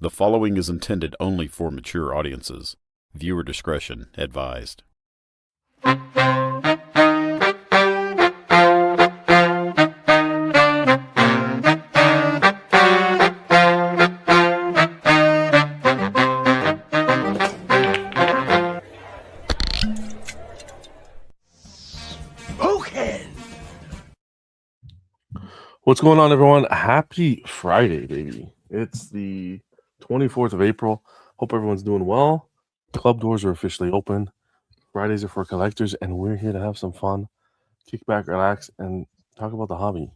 The following is intended only for mature audiences. Viewer discretion advised. What's going on, everyone? Happy Friday, baby. It's the 24th of April. Hope everyone's doing well. Club doors are officially open. Fridays are for collectors, and we're here to have some fun, kick back, relax, and talk about the hobby.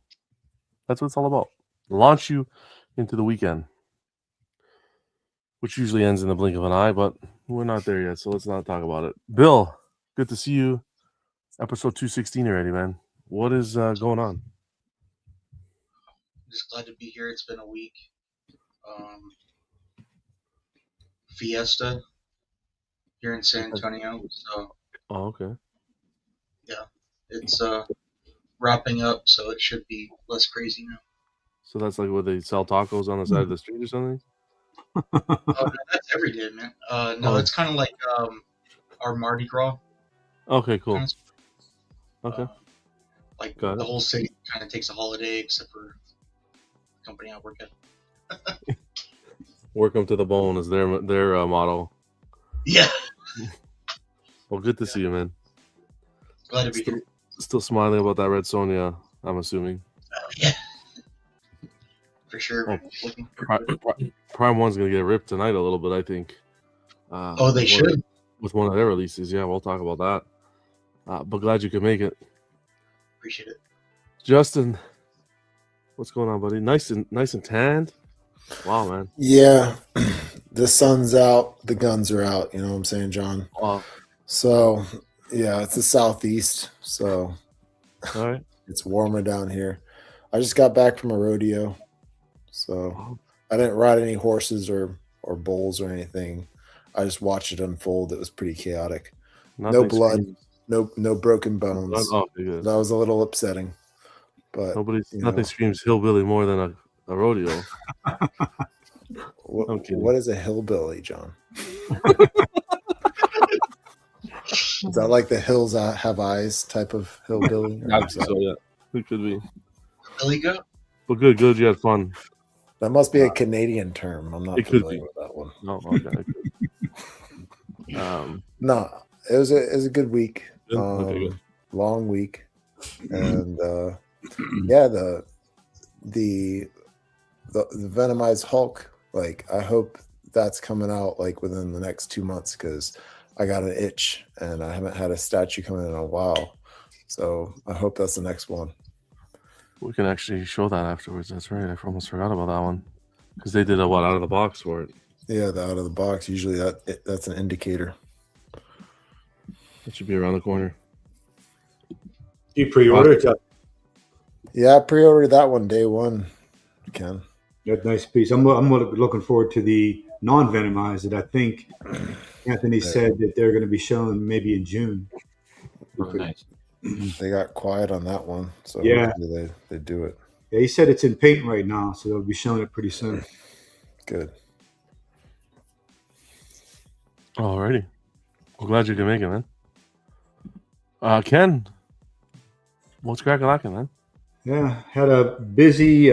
That's what it's all about. Launch you into the weekend, which usually ends in the blink of an eye, but we're not there yet, so let's not talk about it. Bill, good to see you. Episode 216 already, man. What is going on? Just glad to be here. It's been a week. Fiesta here in San Antonio. So okay. Yeah, it's wrapping up, so it should be less crazy now. So that's like where they sell tacos on the side of the street or something? No, that's every day, man. No, it's kind of like our Mardi Gras. Okay, cool. Okay. Like the whole city kind of takes a holiday, except for the company I work at. Work them to the bone is their motto. Yeah. Well, good to see you, man. Glad to be here. Still smiling about that red Sonia, I'm assuming. Yeah. For sure. Prime 1's going to get ripped tonight a little bit, I think. They should. With one of their releases. Yeah, we'll talk about that. But glad you could make it. Appreciate it. Justin, what's going on, buddy? Nice and tanned. Wow, man. Yeah, the sun's out, the guns are out. You know what I'm saying, John? Wow. So, yeah, it's the southeast, so all right. It's warmer down here. I just got back from a rodeo, so I didn't ride any horses or bulls or anything. I just watched it unfold. It was pretty chaotic. Nothing no blood, screams. no broken bones. Good. That was a little upsetting. But nothing screams hillbilly more than a rodeo. What is a hillbilly, John? Is that like the hills have eyes type of hillbilly? So yeah, it could be. Billy Goat? But good. You had fun. That must be a Canadian term. I'm not familiar with that one. No, okay. No, it was a good week. Good. Long week, and yeah, the Venomized Hulk. Like, I hope that's coming out like within the next 2 months, because I got an itch and I haven't had a statue come in a while. So I hope that's the next one. We can actually show that afterwards. That's right. I almost forgot about that one, because they did out of the box for it. Yeah, the out of the box. Usually that's an indicator. It should be around the corner. You pre-ordered it? Yeah, I pre-ordered that one day one. Ken. That nice piece. I'm looking forward to the non-venomized that I think Anthony said that they're going to be shown maybe in June. Oh, nice. They got quiet on that one, so yeah, they do it. Yeah, he said it's in paint right now, so they'll be showing it pretty soon. Good. Alrighty. I'm glad you can make it, man. Ken, what's cracking, man? Yeah, had a busy,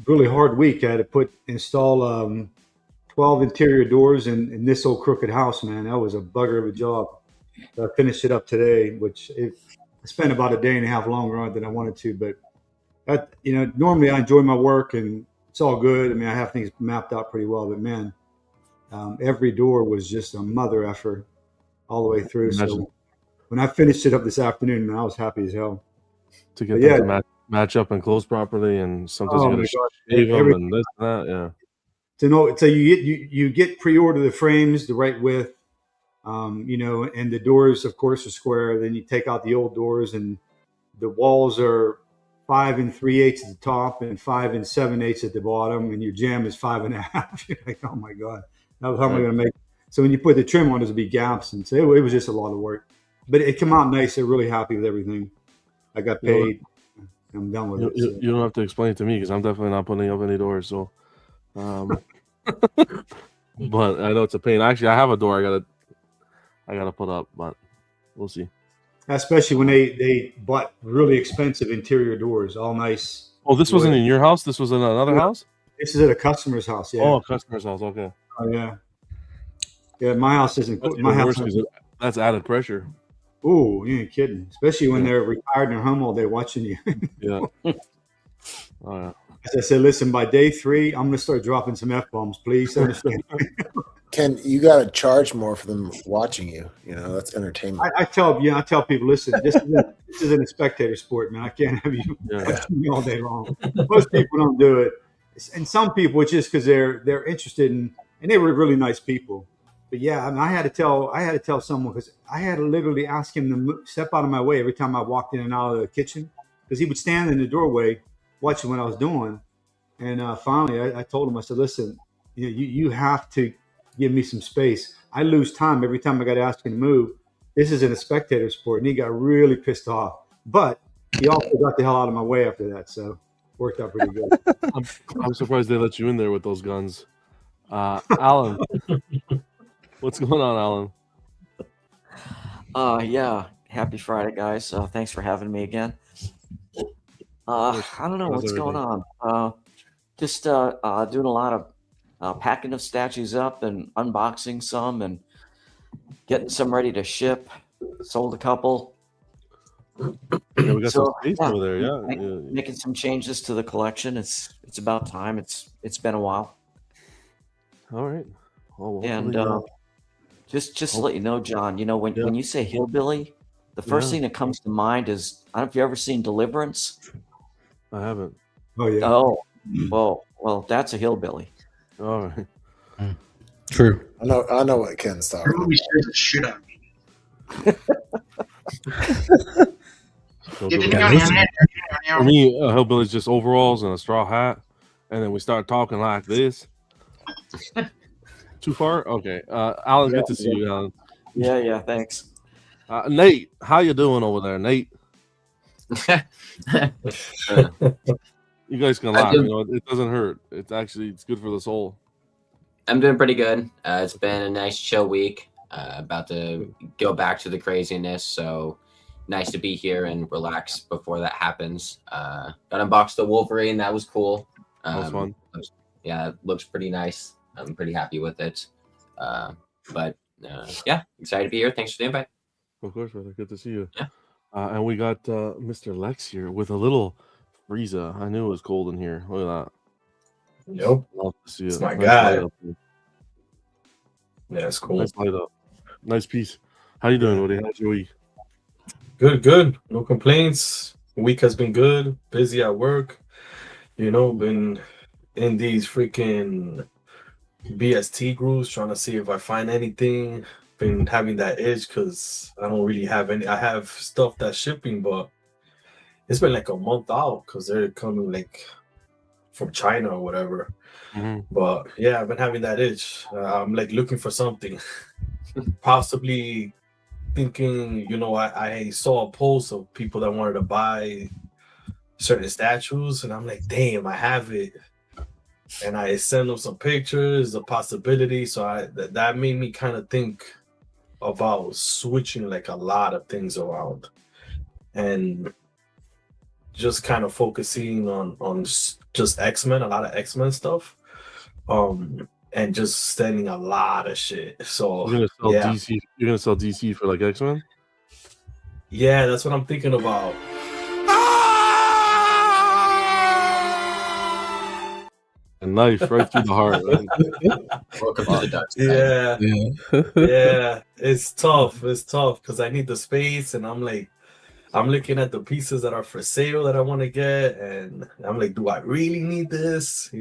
really hard week. I had to install 12 interior doors in this old crooked house, man. That was a bugger of a job. I finished it up today, which I spent about a day and a half longer on it than I wanted to. But normally I enjoy my work and it's all good. I mean, I have things mapped out pretty well, but man, every door was just a mother effer all the way through. Imagine. So when I finished it up this afternoon, man, I was happy as hell. To get them to match up and close properly, and sometimes you got to shave them and this and that. Yeah. So you get pre-order the frames the right width, and the doors, of course, are square. Then you take out the old doors, and the walls are 5 3/8 at the top and 5 7/8 at the bottom, and your jamb is 5 1/2. You're like, oh my god, how am I going to make? So when you put the trim on, there's a big gaps, and so it was just a lot of work. But it came out nice. They're really happy with everything. I got paid. I'm done with it. You don't have to explain it to me, because I'm definitely not putting up any doors. So But I know it's a pain. Actually, I have a door I gotta put up, but we'll see. Especially when they bought really expensive interior doors, all nice. Oh, this wasn't in your house. This was in another house. This is at a customer's house. Yeah. Oh, a customer's house. Okay. Oh, yeah. Yeah, my house isn't. That's My even house. worse because that's added pressure. Oh, you ain't kidding. Especially when Yeah. they're retired in their home all day watching you. Yeah. Oh, yeah. As I said, listen, by day 3, I'm going to start dropping some F-bombs. Please understand. Ken, you got to charge more for them watching you. You know, that's entertainment. I tell people, listen, this isn't a spectator sport, man. I can't have you watching me all day long. Most people don't do it, and some people it's just because they're interested in, and they were really nice people. But yeah, I mean, I had to tell someone because I had to literally ask him to step out of my way every time I walked in and out of the kitchen because he would stand in the doorway watching what I was doing. And finally, I told him, I said, listen, you have to give me some space. I lose time every time I got to ask him to move. This isn't a spectator sport. And he got really pissed off. But he also got the hell out of my way after that. So worked out pretty good. I'm surprised they let you in there with those guns. Alan, what's going on, Alan? Yeah. Happy Friday, guys. Thanks for having me again. I don't know what's going on. Just doing a lot of packing of statues up and unboxing some and getting some ready to ship. Sold a couple. Yeah, we got some space over there. Yeah, making some changes to the collection. It's about time. It's been a while. All right. Well, and just to let you know, John, when you say hillbilly, the first thing that comes to mind is, I don't know if you've ever seen Deliverance. I haven't. Oh yeah. Oh, well, that's a hillbilly. All right. True. I know what Ken's talking about. Movie scares the shit out of me. For me, a hillbilly is just overalls and a straw hat, and then we start talking like this. Too far? Okay. Alan, good to see you, Alan. Yeah, thanks. Nate, how you doing over there, Nate? You guys can laugh. It doesn't hurt. It's good for the soul. I'm doing pretty good. It's been a nice chill week. About to go back to the craziness, so nice to be here and relax before that happens. Got unboxed the Wolverine. That was cool. That was fun. Yeah, it looks pretty nice. I'm pretty happy with it. But excited to be here. Thanks for the invite. Of course, brother. Good to see you. Yeah. And we got Mr. Lex here with a little Frieza. I knew it was cold in here. Look at that. Yep. Love to see it. It's my Nice guy. light up. Yeah, it's cool. Nice light up. Nice piece. How you doing, Woody? How's your week? Good. No complaints. Week has been good. Busy at work. Been in these freaking BST groups trying to see if I find anything. Been having that itch because I don't really have any. I have stuff that's shipping, but it's been like a month out because they're coming like from China or whatever. Mm-hmm. But yeah, I've been having that itch. I'm like looking for something, possibly thinking. I saw a post of people that wanted to buy certain statues, and I'm like, damn, I have it. And I send them some pictures, a possibility. So that made me kind of think about switching like a lot of things around, and just kind of focusing on just X-Men, a lot of X-Men stuff, and just sending a lot of shit. So You're gonna sell DC. You're gonna sell DC for like X-Men? Yeah, that's what I'm thinking about. A knife right through the heart. Right? Welcome to the dark side. Yeah. It's tough because I need the space, and I'm looking at the pieces that are for sale that I want to get, and I'm like, do I really need this?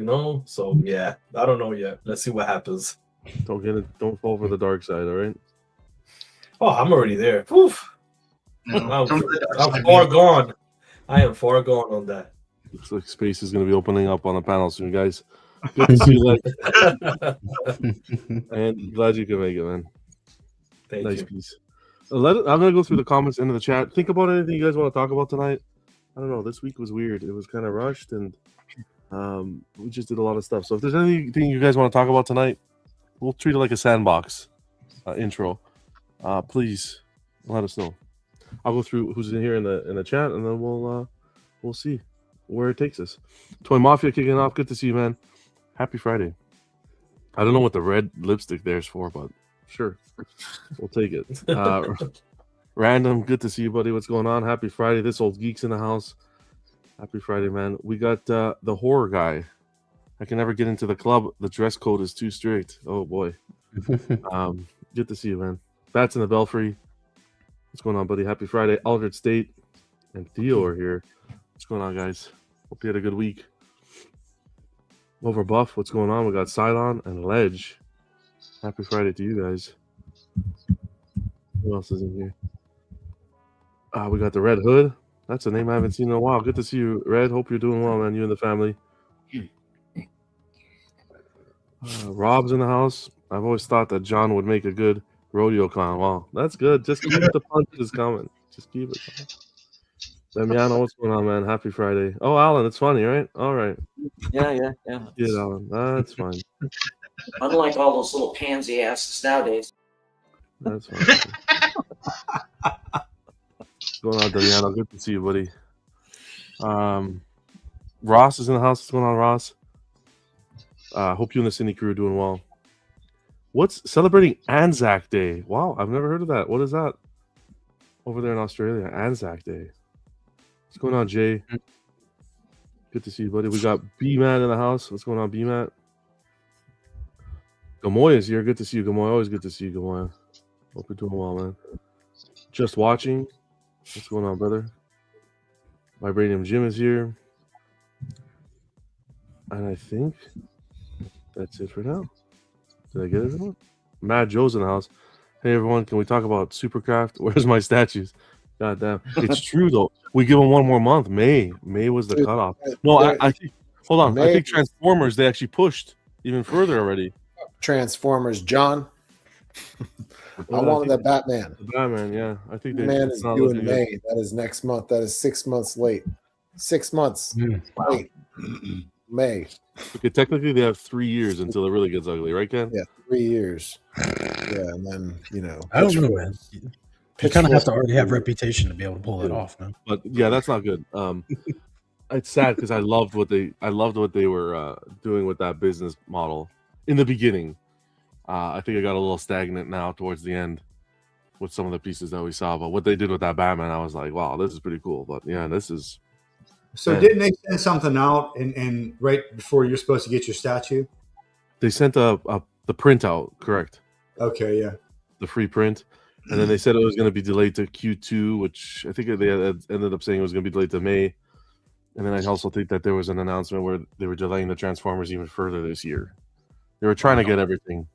So yeah, I don't know yet. Let's see what happens. Don't fall for the dark side, all right? Oh, I'm already there. Oof. No, I'm far gone. I am far gone on that. Looks like space is going to be opening up on the panel soon, guys. Good to see you, and glad you could make it, man. Thank nice you. piece. I'm going to go through the comments into the chat. Think about anything you guys want to talk about tonight. I don't know. This week was weird. It was kind of rushed, and We just did a lot of stuff. So if there's anything you guys want to talk about tonight, we'll treat it like a sandbox intro. Please let us know. I'll go through who's in here in the chat, and then we'll see where it takes us. Toy Mafia kicking off. Good to see you, man. Happy Friday. I don't know what the red lipstick there's for, but sure, we'll take it. Random, good to see you, buddy. What's going on? Happy Friday. This old geek's in the house. Happy Friday, man. We got the horror guy. I can never get into the club. The dress code is too strict. Oh boy. Good to see you, man. Bats in the Belfry. What's going on, buddy? Happy Friday. Aldred State and Theo are here. What's going on, guys? Hope you had a good week. Over Buff, what's going on? We got Cylon and Ledge. Happy Friday to you guys. Who else is in here? We got the Red Hood. That's a name I haven't seen in a while. Good to see you, Red. Hope you're doing well, man. You and the family. Rob's in the house. I've always thought that John would make a good rodeo clown. Wow, that's good. Just keep the punches coming. Just keep it coming. Damiano, what's going on, man? Happy Friday. Oh, Alan, it's funny, right? All right. Yeah. Get Alan. That's fine. Unlike all those little pansy asses nowadays. That's fine. What's going on, Damiano? Good to see you, buddy. Ross is in the house. What's going on, Ross? Hope you and the Cine crew are doing well. What's celebrating Anzac Day? Wow, I've never heard of that. What is that? Over there in Australia, Anzac Day. What's going on, Jay? Good to see you, buddy. We got B-Matt in the house. What's going on, B-Matt? Gamoy is here. Good to see you, Gamoy. Always good to see you, Gamoy. Hope you're doing well, man. Just watching. What's going on, brother? Vibranium Jim is here. And I think that's it for now. Did I get everyone? Mad Joe's in the house. Hey, everyone. Can we talk about Supercraft? Where's my statues? God damn. It's true, though. We give them one more month. May was the cutoff. No, I think, hold on. I think Transformers, they actually pushed even further already. Transformers, John. I wanted that Batman. The Batman, yeah. I think they Man is due in May. That is next month. That is 6 months late. 6 months late. May. Okay, technically they have 3 years until it really gets ugly, right, Ken? Yeah, 3 years. Yeah, and then I don't know, man. You kind of have to already have reputation to be able to pull it off, man. But yeah, that's not good. It's sad because I loved what they were doing with that business model in the beginning. I think it got a little stagnant now towards the end with some of the pieces that we saw. But what they did with that Batman, I was like, wow, this is pretty cool. But yeah, this is. So didn't they send something out and right before you're supposed to get your statue? They sent the printout, correct? Okay, yeah. The free print. And then they said it was going to be delayed to Q2, which I think they ended up saying it was going to be delayed to May. And then I also think that there was an announcement where they were delaying the Transformers even further this year. They were trying to get everything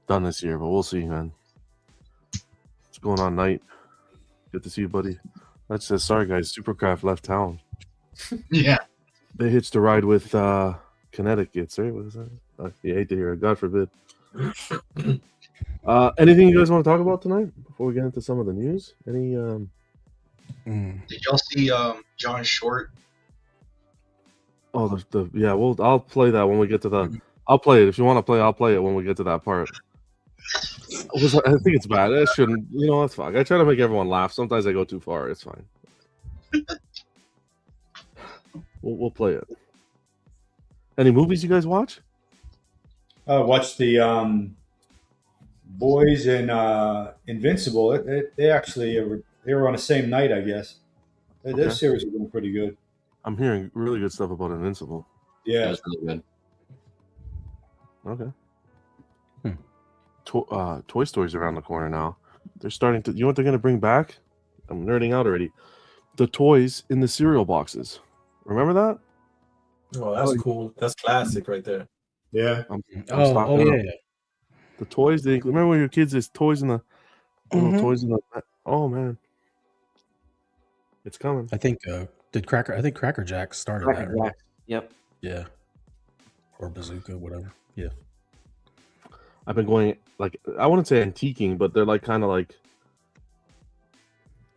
done this year, but we'll see, man. What's going on, Knight? Good to see you, buddy. That's just sorry, guys. Supercraft left town. Yeah. They hitched a ride with Connecticut. Sorry, what is that? You hate to hear it. God forbid. Anything you guys want to talk about tonight before we get into some of the news? Any? Did y'all see John Short? Oh, yeah. Well, I'll play that when we get to the. I'll play it if you want to play. I'll play it when we get to that part. I think it's bad. I shouldn't. That's fine. I try to make everyone laugh. Sometimes I go too far. It's fine. We'll play it. Any movies you guys watch? I watched the Boys and Invincible. They actually they were on the same night, I guess. Their series are doing pretty good. I'm hearing really good stuff about Invincible. Yeah, That's really good. Okay. Toy Story's around the corner now. They're starting to. You know what they're going to bring back? I'm nerding out already. The toys in the cereal boxes. Remember that? Oh, that's cool. That's classic right there. Yeah. I'm Yeah. The toys. Remember when your kids? There's toys in the. Toys in the. Oh man. It's coming. I think Cracker Jack started that. Right? Yep. Yeah. Or Bazooka, whatever. Yeah. I've been going I wouldn't say antiquing, but they're kind of I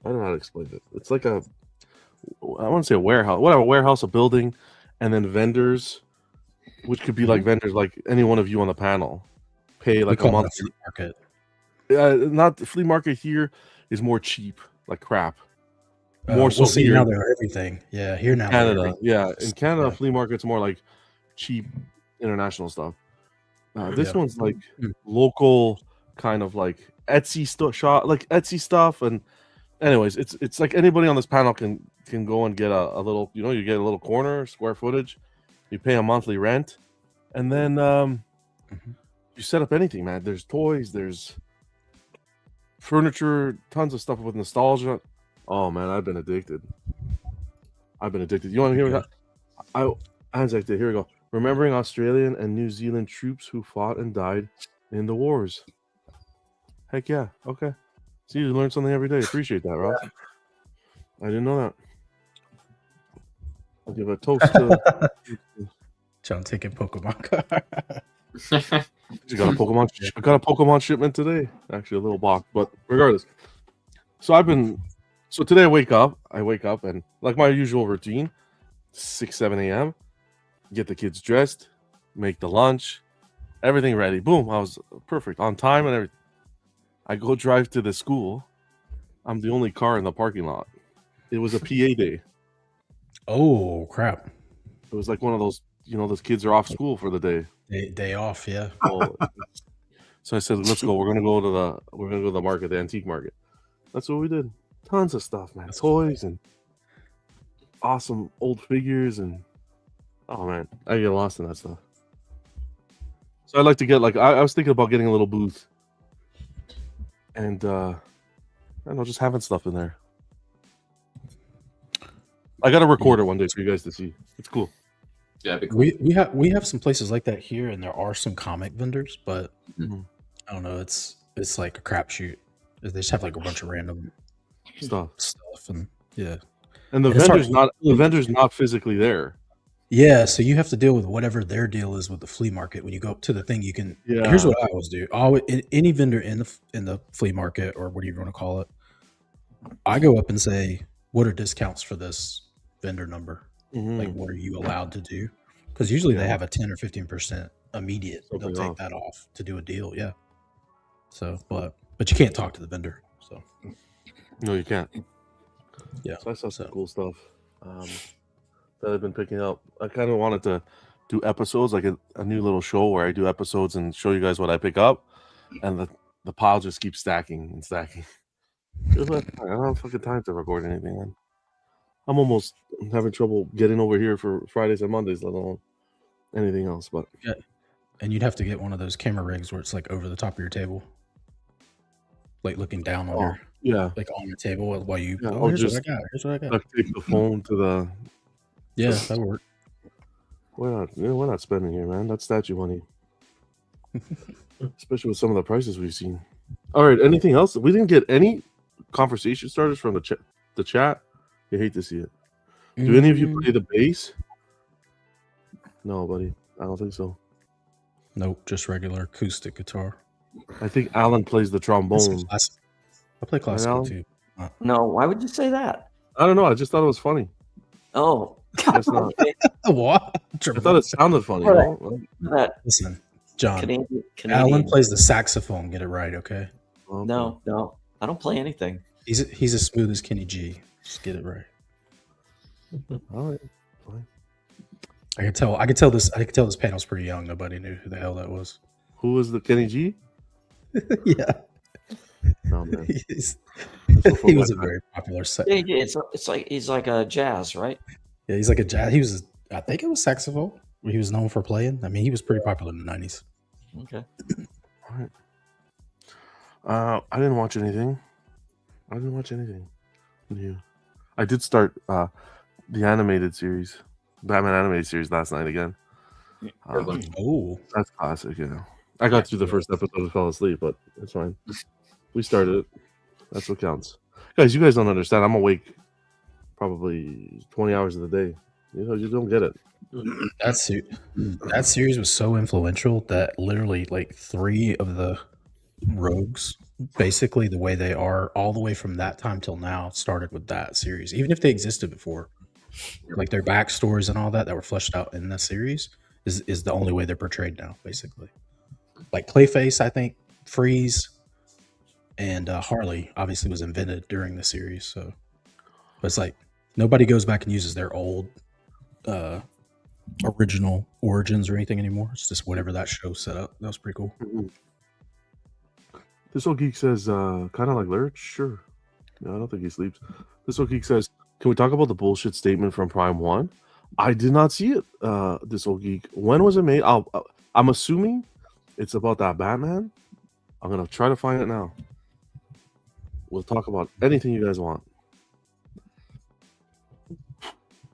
don't know how to explain it. It's like I want to say a warehouse, whatever warehouse, a building, and then vendors, which could be like vendors like any one of you on the panel, pay like a month. Flea market. Not the flea market here is more cheap, like crap. More so see here now they're everything. Yeah, here now they're Canada. everything. Yeah, in Canada, Yeah. flea market's more like cheap international stuff. This one's like local, kind of like Etsy shop, like Etsy stuff. And anyways, it's like anybody on this panel can go and get a little, you get a little corner, square footage. You pay a monthly rent, and then you set up anything, man. There's toys, there's furniture, tons of stuff with nostalgia. Oh man, I've been addicted. You want to hear what Anzac did? Here we go. Remembering Australian and New Zealand troops who fought and died in the wars. Heck yeah. Okay. See, you learn something every day. Appreciate that, Ross. I didn't know that. I'll give a toast to John taking Pokemon card. I got a Pokemon shipment today. Actually, a little box, but regardless. So today I wake up and like my usual routine, 6, 7 a.m., get the kids dressed, make the lunch, everything ready. Boom, I was perfect, on time and everything. I go drive to the school. I'm the only car in the parking lot. It was a PA day. Oh, crap. It was like one of those, those kids are off school for the day. Day off, yeah. So I said, let's go. We're gonna go to the market, the antique market. That's what we did. Tons of stuff, man. Toys and awesome old figures and oh man, I get lost in that stuff. So I'd like to get I was thinking about getting a little booth and I don't know, just having stuff in there. I got a recorder one day for you guys to see. It's cool. Yeah, be cool. We have some places like that here, and there are some comic vendors, but I don't know. It's like a crapshoot. They just have like a bunch of random stuff, and yeah. And the vendor's not physically there. Yeah, so you have to deal with whatever their deal is with the flea market. When you go up to the thing, you can. Yeah. Here's what I always do: any vendor in the flea market, or what do you want to call it, I go up and say, "What are discounts for this vendor number? Like, what are you allowed to do?" Because usually they have a 10 or 15% immediate. They'll take that off to do a deal. Yeah. So, but you can't talk to the vendor. So. No, you can't. Yeah. So I saw some cool stuff that I've been picking up. I kind of wanted to do episodes, like a new little show where I do episodes and show you guys what I pick up, and the pile just keeps stacking and stacking. I don't have fucking time to record anything, man. I'm almost having trouble getting over here for Fridays and Mondays, let alone anything else. But yeah, and you'd have to get one of those camera rigs where it's like over the top of your table, like looking down on like on the table while you. Yeah, here's what I got. Like take the phone to the. Yeah, that work. We're not spending here, man. That's statue money. Especially with some of the prices we've seen. All right, anything else? We didn't get any conversation starters from the chat. You hate to see it. Do any of you play the bass? No, buddy. I don't think so. Nope, just regular acoustic guitar. I think Alan plays the trombone. I play classical too. No, why would you say that? I don't know. I just thought it was funny. Oh. That's not. What? I thought it sounded funny. Listen, John. Canadian. Alan plays the saxophone. Get it right, okay? No. I don't play anything. He's as smooth as Kenny G. Just get it right. All right. Fine. I could tell this panel's pretty young. Nobody knew who the hell that was. Who was the Kenny G? Yeah. No, man. He was a very popular It's like he's like a jazz, right? Yeah, he's like a jazz. I think it was saxophone where he was known for playing. I mean, he was pretty popular in the 90s. Okay. All right. I didn't watch anything. New. I did start the animated series, Batman animated series last night again. That's classic. Yeah, I got through the first episode and fell asleep, but it's fine. We started it. That's what counts, guys. You guys don't understand. I'm awake probably 20 hours of the day. You don't get it. That series was so influential that literally like 3 of the rogues, basically the way they are all the way from that time till now, started with that series, even if they existed before. like their backstories and all that were fleshed out in the series is the only way they're portrayed now, basically. Like Clayface, I think, Freeze, and Harley obviously was invented during the series. So, but it's like nobody goes back and uses their old original origins or anything anymore. It's just whatever that show set up. That was pretty cool. This old geek says, kind of like Lurch? Sure. No, I don't think he sleeps. This old geek says, can we talk about the bullshit statement from Prime 1? I did not see it, this old geek. When was it made? I'm assuming it's about that Batman. I'm going to try to find it now. We'll talk about anything you guys want.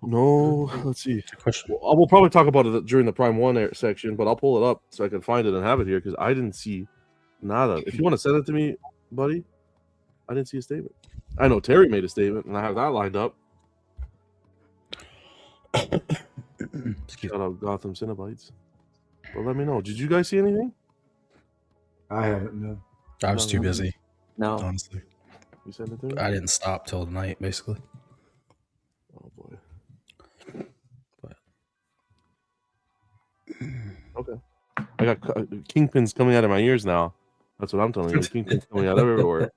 No, let's see. We'll probably talk about it during the Prime 1 section, but I'll pull it up so I can find it and have it here because I didn't see nada. If you want to send it to me, buddy, I didn't see a statement. I know Terry made a statement, and I have that lined up. Shout out Gotham Cinnabites. But let me know. Did you guys see anything? I haven't. No. I was too busy. No. Honestly. You sent it to me? I didn't stop till tonight, basically. Oh, boy. Okay. I got kingpins coming out of my ears now. That's what I'm telling you. Kingpins coming out everywhere.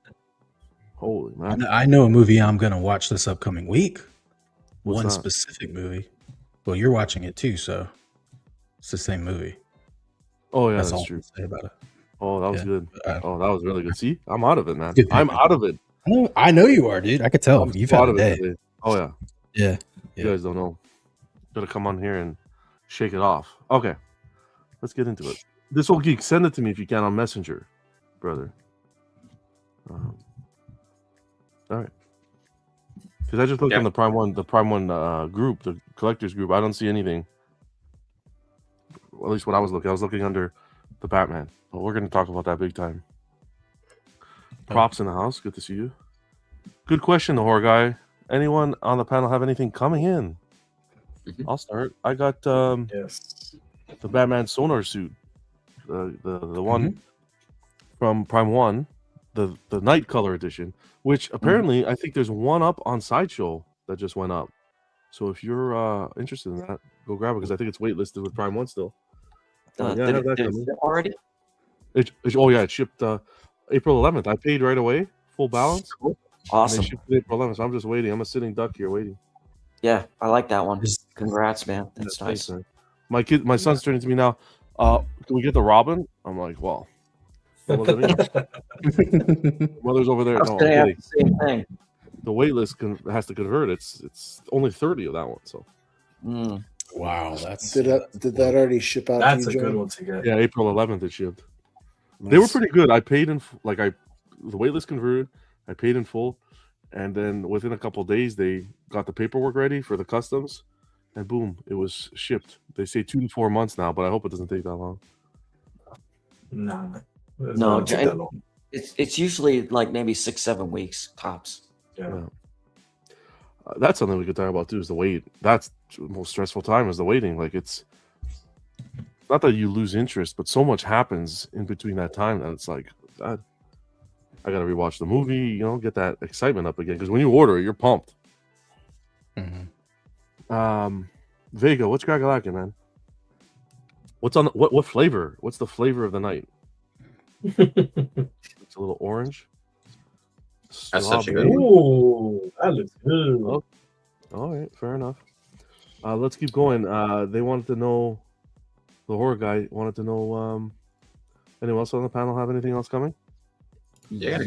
Holy man! I know a movie I'm gonna watch this upcoming week. What's One that? specific movie. Well, you're watching it too, so it's the same movie. Oh yeah, That's that's all true. I can say about it. Oh, that was Yeah. good. Oh, that was really good. See, I'm out of it, man. Good I'm pick, out of it. I know you are, dude. I could tell. I'm You've so had out a of day. it today. Oh yeah. Yeah. You guys don't know. Gotta come on here and shake it off. Okay, let's get into it. This old geek, send it to me if you can on Messenger, brother. All right. Because I just looked on the Prime One group, the collectors group. I don't see anything. Well, at least when I was looking under the Batman. But we're going to talk about that big time. Props in the house. Good to see you. Good question, the horror guy. Anyone on the panel have anything coming in? I'll start. I got Yes. the Batman sonar suit, the one from Prime One, the night color edition, which apparently I think there's one up on Sideshow that just went up. So if you're interested in that, go grab it because I think it's waitlisted with Prime One still. Yeah, I have that Did it coming. ship already? Oh yeah, it shipped April 11th. I paid right away, full balance. Cool. And Awesome. they shipped it April 11th. So I'm just waiting. I'm a sitting duck here waiting. Yeah, I like that one. Congrats, man. That's Yeah, nice. thanks, man. My son's turning to me now. Can we get the Robin? I'm like, well, mother's over there. I was No, gonna I'm ask kidding. the same thing. The wait list has to convert. It's only 30 of that one. So Wow, that's Did that already ship out? That's to a you, good John? one to get. yeah, April 11th it shipped. Nice. They were pretty good. I paid in the wait list converted. I paid in full, and then within a couple of days they got the paperwork ready for the customs, and boom, it was shipped. They say 2 to 4 months now, but I hope it doesn't take that long. Nah. No, Not that long. it's usually like maybe 6-7 weeks tops. Yeah. That's something we could talk about too. Is the wait? That's the most stressful time is the waiting. Like it's not that you lose interest, but so much happens in between that time that it's like, God, I got to rewatch the movie. Get that excitement up again because when you order it, you're pumped. Vega, what's Gagalaki, man? What's on what flavor? What's the flavor of the night? It's a little orange. That's such a good Strawberry. one. Ooh, that looks good. Oh, all right, fair enough. Let's keep going. They wanted to know, the horror guy wanted to know, anyone else on the panel have anything else coming? Yeah,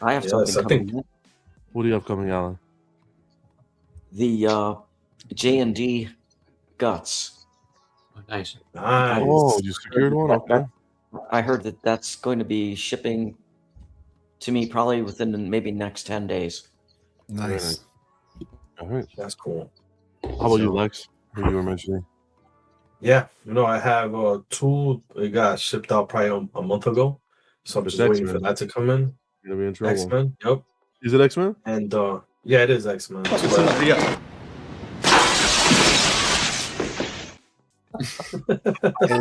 I have Yes, something I coming. think- in. What do you have coming, Alan? The J&D guts. Nice. Nice. Oh, you secured one? Okay. I heard that that's going to be shipping to me probably within maybe next 10 days. Nice. All right. That's cool. How about you, Lex? Who you were mentioning? Yeah, I have 2. It got shipped out probably a month ago, so I'm It's just waiting X-Men. for that to come in. You're gonna be in trouble. X-Men. Yep. Is it X-Men? And yeah, it is X-Men. Yeah. Hey,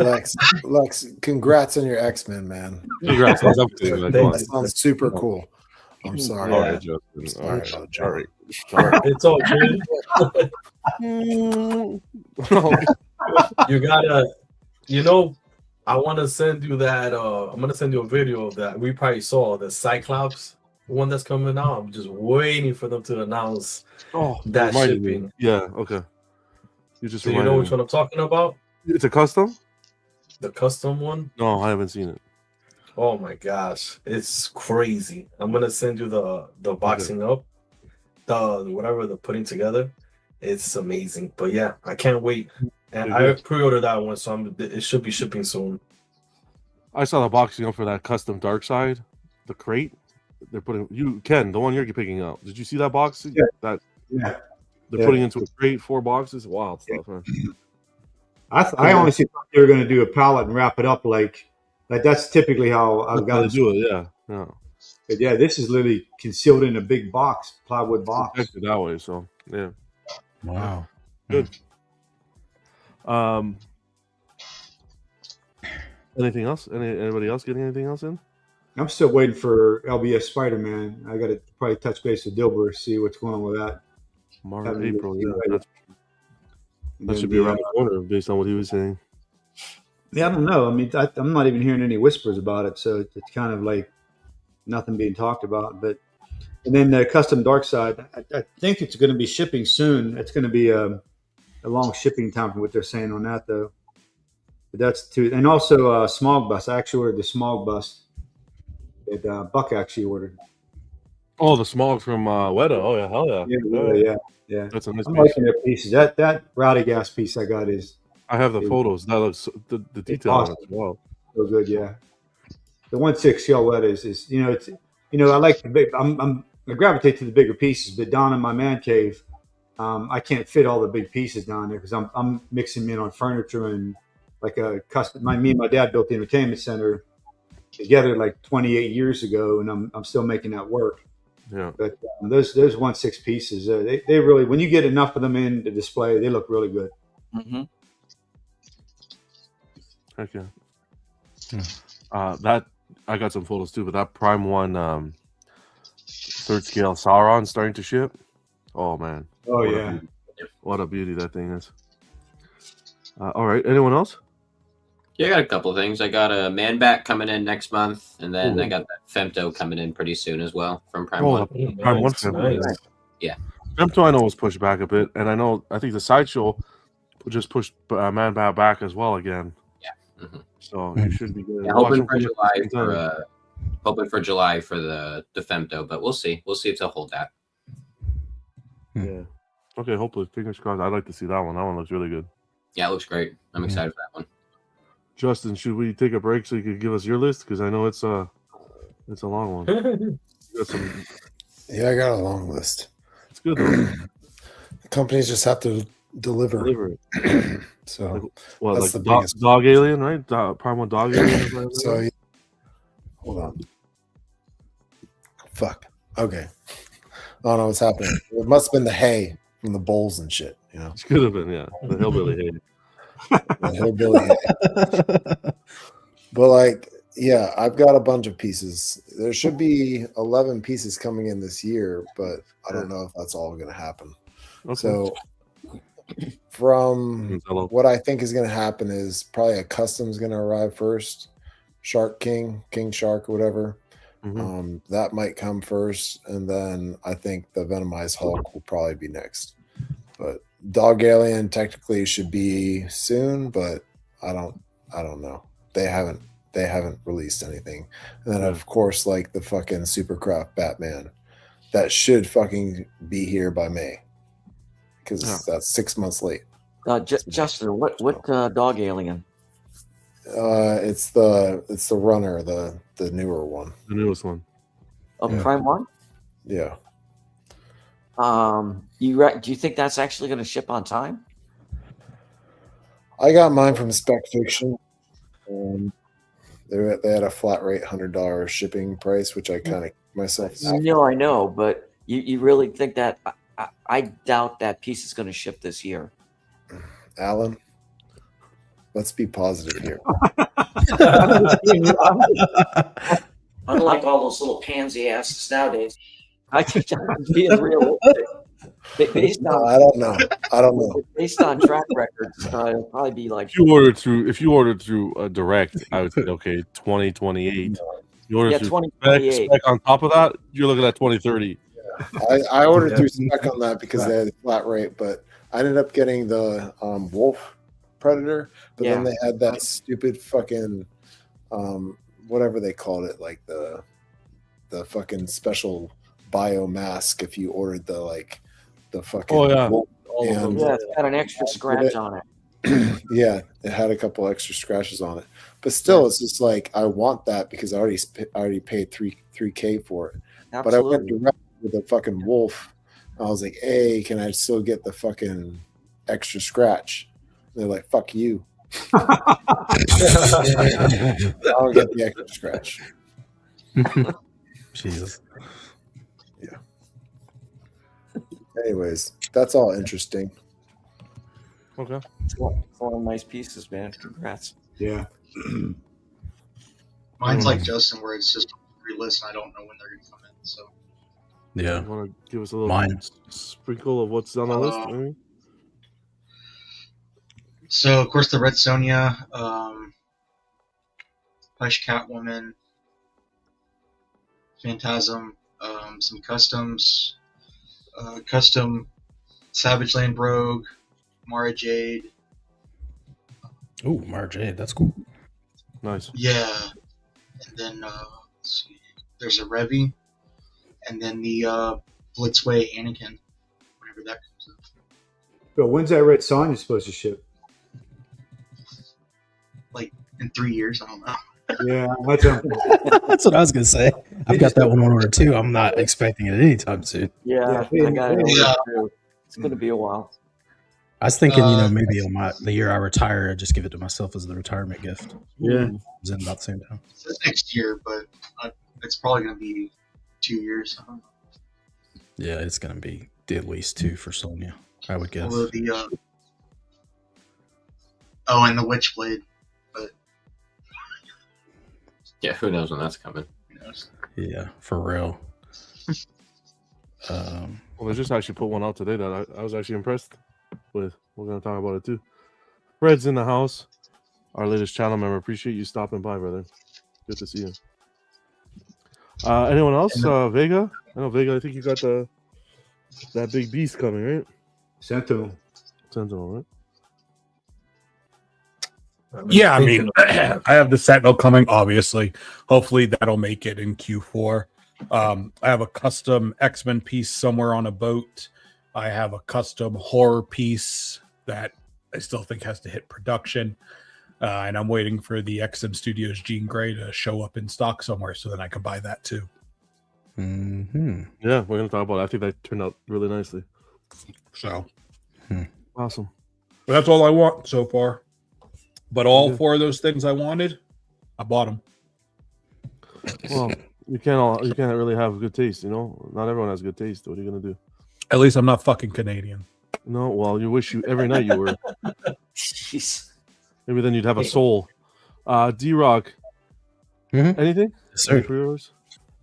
Lex, congrats on your X-Men, man. Congrats. Lex. I'm kidding, man. Come on. That sounds super cool. I'm sorry. All Yeah. right, Justin. Sorry about John. Sorry. It's all good. You gotta, I want to send you that. I'm gonna send you a video of that. We probably saw the Cyclops one that's coming out. I'm just waiting for them to announce that reminded me. shipping. Yeah. Okay. You just Do you reminded know me. which one I'm talking about? It's a custom? The custom one? No, I haven't seen it. Oh my gosh, it's crazy. I'm gonna send you the boxing up, the whatever the putting together. It's amazing. But yeah, I can't wait. And I pre-ordered that one, so it should be shipping soon. I saw the boxing up for that custom Dark Side, the crate. They're putting Ken, the one you're picking up. Did you see that box? Yeah. They're putting into a crate, 4 boxes. Wild stuff, man. I honestly thought they were going to do a pallet and wrap it up like that's typically how I've got to do it. Yeah. But yeah, this is literally concealed in a big box, plywood box. Protected that way, so yeah. Wow. Good. Anything else? Anybody else getting anything else in? I'm still waiting for LBS Spider-Man. I got to probably touch base with Dilbert, see what's going on with that. March, April, yeah. That should be around the corner based on what he was saying. Yeah, I don't know. I mean, I'm not even hearing any whispers about it, so it's kind of like nothing being talked about. But and then the custom Dark Side, I think it's going to be shipping soon. It's going to be a long shipping time from what they're saying on that, though. But that's too, and also Smog Bus. I actually ordered the Smog Bus that Buck actually ordered. Oh, the Smog from Weta. Oh yeah, hell yeah. Yeah. That's a nice I'm piece. liking their pieces. That Rowdy Gas piece I got is. I have the photos. That looks the detail on it as well. So good, yeah. The 1/6 shell wet is it's I like the big. I gravitate to the bigger pieces, but down in my man cave, I can't fit all the big pieces down there because I'm mixing in on furniture and like a custom. Me and my dad built the entertainment center together like 28 years ago, and I'm still making that work. Yeah. But those 1/6 pieces, they really, when you get enough of them in the display, they look really good. Mm-hmm. Heck yeah. That I got some photos too, but that Prime 1 third scale Sauron starting to ship. Oh man. Oh yeah. What a beauty that thing is. All right. Anyone else? Yeah, I got a couple of things. I got a Man Bat coming in next month, and then I got that Femto coming in pretty soon as well from Prime 1. Prime 1 Femto. Nice. Yeah. Femto I know was pushed back a bit, and I think the Sideshow just pushed Man Bat back as well again. Yeah. Mm-hmm. So you should be good. Yeah, hoping for July for the Femto, but we'll see. We'll see if they'll hold that. Yeah. Okay, hopefully. Fingers crossed. I'd like to see that one. That one looks really good. Yeah, it looks great. I'm excited for that one. Justin, should we take a break so you could give us your list? Because I know it's a long one. You got some... Yeah, I got a long list. It's good though. Companies just have to deliver it. So that's like the biggest... dog Alien, right? Prime 1 Dog Alien. So hold on. Fuck. Okay. I don't know what's happening. It must have been the hay from the bowls and shit. It could have been, yeah. The hillbilly hay. The hillbilly hay. But like, yeah, I've got a bunch of pieces. There should be 11 pieces coming in this year, but I don't know if that's all going to happen. Okay. So from what I think is going to happen is probably a custom is going to arrive first. Shark King Shark, or whatever. Mm-hmm. That might come first, and then I think the Venomized Hulk will probably be next. But Dog Alien technically should be soon, but I don't know. They haven't released anything. And then of course, like the fucking Supercraft Batman, that should fucking be here by May, because that's 6 months late. Justin, what Dog Alien? It's the runner, the newer one, the newest one. Prime 1. Yeah. Do you think that's actually going to ship on time? I got mine from Spec Fiction. They had a flat rate $100 shipping price, which I kind of myself. No, I know, but you really think that? I doubt that piece is going to ship this year. Alan, let's be positive here. Unlike all those little pansy asses nowadays, I think I'm being realistic. Based No, on I don't know. I don't know. based on track records, it'll probably be like If you ordered through direct, I would say okay, 2028. You order through 2028. spec on top of that, you're looking at 2030. I ordered through spec on that because they had a flat rate, but I ended up getting the Wolf Predator, but then they had that stupid fucking whatever they called it, like the fucking special bio mask if you ordered the fucking Wolf. And, it's got an extra scratch on it. Yeah, it had a couple extra scratches on it, but still, it's just like I want that because I already paid $3K for it. Absolutely. But I went direct with the fucking Wolf. I was like, "Hey, can I still get the fucking extra scratch?" And they're like, "Fuck you." I'll get the extra scratch. Jesus. Yeah. Anyways, that's all interesting. Okay. It's all nice pieces, man. Congrats. Yeah. Mine's like Justin, where it's just a free list, and I don't know when they're going to come in. So Yeah. You want to give us a little sprinkle of what's on the list? Maybe? So of course the Red Sonja, Hush Catwoman, Phantasm, some customs, custom Savage Land Rogue, Mara Jade. Ooh, Mara Jade, that's cool. Nice. Yeah, and then let's see, there's a Revy, and then the Blitzway Anakin, whenever that comes up. But when's that Red Sonja supposed to ship? Like in 3 years, I don't know. Yeah, that's what I was gonna say. I've got that one on order too. I'm not expecting it anytime soon. Yeah, I got it. Too. It's going to be a while. I was thinking, maybe on the year I retire, I'd just give it to myself as the retirement gift. Yeah, it was in about the same time. It's next year, but it's probably going to be 2 years. I don't know. Yeah, it's gonna be at least 2 for Sonya, I would guess. Although and the Witchblade, but yeah, who knows when that's coming? Who knows? Yeah, for real. Well, they just actually put one out today that I was actually impressed with. We're going to talk about it too. Fred's in the house, our latest channel member. Appreciate you stopping by, brother. Good to see you. Anyone else? Vega? I know Vega. I think you got that big beast coming, right? Sentinel, right? Yeah, I mean, I have the Sentinel coming, obviously. Hopefully that'll make it in Q4. I have a custom X-Men piece somewhere on a boat. I have a custom horror piece that I still think has to hit production. And I'm waiting for the XM Studios Jean Grey to show up in stock somewhere so that I can buy that too. Mm-hmm. Yeah, we're going to talk about it. I think that turned out really nicely. So, awesome. But that's all I want so far. But all 4 of those things I wanted, I bought them. Well, you can't really have good taste, Not everyone has good taste. What are you gonna do? At least I'm not fucking Canadian. No, well, you wish every night you were. Jeez. Maybe then you'd have a soul. D-Rock, anything? Sir. Pre-orders?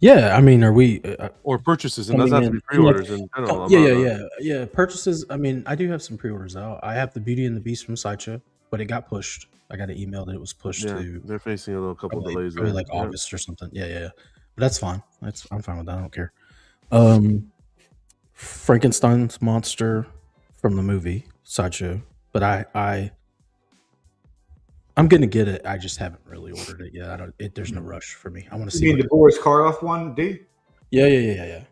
Yeah, I mean, are we or purchases? And doesn't have to be pre-orders. Yeah. Purchases. I mean, I do have some pre-orders out. I have the Beauty and the Beast from Sideshow, but it got pushed. I got an email that it was pushed to. They're facing a couple delays. Probably like August or something. Yeah. But that's fine. I'm fine with that. I don't care. Frankenstein's monster from the movie Sideshow, but I'm gonna get it. I just haven't really ordered it yet. There's no rush for me. I want to see. You mean the Boris Karloff one, D? Yeah.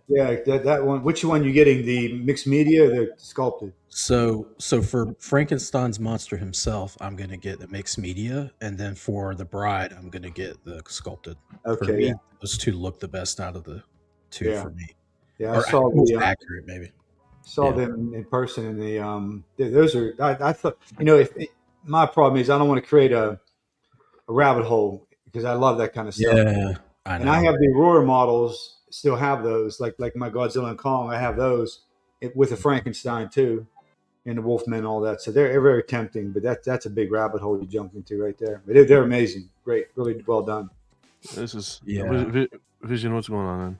Yeah, that one. Which one you getting? The mixed media, or the sculpted? So for Frankenstein's monster himself, I'm gonna get the mixed media, and then for the bride, I'm gonna get the sculpted. Okay, for me, those two look the best out of the two for me. Yeah, or I saw most the accurate maybe. Saw them in person, and those are. I thought, my problem is I don't want to create a rabbit hole because I love that kind of stuff. Yeah, I know. And I have the Aurora models. Still have those, like my Godzilla and Kong. I have those with the Frankenstein too, and the Wolfman, and all that. So they're very tempting, but that's a big rabbit hole you jump into right there. But they're amazing, great, really well done. This is Yeah. Vision. What's going on, man?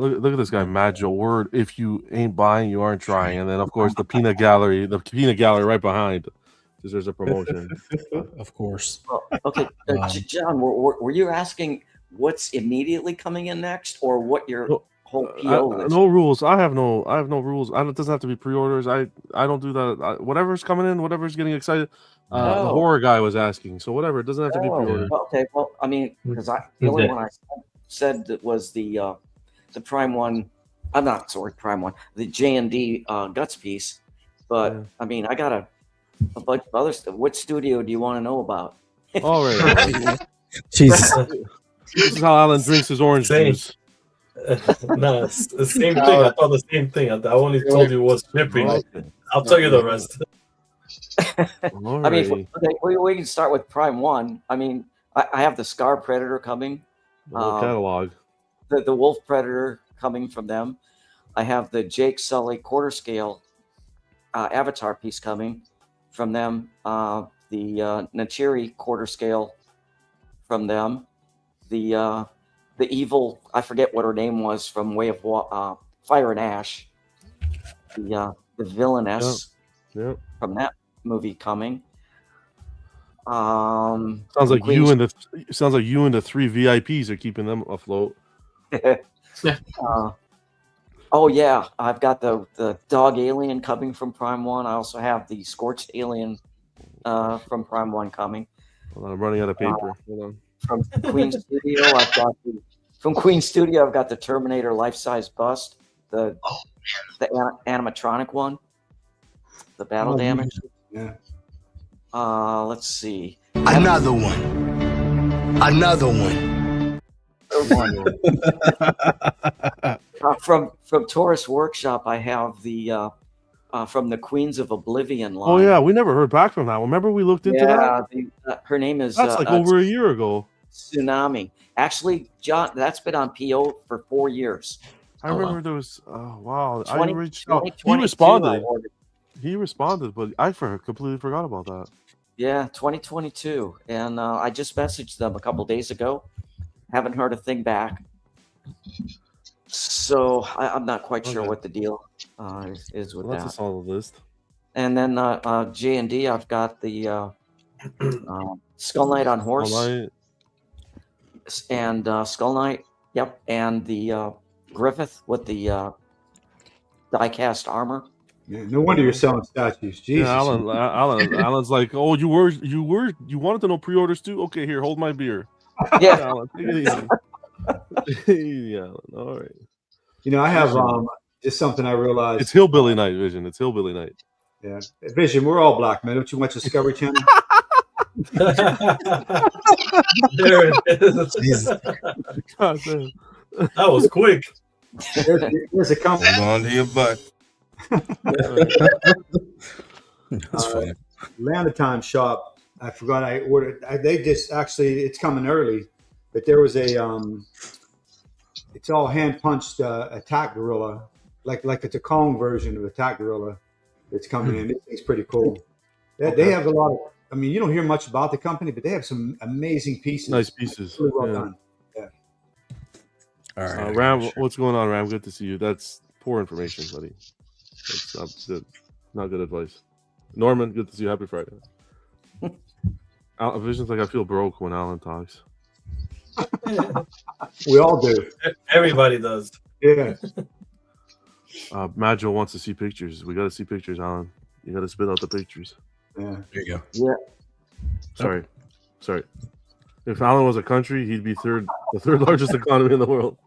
Look at this guy, Majo. Word: if you ain't buying, you aren't trying. And then, of course, the peanut gallery right behind. There's a promotion. Of course. Okay, John, were you asking what's immediately coming in next, or what your whole PO list? No rules. I have no rules. It doesn't have to be pre-orders. I don't do that. Whatever's coming in, whatever's getting excited. The horror guy was asking, so whatever. It doesn't have to be pre-ordered. Okay, well, I mean, because the only one I said that was the Prime one. I'm not sorry, Prime one. The J&D Guts piece, but I mean, I got a bunch of other stuff. What studio do you want to know about? All right. Jesus. This is how Alan drinks his orange juice. No, it's the same thing. I thought the same thing. I only told you what's shipping. I'll tell you the rest. I mean, we can start with Prime 1. I mean, I have the Scar Predator coming. The whole catalog. The Wolf Predator coming from them. I have the Jake Sully quarter scale Avatar piece coming from them. The Nachiri quarter scale from them. The evil, I forget what her name was from Way of Fire and Ash. The villainess from that movie coming. Sounds like you and the 3 VIPs are keeping them afloat. Oh yeah, I've got the Dog Alien coming from Prime 1. I also have the Scorched Alien from Prime 1 coming. Hold on, I'm running out of paper. Hold on. From Queen Studio, I've got the Terminator life-size bust, the animatronic one, the battle damage. Yeah. Let's see. Another one. From Taurus Workshop, I have the from the Queens of Oblivion line. Oh yeah, we never heard back from that one. Remember we looked into that? Her name is that's like over a year ago. Tsunami. Actually, John, that's been on PO for 4 years. I remember there was. Oh wow! 20, I reached out. He 2022 responded. I ordered. He responded, but I completely forgot about that. Yeah, 2022, and I just messaged them a couple days ago. Haven't heard a thing back, so I'm not quite sure what the deal is with that. That's a solid list. And then J&D, I've got the Skull Knight on horse. Skull Knight. And Skull Knight, yep, and the Griffith with the die-cast armor. Yeah, no wonder you're selling statues. Jesus. Yeah, Alan's like, oh, you wanted to know pre-orders too? Okay, here, hold my beer. Yeah, Alan, take it easy. Alan. All right. You know, I have just something I realized. It's Hillbilly Night, Vision. It's Hillbilly Night. Yeah, Vision. We're all black, man. Don't you watch Discovery Channel? There it is. God damn. That was quick. There's a company. Hold on to your butt. That's funny. Atlanta Time shop. I forgot I ordered. They just actually, it's coming early, but there was a. It's all hand punched attack gorilla, like the Kong version of attack gorilla that's coming in. This thing's pretty cool. They have a lot of. I mean, you don't hear much about the company, but they have some amazing pieces. Nice pieces. Really well done. Yeah. All right. Ram, what's going on, Ram? Good to see you. That's poor information, buddy. That's not good. Not good advice. Norman, good to see you. Happy Friday. Vision's like I feel broke when Alan talks. We all do. Everybody does. Yeah. Majo wants to see pictures. We got to see pictures, Alan. You got to spit out the pictures. Yeah. There you go. yeah. Sorry. If Alan was a country, he'd be the third largest economy in the world.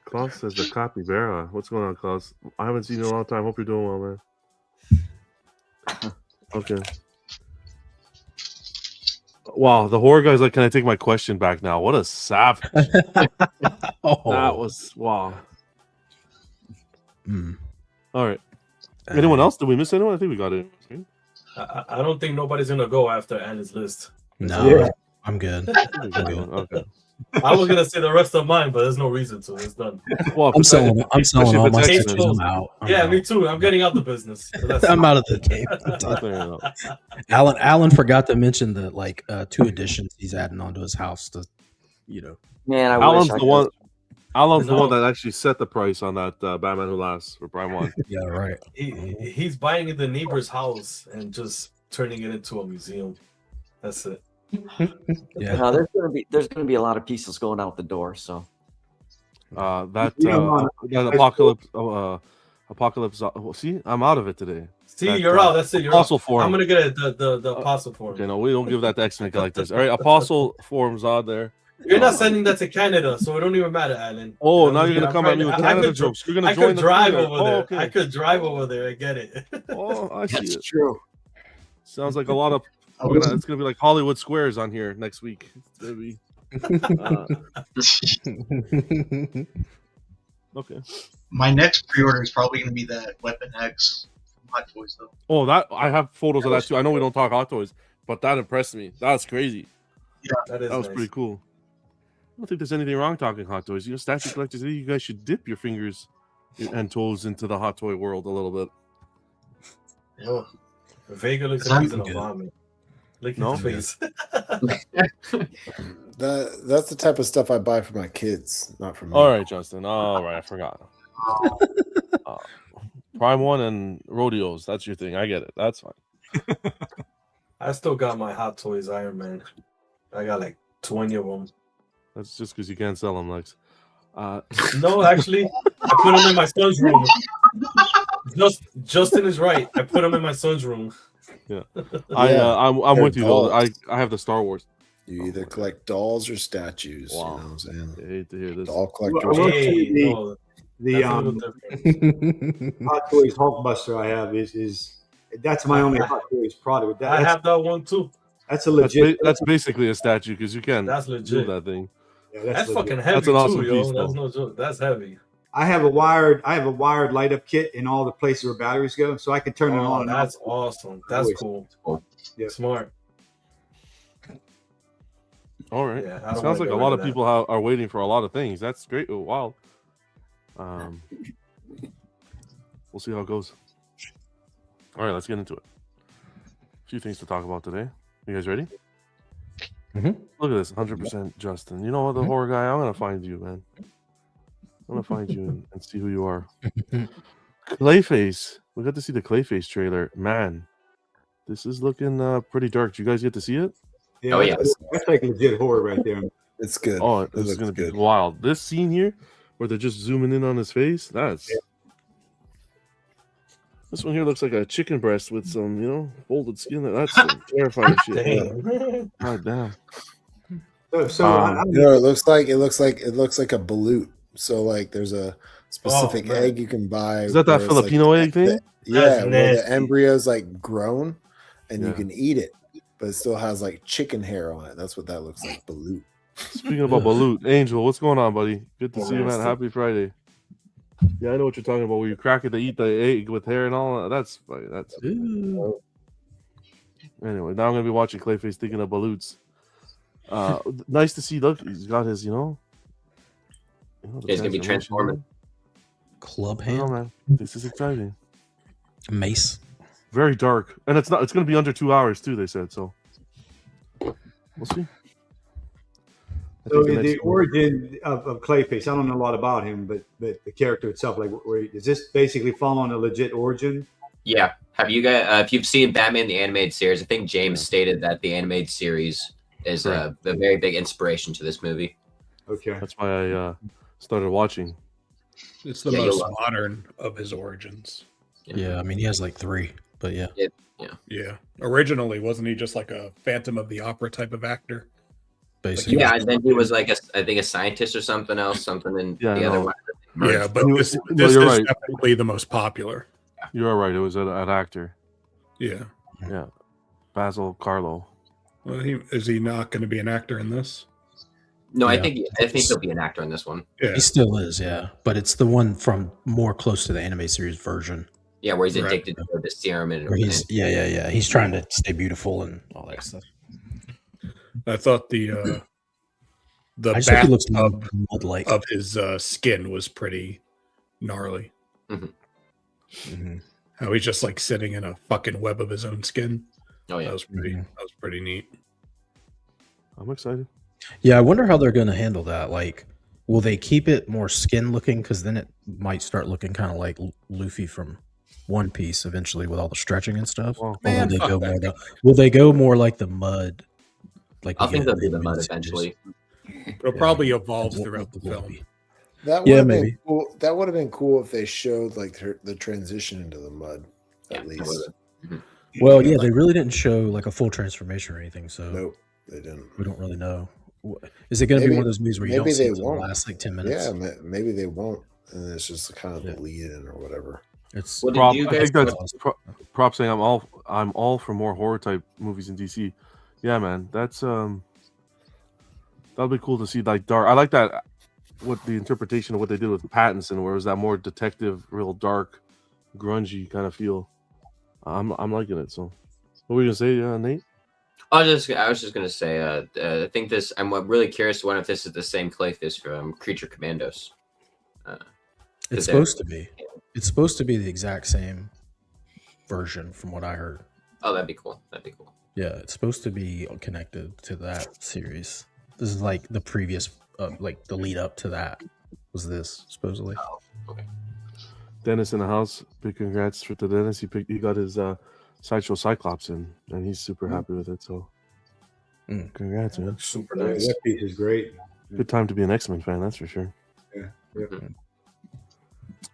Klaus says the capybara. What's going on, Klaus? I haven't seen you in a long time. Hope you're doing well, man. Okay. Wow, the horror guy's like, can I take my question back now? What a savage. That was wow. All right. Anyone else? Did we miss anyone? I think we got it. I don't think nobody's gonna go after Anna's list. No, Yeah. I'm good. Okay. I was gonna say the rest of mine, but there's no reason to. It's done. Well, I'm selling all my Kate stickers. chose- I'm out. Yeah, me too. I'm getting out the business. So that's I'm out of the game. Alan forgot to mention the 2 additions he's adding onto his house to, Man, I Alan's wish I the one. Alan's the No. one that actually set the price on that Batman Who Laughs for Prime 1. Yeah, right. He's buying the neighbor's house and just turning it into a museum. That's it. Yeah. No, there's gonna be a lot of pieces going out the door. So That apocalypse. See, I'm out of it today. See, you're out. That's it. You're Apostle out. form. I'm gonna get the apostle form. Okay, no, we don't give that to X-Men collectors. All right, Apostle forms on there. You're not sending that to Canada, so it don't even matter, Alan. Oh, now you're gonna come at me with Canada jokes. You're gonna join the drive thing there. over there. Oh, okay. I could drive over there. I get it. Oh, I see it. true. Sounds like a lot of. It's gonna be like Hollywood Squares on here next week. It's gonna be. Okay. My next pre-order is probably going to be that Weapon X from Hot Toys, though. Oh, that I have photos of that too. I know we don't talk Hot Toys, but that impressed me. That's crazy. Yeah, that is That was nice. pretty cool. I don't think there's anything wrong talking Hot Toys. Statue collectors, I think you guys should dip your fingers and toes into the Hot Toy world a little bit. Yo, Vega looks like he's in a vomit. Look at his face. That's the type of stuff I buy for my kids, not for me. All right, Justin. All right, I forgot. Prime 1 and rodeos. That's your thing. I get it. That's fine. I still got my Hot Toys Iron Man. I got like 20 of them. That's just because you can't sell them, Lex. No, actually, I put them in my son's room. Justin is right. I put them in my son's room. Yeah, I'm with you though. I have the Star Wars. You either collect dolls or statues. Wow. You know what I'm saying? I hate to hear this. Doll collectors. The Hot Toys Hulkbuster I have is that's my only Hot Toys product. I have that one too. That's a legit. That's basically a statue because you can. That's legit. Do that thing. Yeah, That's legit. fucking heavy That's an awesome too, yo. piece, That's though. no joke. That's heavy. I have a wired light up kit in all the places where batteries go, so I can turn it on. That's awesome. That's cool. Yeah. Smart. All right. Yeah, I It don't sounds wanna like get a lot rid of of people are waiting for a lot of things. That's great. Oh, wow. We'll see how it goes. All right, let's get into it. A few things to talk about today. You guys ready? Mm-hmm. Look at this, 100% Justin. You know what, the horror guy? I'm gonna find you, man. I'm gonna find you and see who you are. Clayface. We got to see the Clayface trailer. Man, this is looking pretty dark. Did you guys get to see it? Yeah, Oh, yeah. that's like legit horror right there. It's good. Oh, It this is looks gonna be good. wild. This scene here, where they're just zooming in on his face. That's this one here looks like a chicken breast with some, folded skin. That's some terrifying shit. Damn. God damn. So You know, it looks like a balut. So like, there's a specific man. egg you can buy. Is that where it's, like, Filipino egg thing? yeah, That's where the nasty. embryo's like grown, and you Yeah. can eat it, but it still has like chicken hair on it. That's what that looks like, balut. Speaking about balut, Angel, what's going on, buddy? Good to see you, man. Nasty. Happy Friday. Yeah, I know what you're talking about. Where you crack it to eat the egg with hair and all. That's Ooh. anyway. Now I'm gonna be watching Clayface thinking of balutes. Nice to see. Look, he's got his, the He's gonna be transforming. Club Oh hand, man, this is exciting. mace. Very dark, and it's going to be under 2 hours too. They said so. We'll see. I So think the the next one- origin of Clayface, I don't know a lot about him, but the character itself, like, is this basically following a legit origin? Yeah. Have you guys? If you've seen Batman the animated series, I think James stated that the animated series is a very big inspiration to this movie. Okay. That's why I started watching. It's the Yeah, most you'll love modern of his origins. Yeah, I mean he has like 3, but yeah. Yeah. Originally, wasn't he just like a Phantom of the Opera type of actor? Basically. Yeah, and then he was like I think a scientist or something else, something in Yeah, I the other know. one. Yeah, but You- this no, is you're right. definitely the most popular. You are right. It was an actor. Yeah. Yeah, Basil Carlo. Well, is he not going to be an actor in this? No, Yeah. I think he'll be an actor in this one. Yeah. He still is, yeah. But it's the one from more close to the anime series version. Yeah, where he's Right. addicted to the serum and Where he's yeah. He's trying to stay beautiful and all that stuff. I thought the The I just think he bath looks mud-like. of his skin was pretty gnarly. How he's just like sitting in a fucking web of his own skin. Oh yeah, that was pretty neat. I'm excited. Yeah, I wonder how they're going to handle that. Like, will they keep it more skin looking? Because then it might start looking kind of like Luffy from One Piece eventually, with all the stretching and stuff. Well, Man, will, they fuck go that more guy. will they go more like the mud? Like I we think get they'll do in the mud mid-series? eventually. It'll probably evolve What- throughout what the will it film. be? That would Yeah, have maybe. been cool. That would have been cool if they showed like the transition into the mud at Yeah, least. Well, yeah, they really didn't show like a full transformation or anything, so Nope, they didn't. we don't really know. Is it going to be one of those movies where you don't maybe see they it until the won't. last like 10 minutes? Yeah, maybe they won't, and it's just kind of the lead-in or whatever. It's What did Prop, you I guys? think that's prop saying I'm all for more horror type movies in DC. Yeah, man, that's that'll be cool to see. Like dark, I like that. What the interpretation of what they did with Pattinson, where it was that more detective, real dark, grungy kind of feel. I'm liking it. So, what were you gonna say, Nate? I was just gonna say. I think this. I'm really curious to wonder if this is the same Clayfish from Creature Commandos. It's supposed to be. It's supposed to be the exact same version, from what I heard. Oh, that'd be cool. That'd be cool. Yeah, it's supposed to be connected to that series. This is like the previous, like the lead up to that was this supposedly. Oh, okay. Dennis in the house. Big congrats to Dennis. He got his Sideshow Cyclops in, and he's super happy with it. So, congrats, man. Super Yeah, nice. that piece is great. Good time to be an X-Men fan, that's for sure. Yeah.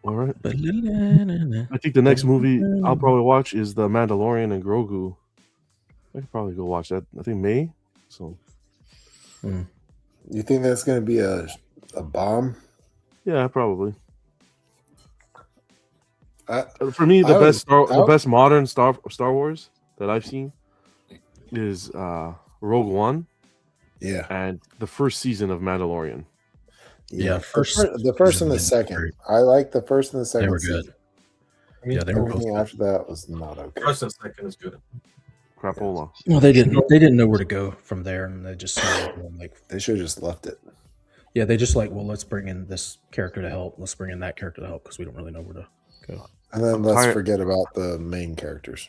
All right. I think the next movie I'll probably watch is The Mandalorian and Grogu. I could probably go watch that. I think May. So, You think that's going to be a bomb? yeah, probably. For me, the best modern Star Wars that I've seen is Rogue One. Yeah, and the first season of Mandalorian. Yeah, the first and the second. I like the first and the second. They were good. Season. Yeah, they were both Everything good. after that was not okay. First and second is good. Crapola. Well, they didn't know where to go from there, and they just started going, like They should have just left it. yeah, they just like, well, let's bring in this character to help. Let's bring in that character to help because we don't really know where to go. And then let's forget about the main characters.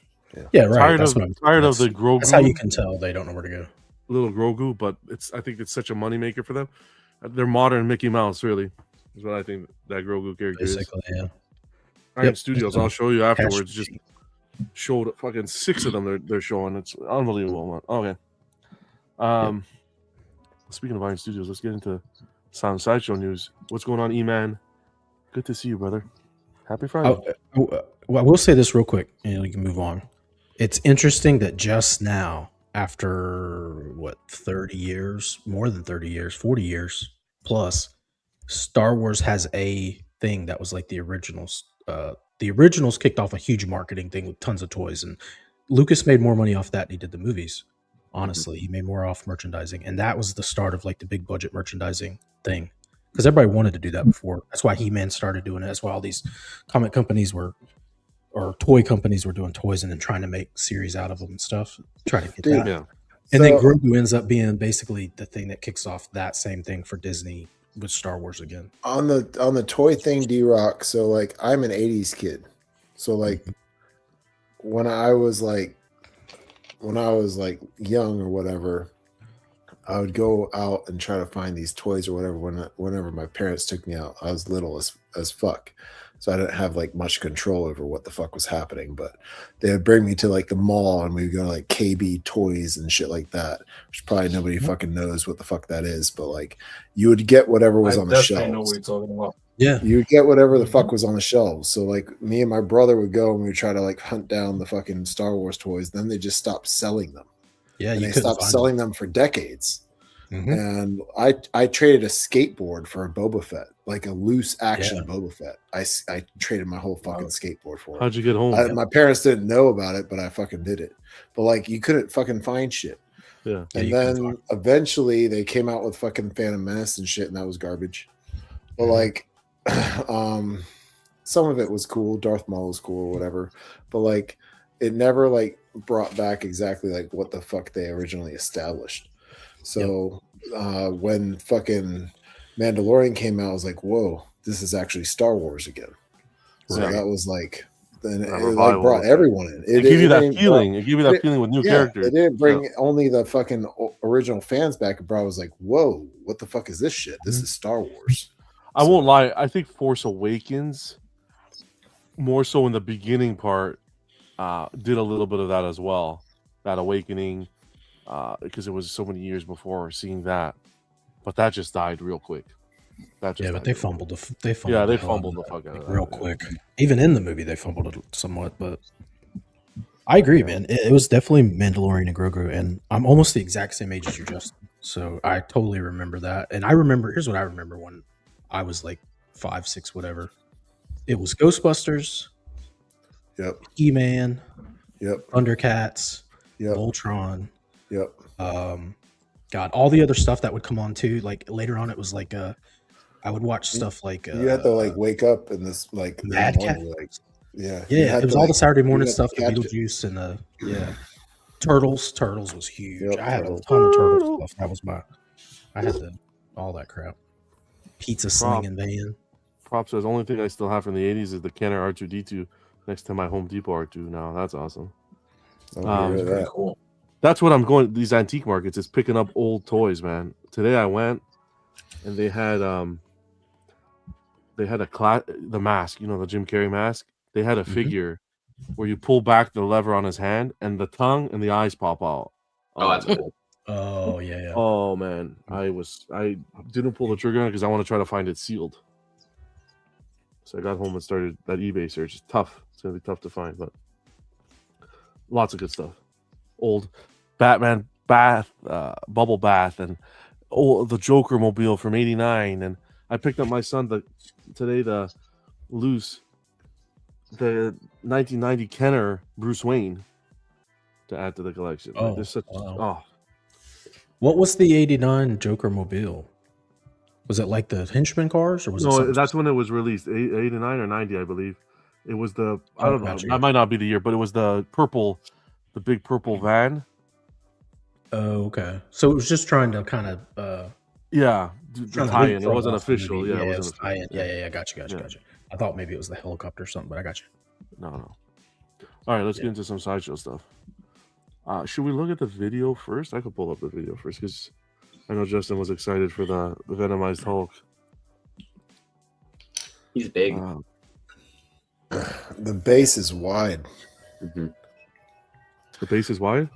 Yeah, right. Tired That's of, what I'm tired of the Grogu. That's how you can tell they don't know where to go. Little Grogu, but I think it's such a moneymaker for them. They're modern Mickey Mouse, really, is what I think that Grogu character Basically, is. yeah. Iron Studios, I'll show you afterwards. Just showed fucking 6 of them they're showing. It's unbelievable. Okay. Speaking of Iron Studios, let's get into some Sideshow news. What's going on, E-Man? Good to see you, brother. Happy Friday. Well, I will say this real quick, and we can move on. It's interesting that just now, after 30 years, more than 30 years, 40 years plus, Star Wars has a thing that was like the originals. The originals kicked off a huge marketing thing with tons of toys, and Lucas made more money off that than he did the movies. Honestly, he made more off merchandising, and that was the start of like the big budget merchandising thing. Because everybody wanted to do that before. That's why He-Man started doing it. That's why all these comic companies or toy companies were doing toys and then trying to make series out of them and stuff. Trying to get that. Yeah. And then Grogu ends up being basically the thing that kicks off that same thing for Disney with Star Wars again. On the toy thing, D-Rock, so like I'm an 80s kid. So like when I was like young or whatever, I would go out and try to find these toys or whatever whenever my parents took me out. I was little as fuck. So I didn't have like much control over what the fuck was happening, but they would bring me to like the mall and we would go to like KB Toys and shit like that, which probably nobody fucking knows what the fuck that is, but like you would get whatever was on the shelves. I know what you're talking about. Yeah. You would get whatever the fuck was on the shelves. So like me and my brother would go and we would try to like hunt down the fucking Star Wars toys. Then they just stopped selling them. Yeah, and you they couldn't stopped find selling them for decades. Mm-hmm. And I traded a skateboard for a Boba Fett, like a loose action Boba Fett. I traded my whole fucking skateboard for it. How'd you get home? My parents didn't know about it, but I fucking did it. But like you couldn't fucking find shit. Yeah. And then eventually they came out with fucking Phantom Menace and shit, and that was garbage. But like some of it was cool. Darth Maul was cool or whatever. But like it never like brought back exactly like what the fuck they originally established. So when fucking Mandalorian came out, I was like, whoa, this is actually Star Wars again. So Right. that was like, then it revival. like brought everyone in. It gave you that didn't feeling. brought- It gave you that feeling with new yeah, characters. It didn't bring only the fucking original fans back. It brought, I was like, whoa, what the fuck is this shit? This is Star Wars. I won't lie. I think Force Awakens, more so in the beginning part, did a little bit of that as well. That awakening, because it was so many years before seeing that, but that just died real quick. That just Yeah, but they fumbled. They fumbled. Yeah, they the hell fumbled out the of fuck out of that, real that, yeah. quick. Even in the movie, they fumbled it somewhat. But I agree, man. It was definitely Mandalorian and Grogu, and I'm almost the exact same age as you, Justin. So I totally remember that. And I remember. Here's what I remember when I was like 5, 6, whatever. It was Ghostbusters. Yep. He-Man. Yep. Thundercats. Yep. Voltron. Yep. God, all the other stuff that would come on too. Like later on, it was like I would watch stuff like you had to like wake up in this like Mad morning, Cat. like you Yeah, had it was to, all like, the Saturday you morning had to stuff. The catch it. Beetlejuice and Turtles. Turtles was huge. Yep, I had Turtles. a ton of Turtles stuff. That was I had all that crap. Pizza slinging van. Prop says only thing I still have from the 80s is the Kenner R2D2 next to my Home Depot R2 now. That's awesome. That's pretty cool. That's what I'm going. These antique markets is picking up old toys, man. Today I went and they had the mask, the Jim Carrey mask. They had a figure where you pull back the lever on his hand and the tongue and the eyes pop out. Oh, that's cool. Oh yeah. Oh man, I didn't pull the trigger on it because I want to try to find it sealed. So I got home and started that eBay search. It's tough. It's gonna be tough to find, but lots of good stuff. Old Batman bubble bath, and the Joker mobile from '89. And I picked up my son today the 1990 Kenner Bruce Wayne to add to the collection. Oh, There's such What was the '89 Joker mobile? Was it like the henchman cars, or was it? No, something that's when it was released, 89 or 90, I believe. It was I don't know. gotcha. That might not be the year, but it was the big purple van. Oh, okay. So it was just trying to kind of Yeah, trying to tie leap in. It from wasn't off the official. movie. Yeah, it it wasn't was tie in. official. Yeah. Gotcha. I thought maybe it was the helicopter or something, but I got you. No. All right, let's get into some sideshow stuff. Should we look at the video first? I could pull up the video first because I know Justin was excited for the Venomized Hulk. He's big. The base is wide. Mm-hmm. The base is wide.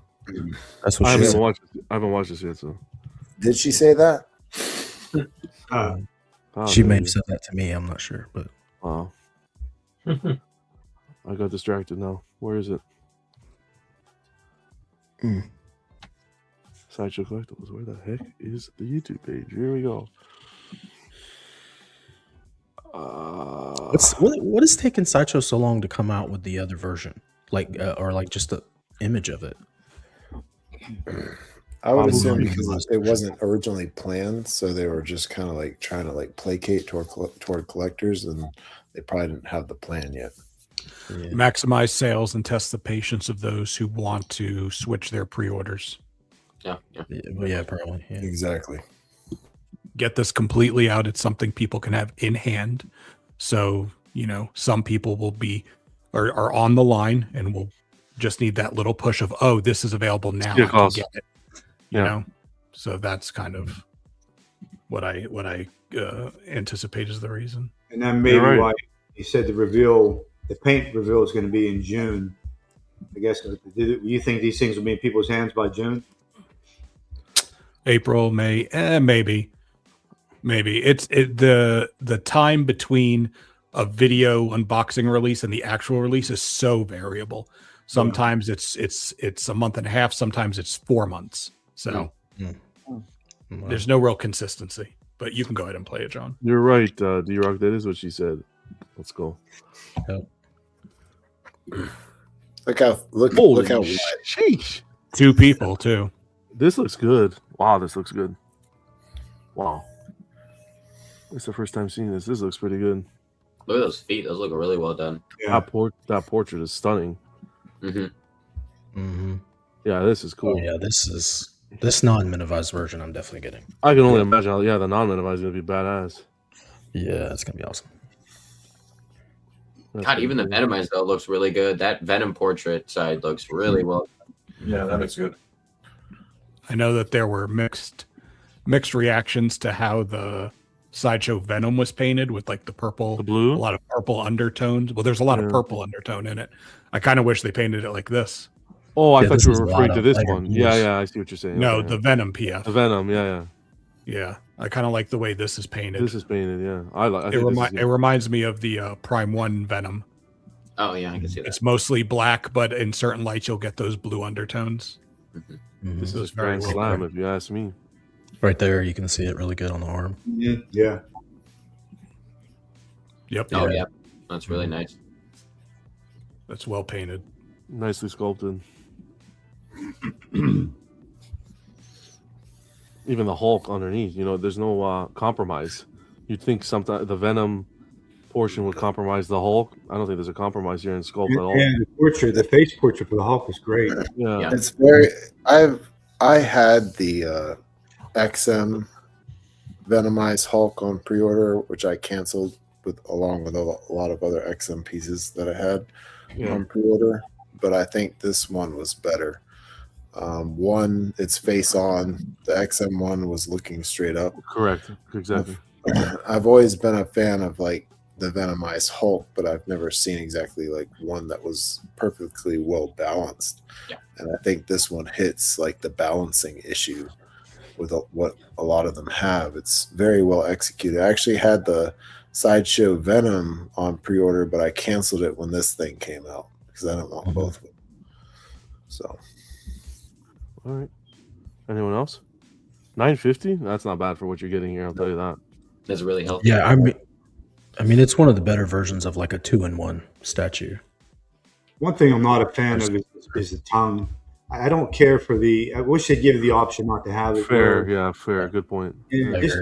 That's what I she said. haven't watched this yet. So Did she say that? She may have said that to me. I'm not sure, but Wow. I got distracted now. Where is it? Sideshow Collectibles. Where the heck is the YouTube page? Here we go. what is taking Sideshow so long to come out with the other version, or like just the image of it? I would Probably assume not. because it wasn't originally planned, so they were just kind of like trying to like placate toward collectors, and they probably didn't have the plan yet. Yeah. Maximize sales and test the patience of those who want to switch their pre-orders. Yeah. Probably. Yeah. Exactly. Get this completely out. It's something people can have in hand. So, some people will are on the line and will just need that little push of, oh, this is available now. I can get it. You know? So that's kind of what I anticipate is the reason. And that may be why he said the paint reveal is going to be in June. I guess. Do you think these things will be in people's hands by June? April, May, maybe. It's the time between a video unboxing release and the actual release is so variable. Sometimes it's a month and a half. Sometimes it's 4 months. So there's no real consistency. But you can go ahead and play it, John. You're right, D-Rock. That is what she said. Let's go. Look how wide. Sheesh. 2 people too. This looks good. Wow, this looks good. Wow. It's the first time seeing this. This looks pretty good. Look at those feet. Those look really well done. Yeah. That portrait is stunning. Mm-hmm. Mm-hmm. Yeah, this is cool. Oh, yeah, this is This non-minimized version, I'm definitely getting. I can only imagine how, the non-minimized is going to be badass. Yeah, it's going to be awesome. God, even the Venomized, though, looks really good. That Venom portrait side looks really well. Yeah, that looks good. I know that there were mixed reactions to how the Sideshow Venom was painted with like the purple, the blue, a lot of purple undertones. Well, there's a lot of purple undertone in it. I kind of wish they painted it like this. Oh, I thought you were referring to this one. Yeah, I see what you're saying. No, okay. the Venom PF. The Venom, yeah. Yeah, I kind of like the way this is painted. This is painted, yeah. I it reminds me of the Prime 1 Venom. Oh, yeah, I can see that. It's mostly black, but in certain lights, you'll get those blue undertones. Mm-hmm. This is very slam, if you ask me. Right there, you can see it really good on the arm. Yeah. Yep. Oh, yeah. That's really nice. That's well painted. Nicely sculpted. Even the Hulk underneath, there's no compromise. You'd think sometimes the Venom portion would compromise the Hulk. I don't think there's a compromise here in sculpt at all. And the face portrait for the Hulk was great. Yeah. It's very. I had the XM Venomized Hulk on pre-order, which I canceled along with a lot of other XM pieces that I had on pre-order. But I think this one was better. One, it's face on. The XM one was looking straight up. Correct. Exactly. I've always been a fan of like the Venomized Hulk, but I've never seen exactly like one that was perfectly well balanced. Yeah. And I think this one hits like the balancing issue with what a lot of them have. It's very well executed. I actually had the Sideshow Venom on pre-order, but I canceled it when this thing came out because I don't want both of them. So, all right. Anyone else? $9.50? That's not bad for what you're getting here. I'll tell you that. That's really healthy. Yeah, I mean, it's one of the better versions of like a 2-in-1 statue. One thing I'm not a fan of is the tongue. I don't care for I wish they'd give the option not to have it. Fair. Good point. Just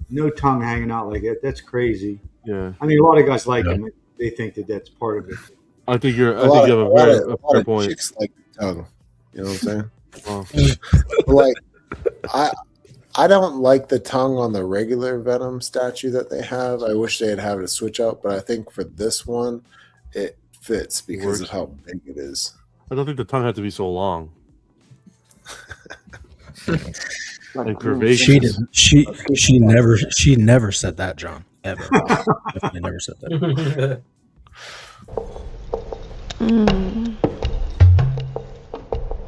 no tongue hanging out like that. That's crazy. Yeah. I mean, a lot of guys like them. They think that's part of it. I think you have a fair point. Chicks like the tongue. You know what I'm saying? Like, I don't like the tongue on the regular Venom statue that they have. I wish they'd have it a switch out, but I think for this one, it fits because of how big it is. I don't think the tongue had to be so long. And curvaceous. She never said that, John. Ever. Definitely never said that.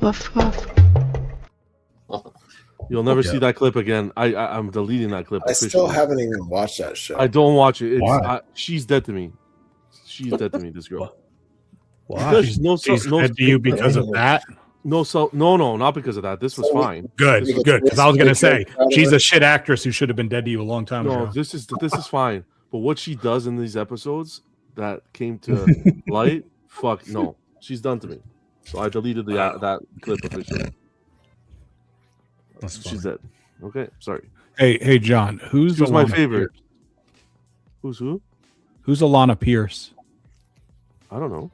Woof woof. You'll never see that clip again. I'm deleting that clip. I still haven't even watched that show. I don't watch it. Why? She's dead to me. She's dead to me. This girl. Why? She's dead to you because of that? No, not because of that. This was fine. Good. Because I was gonna say she's a shit actress who should have been dead to you a long time ago. No, this is fine. But what she does in these episodes that came to light, fuck no, she's done to me. So I deleted that clip officially. She's dead. Okay, sorry. Hey, John. Who's my favorite? Pierce? Who's Alana Pierce? I don't know.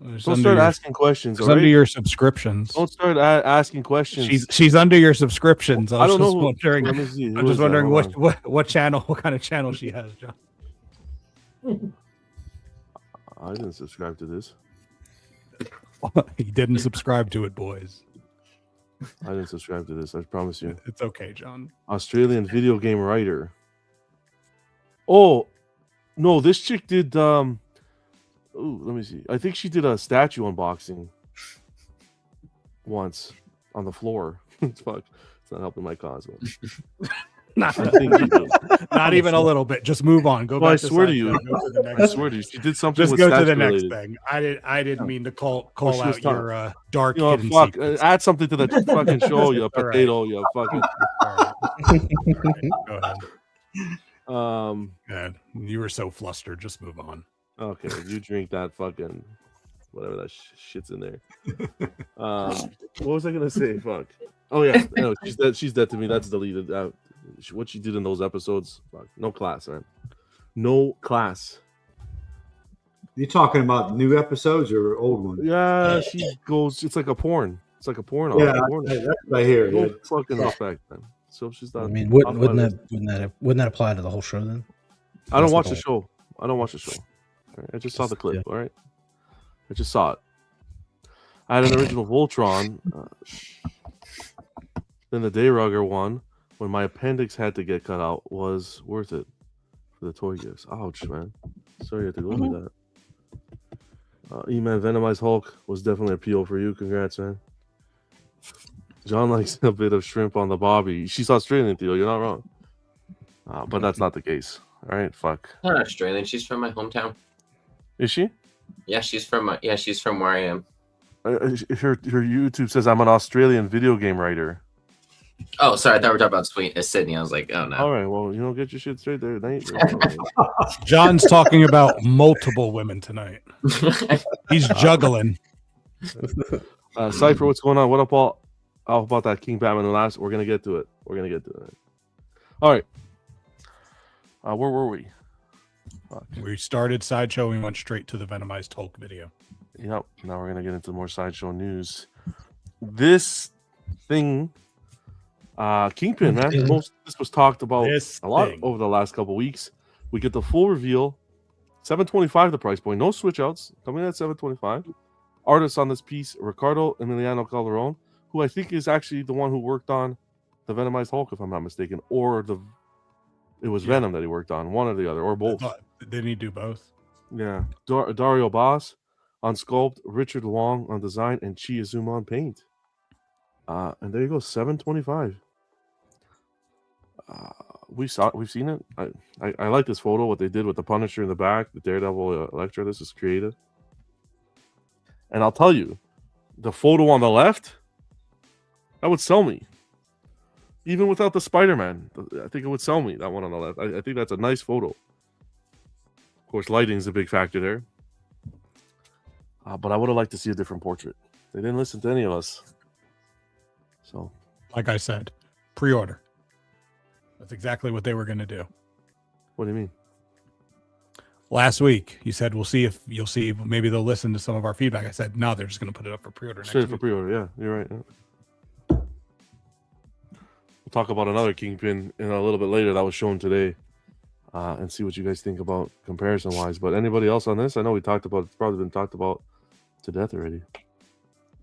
Don't start asking questions. It's under your subscriptions. Don't start asking questions. She's under your subscriptions. I was just wondering. Let me see. I'm just wondering what channel, what kind of channel she has, John. I didn't subscribe to this. He didn't subscribe to it, boys. I didn't subscribe to this. I promise you. It's okay, John. Australian video game writer. Oh no, this chick did. Ooh, let me see. I think she did a statue unboxing once on the floor. Fuck, it's not helping my cause. Not even a little bit. Just move on. Go back. I swear to you. I swear to you. She did something. Just with go to the next related. thing. I didn't mean to call out your dark. Fuck. Add something to that fucking show. You potato. You fucking. All right. Go ahead. God, you were so flustered. Just move on. Okay, you drink that fucking whatever that shit's in there. What was I gonna say? Fuck. Oh yeah, no, she's dead. She's dead to me. That's deleted. What she did in those episodes, fuck. No class, man. No class. You talking about new episodes or old ones? Yeah, she goes. It's like a porn. It's like a porno. Yeah, It's a porno. that's what I hear. No Yeah. fucking respect, man. So she's not. I mean, wouldn't that apply to the whole show then? I don't That's the watch the point. show. I don't watch the show. All right, I just saw the clip. Yeah. All right, I just saw it. I had an original Voltron. Then the Dayrugger one, when my appendix had to get cut out, was worth it for the toy gifts. Ouch, man. Sorry you had to go through that. E-Man Venomized Hulk was definitely a PO for you. Congrats, man. John likes a bit of shrimp on the Bobby. She's Australian, Theo. You're not wrong. But that's not the case. All right, fuck. Not Australian. She's from my hometown. Is she? Yeah, she's from where I am. Her YouTube says I'm an Australian video game writer. Oh, sorry. I thought we were talking about Sydney. I was like, oh no. All right, well, get your shit straight there, Nate. John's talking about multiple women tonight. He's juggling. Cypher, what's going on? What up, all? How about that King Batman last? We're gonna get to it. All right. Where were we? Fuck. We started Sideshow. We went straight to the Venomized Hulk video. Yep. Now we're gonna get into more Sideshow news. This thing, Kingpin, man. This was talked about a lot over the last couple weeks. We get the full reveal. $725 the price point. No switch outs. Coming in at $725. Artist on this piece, Ricardo Emiliano Calderon, who I think is actually the one who worked on the Venomized Hulk, if I'm not mistaken, or it was Venom that he worked on, one or the other, or both. Didn't he do both? Yeah. Dario Boss on sculpt, Richard Wong on design, and Chi Azuma on paint. And there you go, $725. We've seen it. I like this photo, what they did with the Punisher in the back, the Daredevil, Elektra. This is creative. And I'll tell you, the photo on the left, that would sell me. Even without the Spider-Man, I think it would sell me, that one on the left. I think that's a nice photo. Of course, lighting is a big factor there. But I would have liked to see a different portrait. They didn't listen to any of us. So, like I said, pre-order. That's exactly what they were going to do. What do you mean? Last week, you said, you'll see, maybe they'll listen to some of our feedback. I said, no, they're just going to put it up for pre-order next week. For pre-order, yeah. You're right. Yeah. We'll talk about another Kingpin in a little bit later that was shown today and see what you guys think about comparison-wise. But anybody else on this? I know it's probably been talked about to death already.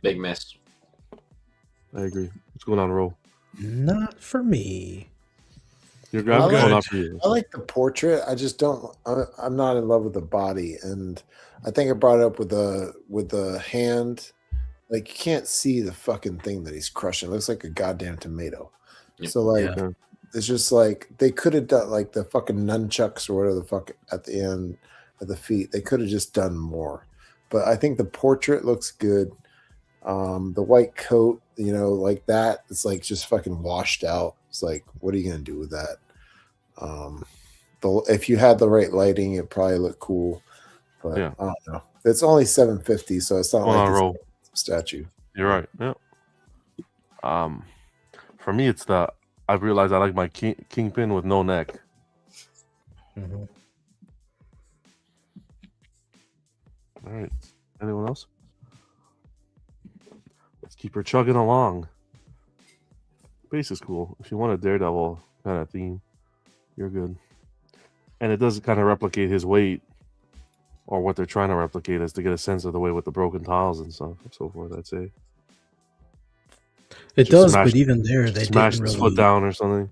Big miss. I agree. What's going on, Ro? Not for me. You're grabbing I going like, up for you. I like the portrait. I just don't. I'm not in love with the body, and I think I brought it up with the hand. Like you can't see the fucking thing that he's crushing. It looks like a goddamn tomato. Yep. So like, it's just like they could have done like the fucking nunchucks or whatever the fuck at the end of the feet. They could have just done more. But I think the portrait looks good. The white coat, like that, it's like just fucking washed out. It's like, what are you gonna do with that? If you had the right lighting, it probably looked cool. But I don't know. It's only $750, so it's not like it's a statue. You're right. Yeah. For me, it's I've realized I like my Kingpin with no neck. Mm-hmm. All right. Anyone else? Let's keep her chugging along. Base is cool. If you want a Daredevil kind of theme, you're good. And it does kind of replicate his weight, or what they're trying to replicate is to get a sense of the way with the broken tiles and stuff and so forth, I'd say. It does, but even there, they smashed didn't his really foot down or something.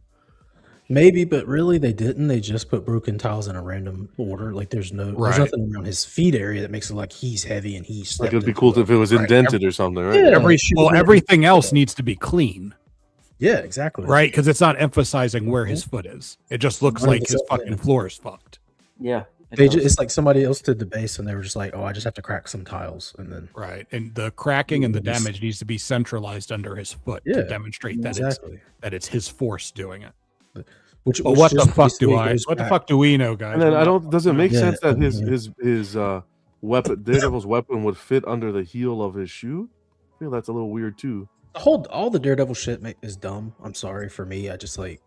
Maybe, but really they didn't. They just put broken tiles in a random order. Like there's nothing around his feet area that makes it like he's heavy and he's like it'd be cool if it was indented or something, right? Yeah, everything else needs to be clean. Yeah, exactly. Right, because it's not emphasizing where his foot is. It just looks like his fucking floor is fucked. Yeah. It's like somebody else did the base and they were just like, oh, I just have to crack some tiles. And then right. And the cracking and the damage needs to be centralized under his foot to demonstrate that it's his force doing it. What the fuck do we know, guys? And then does it make sense that his weapon, Daredevil's weapon, would fit under the heel of his shoe? I feel that's a little weird too. All the Daredevil shit is dumb. I'm sorry. For me, I just like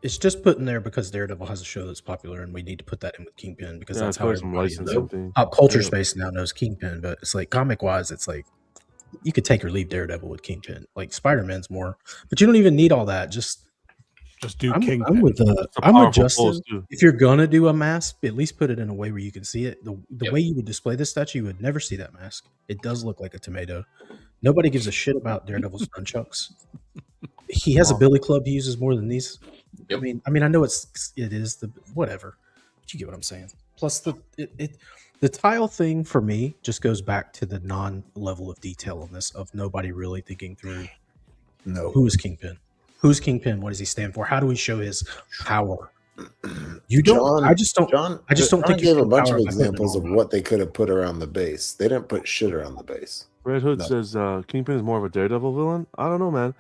it's just put in there because Daredevil has a show that's popular, and we need to put that in with Kingpin because that's how everybody in the pop culture space now knows Kingpin. But it's like comic wise, it's like you could take or leave Daredevil with Kingpin. Like Spider-Man's more, but you don't even need all that. Just do I'm Kingpin. with It's a I'm with powerful Justin. pose, too. If you're gonna do a mask, at least put it in a way where you can see it. The Yep. way you would display this statue, you would never see that mask. It does look like a tomato. Nobody gives a shit about Daredevil's nunchucks. He has a billy club he uses more than these. Yep. I mean, I know it is the whatever, but you get what I'm saying. Plus the tile thing for me just goes back to the non-level of detail on this of nobody really thinking through who is Kingpin. Who's Kingpin? What does he stand for? How do we show his power? You don't. I just don't. I just don't think you gave a show bunch power of by putting it examples of on. what they could have put around the base. They didn't put shit around the base. Red Hood No. says Kingpin is more of a Daredevil villain. I don't know, man.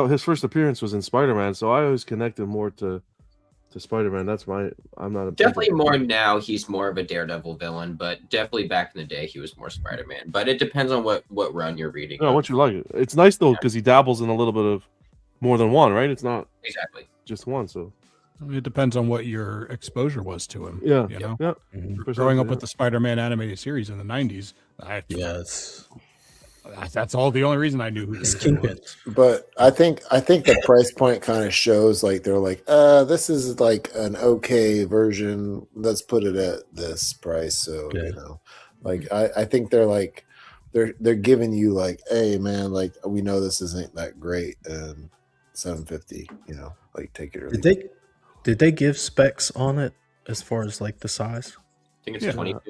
His first appearance was in Spider-Man, so I always connected more to Spider-Man. I'm not a Definitely more now. He's more of a Daredevil villain, but definitely back in the day he was more Spider-Man. But it depends on what run you're reading. No, what you like. It's nice though because he dabbles in a little bit of more than one, right? It's not exactly just one. So it depends on what your exposure was to him. Yeah, you know. yeah. Growing up with the Spider-Man animated series in the '90s, that's all the only reason I knew who Kingpin was. But I think the price point kind of shows like they're like, this is like an okay version. Let's put it at this price. So you know, like I think they're like they're giving you like, hey man, like we know this isn't that great, and $750, you know, like take it or leave it. Did they give specs on it as far as like the size? I think it's 22.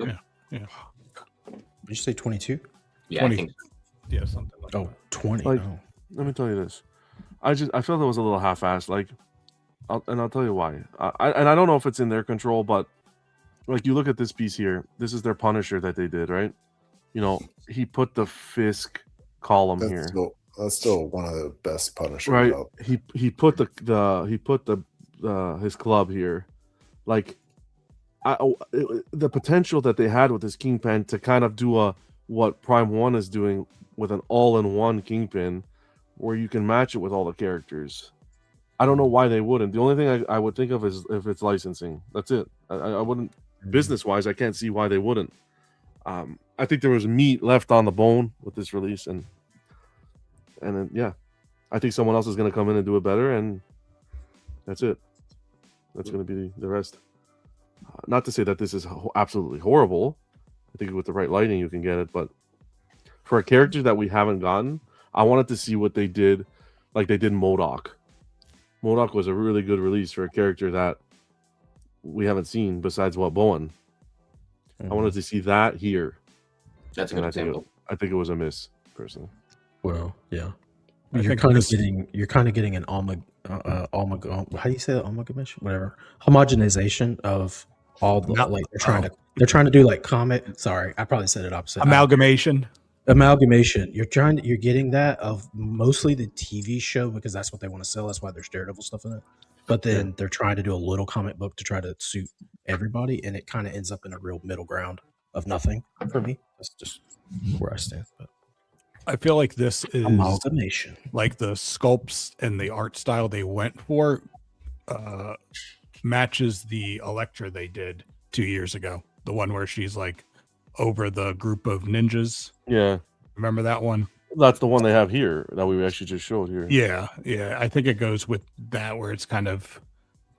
Yeah. Did you say 22? Yeah, 20. I think. Yeah, something like that. 20. Like, oh. let me tell you this. I felt it was a little half-assed. Like, I'll tell you why. I don't know if it's in their control, but like you look at this piece here. This is their Punisher that they did, right? You know, he put the Fisk column here. That's still one of the best Punishers. Right. Out. He put his club here. Like, the potential that they had with this Kingpin to kind of do what Prime 1 is doing with an all-in-one Kingpin, where you can match it with all the characters. I don't know why they wouldn't. The only thing I would think of is if it's licensing. That's it. I wouldn't, business-wise, I can't see why they wouldn't. I think there was meat left on the bone with this release, and then, yeah, I think someone else is going to come in and do it better, and that's it. That's going to be the rest. Not to say that this is absolutely horrible. I think with the right lighting you can get it, but for a character that we haven't gotten, I wanted to see what they did, like they did MODOK. MODOK was a really good release for a character that we haven't seen besides Bowen. I wanted to see that here. That's a good example. I think it was a miss, personally. Well, yeah. You're kind of getting an how do you say that? Amalgamation? Whatever. Homogenization of all the like they're trying to do like comic. Sorry, I probably said it opposite. Amalgamation. You're getting that of mostly the TV show because that's what they want to sell. That's why there's Daredevil stuff in it. But then they're trying to do a little comic book to try to suit everybody, and it kind of ends up in a real middle ground of nothing for me. That's just where I stand. But I feel like this is amalgamation. Like the sculpts and the art style they went for matches the Elektra they did 2 years ago. The one where she's like over the group of ninjas. Yeah. Remember that one? That's the one they have here that we actually just showed here. Yeah. I think it goes with that where it's kind of,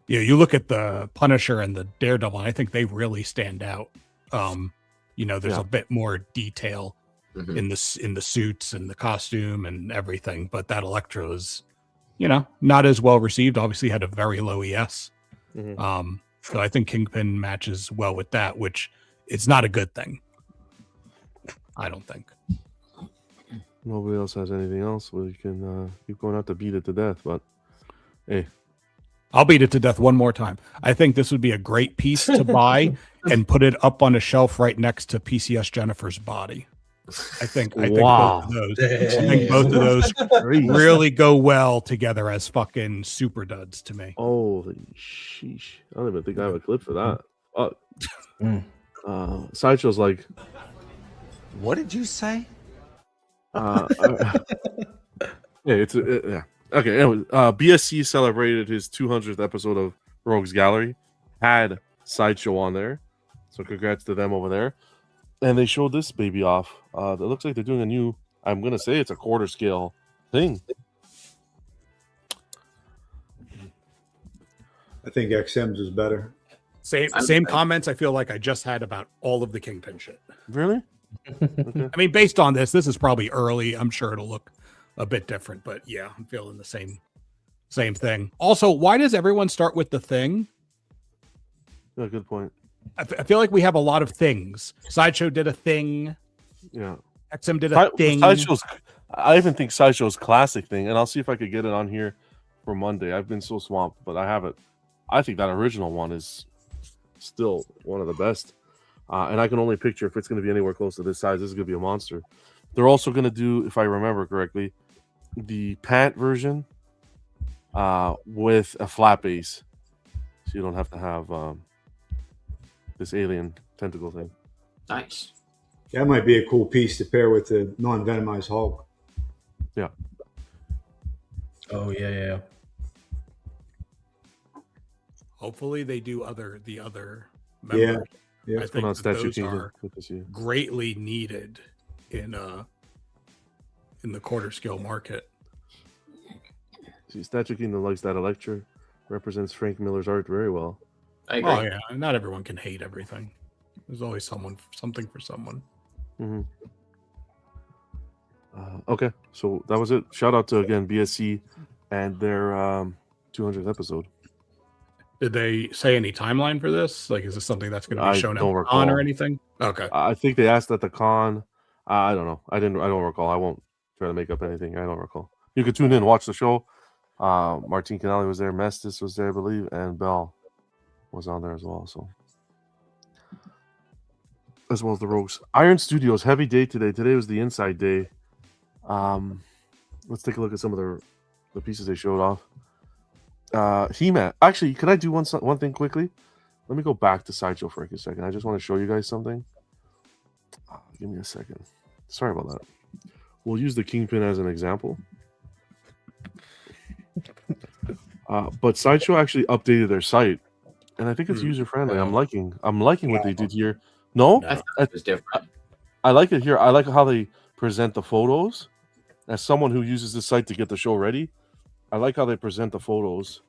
you look at the Punisher and the Daredevil, and I think they really stand out. There's a bit more detail in the suits and the costume and everything, but that Elektra is, not as well received. Obviously had a very low ES. So I think Kingpin matches well with that, which it's not a good thing. I don't think. Nobody else has anything else. We can keep going out to beat it to death, but hey. I'll beat it to death one more time. I think this would be a great piece to buy and put it up on a shelf right next to PCS Jennifer's body. I think both of those really go well together as fucking super duds to me. Holy sheesh. I don't even think I have a clip for that. Sideshow's like, what did you say? Yeah. Okay, anyway, BSC celebrated his 200th episode of Rogues Gallery, had Sideshow on there, so congrats to them over there. And they showed this baby off. It looks like they're doing a new I'm gonna say it's a quarter scale thing. I think XM's is better. Same comments I feel like I just had about all of the Kingpin shit. Really? Okay. I mean, based on this is probably early. I'm sure it'll look a bit different, but yeah, I'm feeling the same thing. Also, why does everyone start with the Thing? Yeah, good point. I feel like we have a lot of things. Sideshow did a thing. Yeah. XM did a thing. I even think Sideshow's classic thing, and I'll see if I could get it on here for Monday. I've been so swamped, but I have it. I think that original one is still one of the best. And I can only picture if it's going to be anywhere close to this size, this is going to be a monster. They're also going to do, if I remember correctly, the pant version with a flat base. So you don't have to have this alien tentacle thing. Nice. That might be a cool piece to pair with the non-venomized Hulk. Yeah. Oh yeah. Hopefully they do the other members. Yeah. I think that those are this year. greatly needed in the quarter scale market. See, Statue Kingdom likes that Electra. Represents Frank Miller's art very well. I agree. Oh yeah, not everyone can hate everything. There's always something for someone. Mm-hmm. Okay, so that was it. Shout out to again BSC and their 200th episode. Did they say any timeline for this? Like, is this something that's going to be shown don't at con or anything? Okay. I think they asked at the con. I don't know. I don't recall. I won't try to make up anything. I don't recall. You could tune in, watch the show. Martin Canali was there, Mestis was there, I believe, and Bell was on there as well. So, as well as the Rogues. Iron Studios, heavy day today. Today was the inside day. Let's take a look at some of the pieces they showed off. He-Man. Actually, can I do one thing quickly? Let me go back to Sideshow for a second. I just want to show you guys something. Give me a second. Sorry about that. We'll use the Kingpin as an example. But Sideshow actually updated their site, and I think it's user friendly. I'm liking what they did here. No, I thought it was different. I like it here. I like how they present the photos. As someone who uses this site to get the show ready, I like how they present the photos.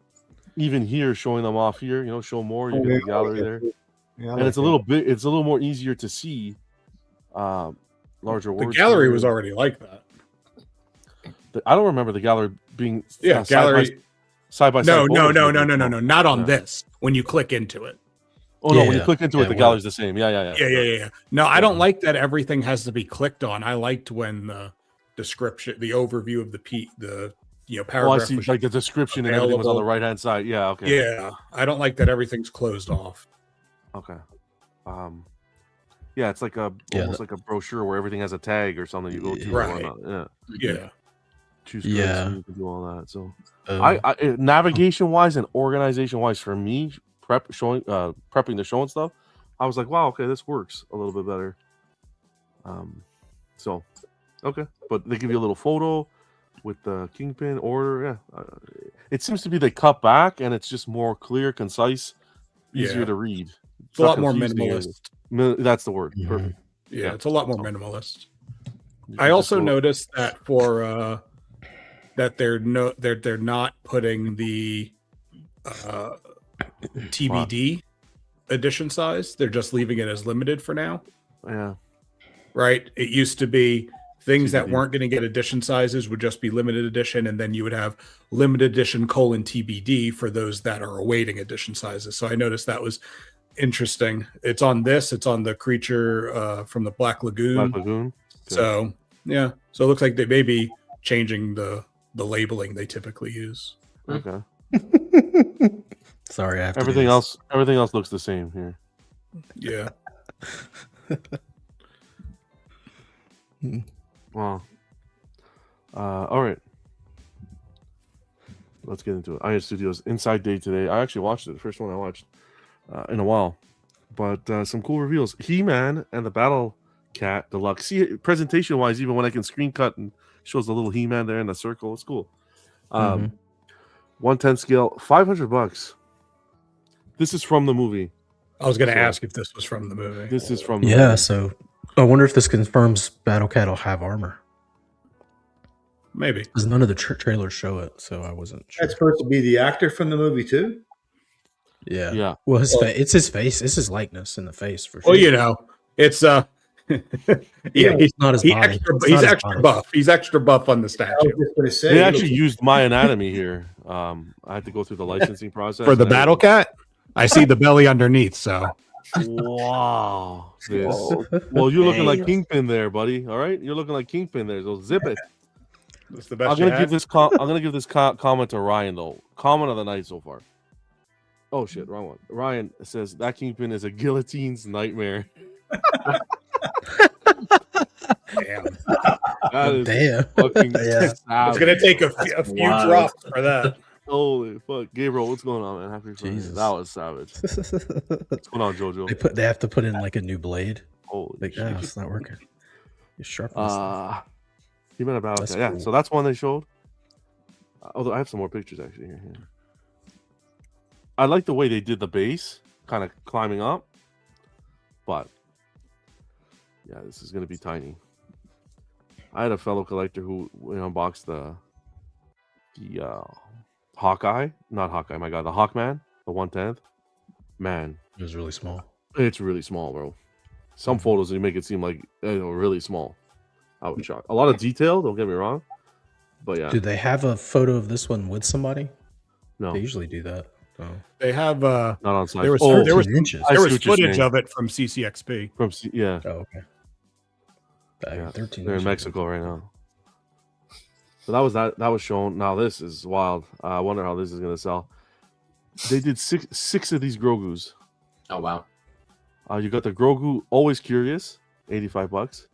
Even here, showing them off here, show more. You get the gallery there, and it's a little bit. It's a little more easier to see. Larger words. The gallery was already like that. I don't remember the gallery being gallery side by side. No, not on this. When you click into it. Oh no, when you click into it, the gallery's the same. Yeah. No, I don't like that everything has to be clicked on. I liked when the description, the overview of the paragraph. Oh, I see. Like the description and everything was on the right hand side. Yeah. Okay. Yeah, I don't like that everything's closed off. Okay. Yeah, it's like almost like a brochure where everything has a tag or something you go to. Right. Yeah. Choose you can do all that. So, I navigation wise and organization wise for me, prepping the show and stuff, I was like, wow, okay, this works a little bit better. So, okay, but they give you a little photo with the Kingpin order. Yeah, it seems to be they cut back and it's just more clear, concise, easier to read. It's a lot more minimalist. That's the word. Mm-hmm. Perfect. Yeah, it's a lot more minimalist. I also noticed that for that they're not putting the TBD edition size. They're just leaving it as limited for now. Yeah. Right. It used to be things that weren't going to get edition sizes would just be limited edition, and then you would have limited edition : TBD for those that are awaiting edition sizes. So I noticed that was interesting. It's on this. It's on the creature from the Black Lagoon. Okay. So yeah. So it looks like they may be changing the labeling they typically use. Okay. Sorry, I have everything else looks the same here. Yeah. Well, all right. Let's get into it. Iron Studios Inside Day today. I actually watched it. The first one I watched in a while, but some cool reveals. He-Man and the Battle Cat Deluxe. See, presentation wise, even when I can screen cut and shows the little He-Man there in the circle, it's cool. 110 scale, $500. This is from the movie. I was going to ask if this was from the movie. This is from the yeah. movie. So I wonder if this confirms Battle Cat will have armor. Maybe. Because none of the trailers show it, so I wasn't sure. That's supposed to be the actor from the movie too. Yeah. Yeah. Well, it's his face. It's his likeness in the face for sure. Well, you know, it's yeah, he's not his body. He's extra buff. He's extra buff on the I statue. was just going to say They actually used my anatomy here. I had to go through the licensing process For the and battle cat. I see the belly underneath, so wow. Well, you're looking like Kingpin there, buddy. All right, you're looking like Kingpin there. So zip it. that's the best. I'm gonna give this. I'm gonna give this comment to Ryan though. Comment of the night so far. Oh shit, wrong one. Ryan says that Kingpin is a guillotine's nightmare. Damn. That is Damn. fucking Yeah. It's gonna take a few drops for that. Holy fuck, Gabriel, what's going on, man? Happy Friday. Jesus. That was savage. What's going on, JoJo? They have to put in like a new blade. Holy Like, shit. it's not working. It's sharp. He meant about That's that. Yeah, cool. so that's one they showed. Although I have some more pictures actually here. I like the way they did the base, kind of climbing up, but yeah, this is gonna be tiny. I had a fellow collector who unboxed the Hawkeye, not Hawkeye, my God, the Hawkman, the 1/10. Man, It was really small. it's really small, bro. Some photos they make it seem like really small. I was shocked. A lot of detail, don't get me wrong, but yeah, Do they have a photo of this one with somebody? no, They usually do that. Oh. They have not on site. there was Oh, there was 13 inches. I there see was what you're footage saying. of it from CCXP. From yeah, Oh, okay. yeah, 13 they're in inches. Mexico right now. So that was shown. Now this is wild. I wonder how this is gonna sell. They did six of these Grogus. Oh wow. You got the Grogu Always Curious, $85.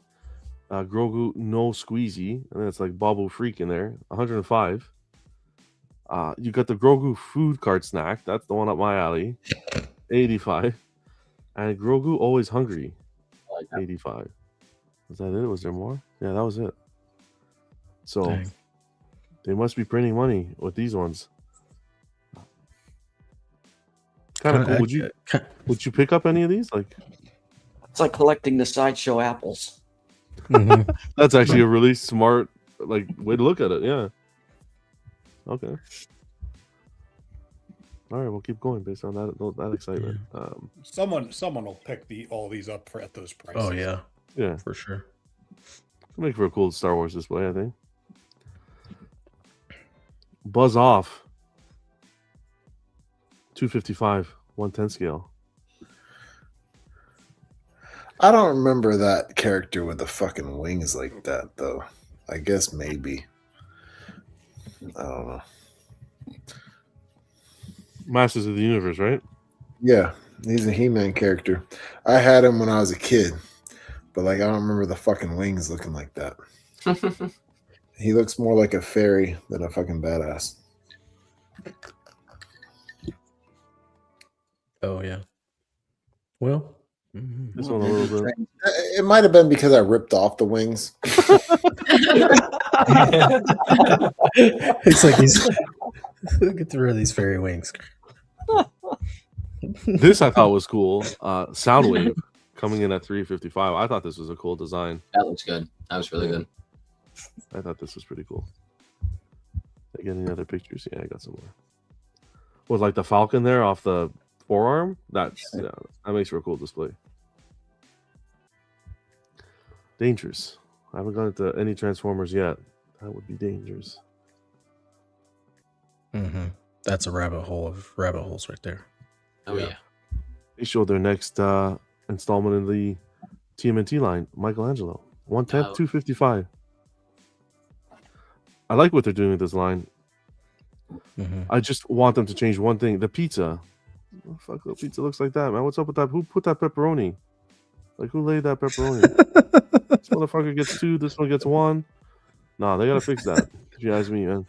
Grogu No Squeezy, and then it's like Babu Freak in there, $105. You got the Grogu Food Cart Snack. That's the one up my alley, $85. And Grogu Always Hungry, $85. Was that it? Was there more? Yeah, that was it. So Dang. they must be printing money with these ones. Kind of cool. Would you pick up any of these? Like, It's like collecting the sideshow apples. Mhm. that's actually a really smart way to look at it. Yeah. Okay. All right, we'll keep going based on that excitement. Someone will pick all these up at those prices. Oh yeah, Yeah, for sure. make for a cool Star Wars display, I think. Buzz Off, 255, 110 scale. I don't remember that character with the fucking wings like that, though. I guess maybe. I don't know. Masters of the Universe, right? Yeah, he's a He-Man character. I had him when I was a kid, but like I don't remember the fucking wings looking like that. He looks more like a fairy than a fucking badass. Oh yeah. Well, This one a little bit. It might have been because I ripped off the wings. it's like these. Get through of these fairy wings. This I thought was cool. Soundwave coming in at 355. I thought this was a cool design. That looks good. That was really good. I thought this was pretty cool. Did I get any other pictures? Yeah, I got some more. With like the Falcon there off the forearm. That makes for a cool display. Dangerous. I haven't gone into any Transformers yet. That would be dangerous. Mm-hmm. That's a rabbit hole of rabbit holes right there. Oh yeah. They showed their next installment in the TMNT line, Michelangelo. 110, 255. I like what they're doing with this line. Mm-hmm. I just want them to change one thing. The pizza. Oh, fuck, the pizza looks like that, man. What's up with that? Who put that pepperoni? Like, who laid that pepperoni? This motherfucker gets 2, this one gets 1. Nah, they gotta fix that. If you ask me, man.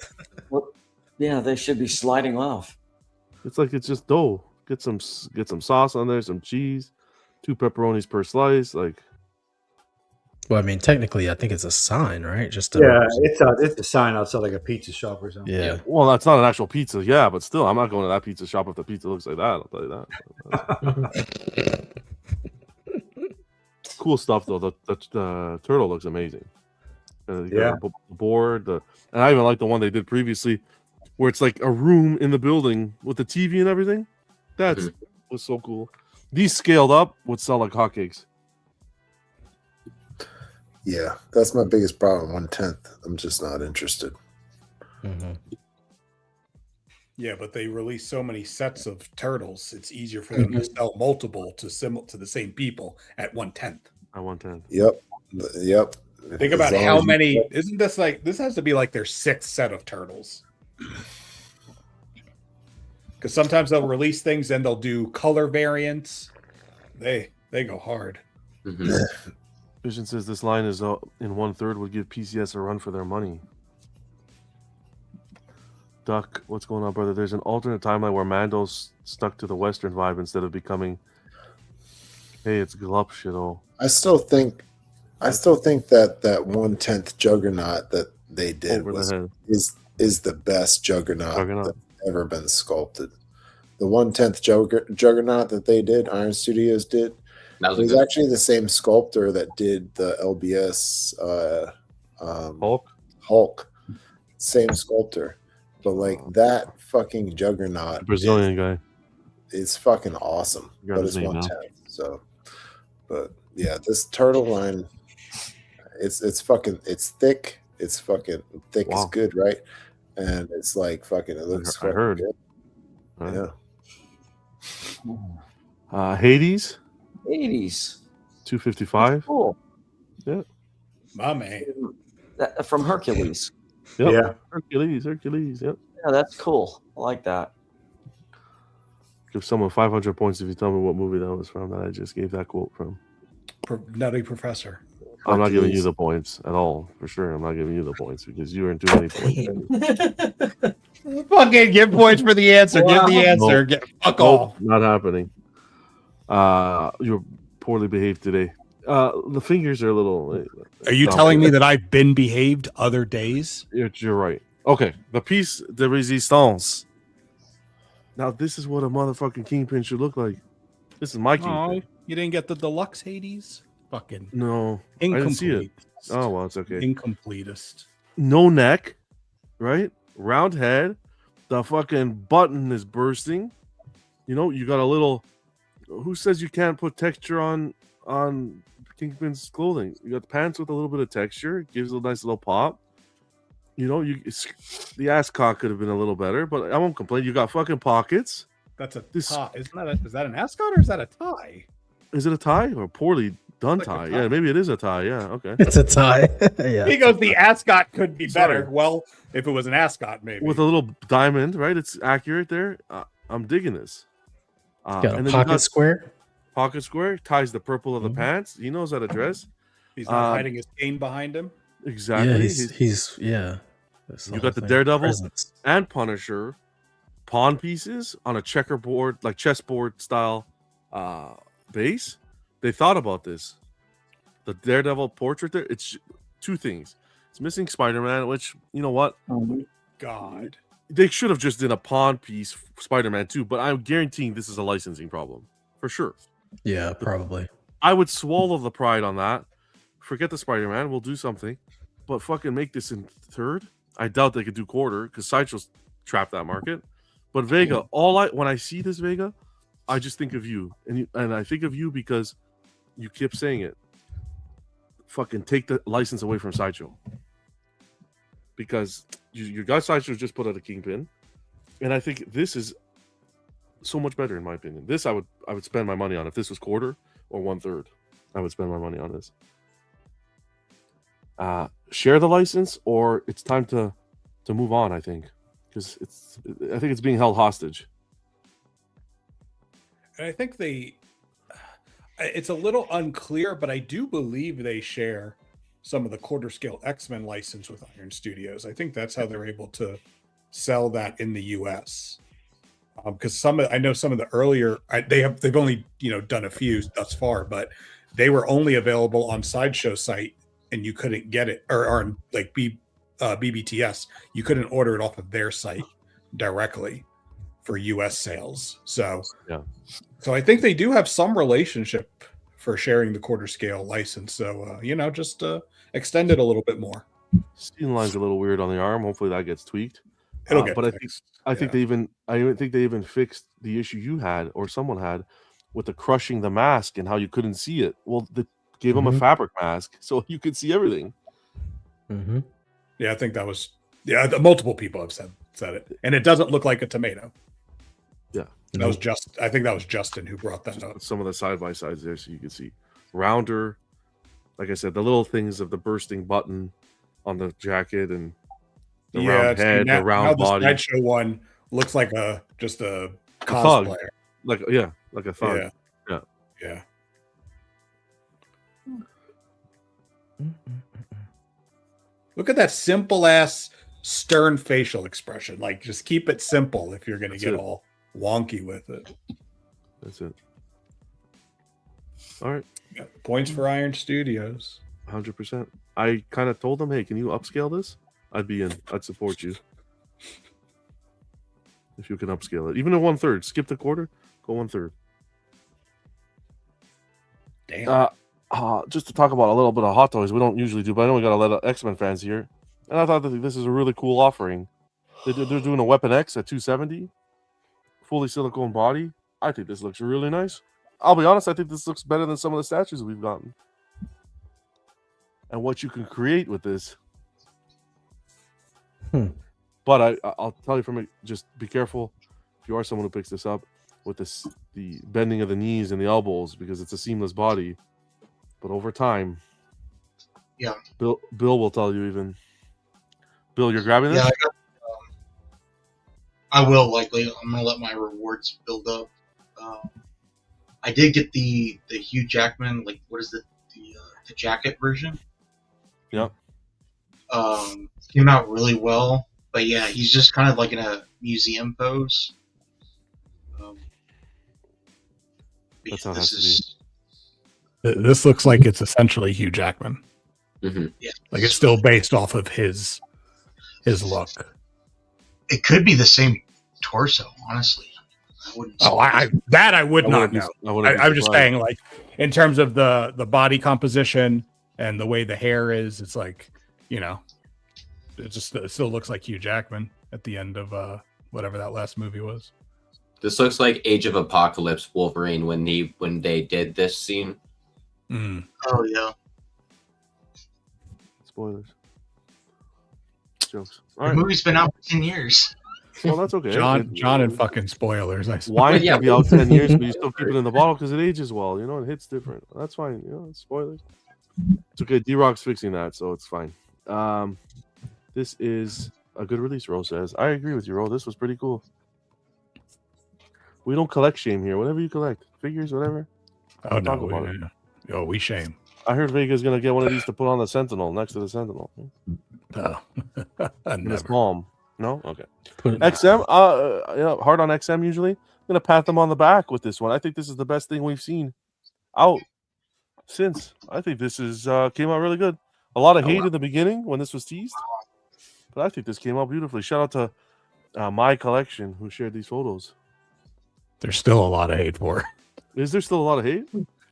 Yeah, they should be sliding off. It's like it's just dough. Get some sauce on there, some cheese, 2 pepperonis per slice. Like, Well, I mean, technically, I think it's a sign, right? Just it's a sign outside like a pizza shop or something. Yeah. well, that's not an actual pizza, yeah, but still, I'm not going to that pizza shop if the pizza looks like that. I'll tell you that. Cool stuff though. The turtle looks amazing. You got the board, and I even like the one they did previously, where it's like a room in the building with the TV and everything. That was so cool. These scaled up would sell like hotcakes. Yeah, that's my biggest problem. 1/10. I'm just not interested. Yeah, but they release so many sets of turtles. It's easier for them to sell multiple to the same people at 1/10. At 1/10. Yep. Think about how many. Isn't this like this has to be like their 6th set of turtles? Because sometimes they'll release things and they'll do color variants. They go hard. Vision says this line is in 1/3 would give PCS a run for their money. Duck, what's going on, brother? There's an alternate timeline where Mando's stuck to the Western vibe instead of becoming. Hey, it's Glup shit. I still think that 1/10 Juggernaut that they did is the best Juggernaut that's ever been sculpted. The 1/10 Juggernaut that they did, Iron Studios did, it was actually the same sculptor that did the LBS Hulk. Same sculptor. But like that fucking Juggernaut, Brazilian guy, it's fucking awesome. But it's 1/10. So, but yeah, this turtle line, it's thick. It's fucking thick is good, right? And it's like fucking. It looks. I heard. Good. Yeah. Hades. 255. Cool. Yeah. My man. From Hercules. Yep. Yeah. Hercules. Yep. Yeah, that's cool. I like that. Give someone 500 points if you tell me what movie that was from that I just gave that quote from. Nutty Professor. I'm not giving you the points at all, for sure. I'm not giving you the points because you earned too many points. Fucking give points for the answer. Give the answer. Fuck off. Not happening. You're poorly behaved today. The fingers are a little. Are you telling me that I've been behaved other days? You're right. Okay, the piece de resistance. Now this is what a motherfucking kingpin should look like. This is my kingpin. You didn't get the deluxe Hades? Fucking no. I didn't see it. Oh well, it's okay. Incompletest. No neck, right? Round head. The fucking button is bursting. You know, you got a little. Who says you can't put texture on Kingpin's clothing? You got the pants with a little bit of texture. It gives a nice little pop. You know, the ass cock could have been a little better, but I won't complain. You got fucking pockets. That's a tie. Is that an ascot or is that a tie? Is it a tie or a poorly done tie? Yeah, maybe it is a tie. Yeah, okay. It's a tie. Yeah. He goes, the ascot could be better. Well, if it was an ascot, maybe. With a little diamond, right? It's accurate there. I'm digging this. Got a pocket square. Pocket square ties the purple of the pants. He knows how to dress. He's not hiding his cane behind him. Exactly. Yeah, he's yeah. You got the Daredevil and Punisher pawn pieces on a checkerboard, like chessboard style base. They thought about this. The Daredevil portrait there, it's two things. It's missing Spider-Man, which, you know what? Oh, God. They should have just done a pawn piece Spider-Man too, but I'm guaranteeing this is a licensing problem. For sure. Yeah, probably. I would swallow the pride on that. Forget the Spider-Man. We'll do something. But fucking make this in third. I doubt they could do quarter because Sideshow's trapped that market. But Vega, when I see this Vega, I just think of you. And I think of you because you keep saying it. Fucking take the license away from Sideshow. Because your guy Sideshow just put out a Kingpin. And I think this is so much better in my opinion. This I would spend my money on. If this was quarter or 1/3, I would spend my money on this. Share the license, or it's time to move on. I think because I think it's being held hostage. And I think it's a little unclear, but I do believe they share some of the quarter scale X-Men license with Iron Studios. I think that's how they're able to sell that in the US. Because I know some of the earlier they've only done a few thus far, but they were only available on Sideshow site, and you couldn't get it, or on like BBTS, you couldn't order it off of their site directly for US sales. So I think they do have some relationship for sharing the quarter scale license. So just extend it a little bit more. Seam line's a little weird on the arm. Hopefully that gets tweaked. It'll get but fixed. I think they even fixed the issue you had or someone had with the crushing the mask and how you couldn't see it. Well, they gave him a fabric mask so you could see everything. Mm-hmm. Yeah, I think that was multiple people have said it, and it doesn't look like a tomato. Yeah, that was I think that was Justin who brought that up. Some of the side by sides there, so you can see rounder. Like I said, the little things of the bursting button on the jacket and the round head, the round body. The sideshow one looks like just a cosplayer, like a thug. Yeah. Look at that simple ass stern facial expression. Like, just keep it simple if you're going to get all wonky with it. That's it. All right. Yeah, points for Iron Studios. 100%. I kind of told them, hey, can you upscale this? I'd be in. I'd support you. If you can upscale it. Even a 1/3. Skip the quarter. Go 1/3. Damn. Just to talk about a little bit of Hot Toys, we don't usually do, but I know we got a lot of X-Men fans here. And I thought that this is a really cool offering. They're doing a Weapon X at $270. Fully silicone body. I think this looks really nice. I'll be honest, I think this looks better than some of the statues we've gotten. And what you can create with this. But I'll tell you from it, just be careful if you are someone who picks this up with the bending of the knees and the elbows, because it's a seamless body. But over time, Bill will tell you even. Bill, you're grabbing this? Yeah, I will likely. I'm gonna let my rewards build up. I did get the Hugh Jackman, like, what is the jacket version? Yep. Came out really well, but yeah, he's just kind of like in a museum pose. That's how it has to be. This looks like it's essentially Hugh Jackman. Mm-hmm. Yeah, like it's still based off of his look. It could be the same torso, honestly. I wouldn't. I would not know. I'm just saying, like, in terms of the body composition and the way the hair is, it's like, it still looks like Hugh Jackman at the end of whatever that last movie was. This looks like Age of Apocalypse Wolverine when they did this scene. Oh yeah. Spoilers. Jokes. All right. The movie's been out for 10 years. Well, that's okay. John and fucking spoilers. Wine can be out 10 years, but you still keep it in the bottle because it ages well. It hits different. That's fine. It's spoilers. It's okay. D-Rock's fixing that, so it's fine. This is a good release, Ro says. I agree with you, Ro. This was pretty cool. We don't collect shame here. Whatever you collect, figures, whatever. Oh no, we shame. I heard Vega's gonna get one of these to put on the Sentinel next to the Sentinel. Oh, in his palm. No, okay. XM, hard on XM usually. I'm gonna pat them on the back with this one. I think this is the best thing we've seen out since. I think this is came out really good. A lot of hate in the beginning when this was teased, but I think this came out beautifully. Shout out to My Collection who shared these photos. There's still a lot of hate for it. Is there still a lot of hate?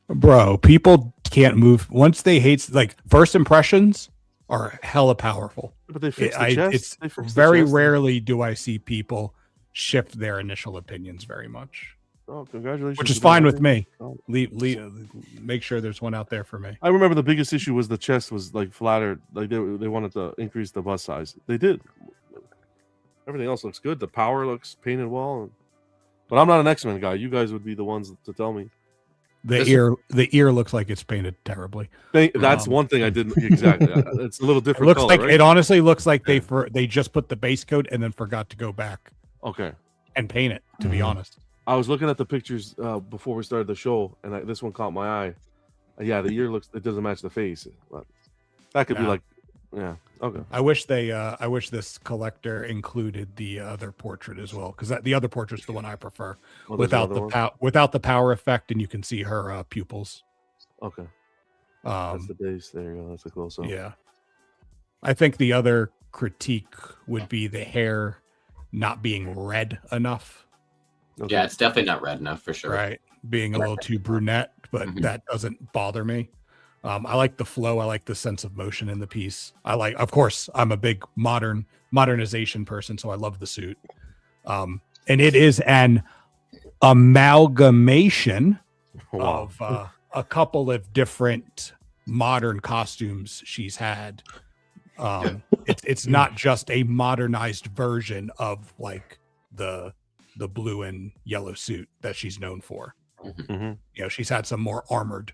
Bro, people can't move once they hate. Like, first impressions are hella powerful. But they fix the chest. It's very rarely do I see people shift their initial opinions very much. Oh, congratulations! Which is fine with me. Make sure there's one out there for me. I remember the biggest issue was the chest was like flattered. Like they wanted to increase the bust size. They did. Everything else looks good. The power looks painted well. But I'm not an X-Men guy. You guys would be the ones to tell me. The ear looks like it's painted terribly. That's one thing I didn't exactly. It's a little different. It looks color, like right? It honestly looks like they just put the base coat and then forgot to go back. Okay. And paint it. To be honest, I was looking at the pictures before we started the show, and this one caught my eye. Yeah, the ear it doesn't match the face. But that could be like, yeah. Okay. I wish this collector included the other portrait as well, because the other portrait's the one I prefer, without the power effect, and you can see her pupils. Okay. That's the base. There you go. That's a close up. Yeah. I think the other critique would be the hair not being red enough. Okay. Yeah, it's definitely not red enough for sure. Right. Being a little too brunette, but that doesn't bother me. I like the flow. I like the sense of motion in the piece. Of course, I'm a big modernization person, so I love the suit. And it is an amalgamation of a couple of different modern costumes she's had. It's not just a modernized version of like the blue and yellow suit that she's known for. Mm-hmm. You know, she's had some more armored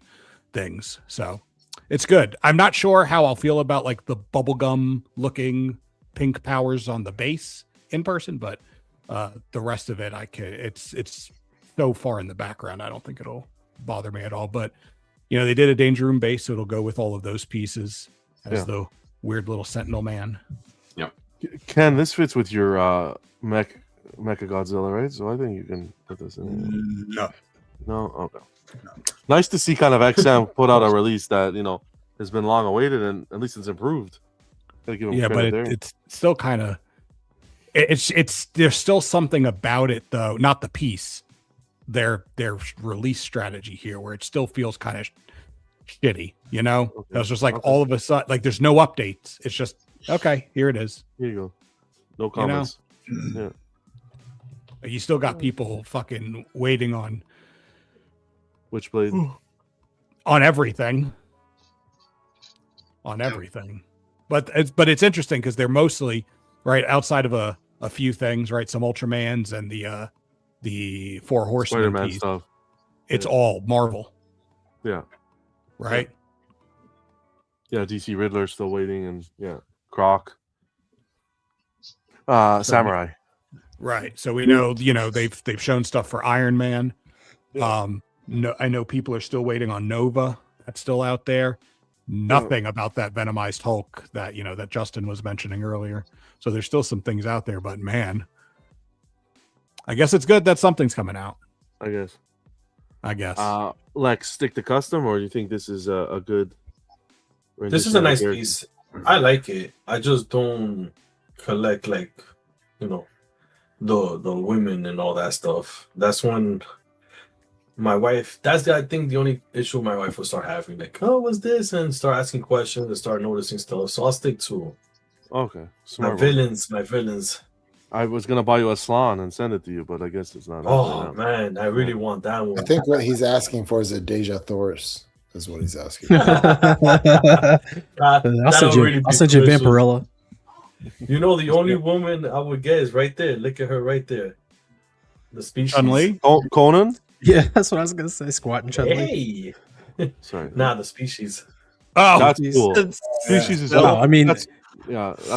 things, so it's good. I'm not sure how I'll feel about like the bubblegum looking pink powers on the base in person, but the rest of it, it's so far in the background, I don't think it'll bother me at all. But you know, they did a Danger Room base, so it'll go with all of those pieces as the weird little Sentinel Man. Yep. Ken, this fits with your Mecha Godzilla, right? So I think you can put this in. No, okay. No. Nice to see kind of XM put out a release that has been long awaited, and at least it's improved. Yeah, but it's still kind of it's there's still something about it though, not the piece. Their release strategy here, where it still feels kind of shitty. You know, it was just like all of a sudden, like there's no updates. It's just okay. Here it is. Here you go. No comments. Yeah. You still got people fucking waiting on Witchblade. On everything. But it's interesting because they're mostly right outside of a few things, right? Some Ultramans and the Four Horsemen Spider-Man piece. stuff. It's all Marvel. Yeah. Right? Yeah, DC Riddler still waiting, and Croc. Samurai. Right. So we know, they've shown stuff for Iron Man. No, I know people are still waiting on Nova. That's still out there. Nothing about that Venomized Hulk that that Justin was mentioning earlier. So there's still some things out there, but man, I guess it's good that something's coming out. I guess. Lex, stick to custom, or do you think this is a good? This is a nice piece. I like it. I just don't collect the women and all that stuff. That's when my wife. I think the only issue my wife will start having, like, oh, what's this, and start asking questions and start noticing stuff. So I'll stick to my villains. I was gonna buy you a Slan and send it to you, but I guess it's not. Oh man, I really want that one. I think what he's asking for is a Deja Thoris. Is what he's asking. I'll send you Vampirella. The only woman I would get is right there. Look at her right there. The species. Chun-Li? Conan? Yeah, that's what I was gonna say. Squat and Chun-Li. Hey. Sorry. The species. Oh, that's cool. Species is cool. I mean, that's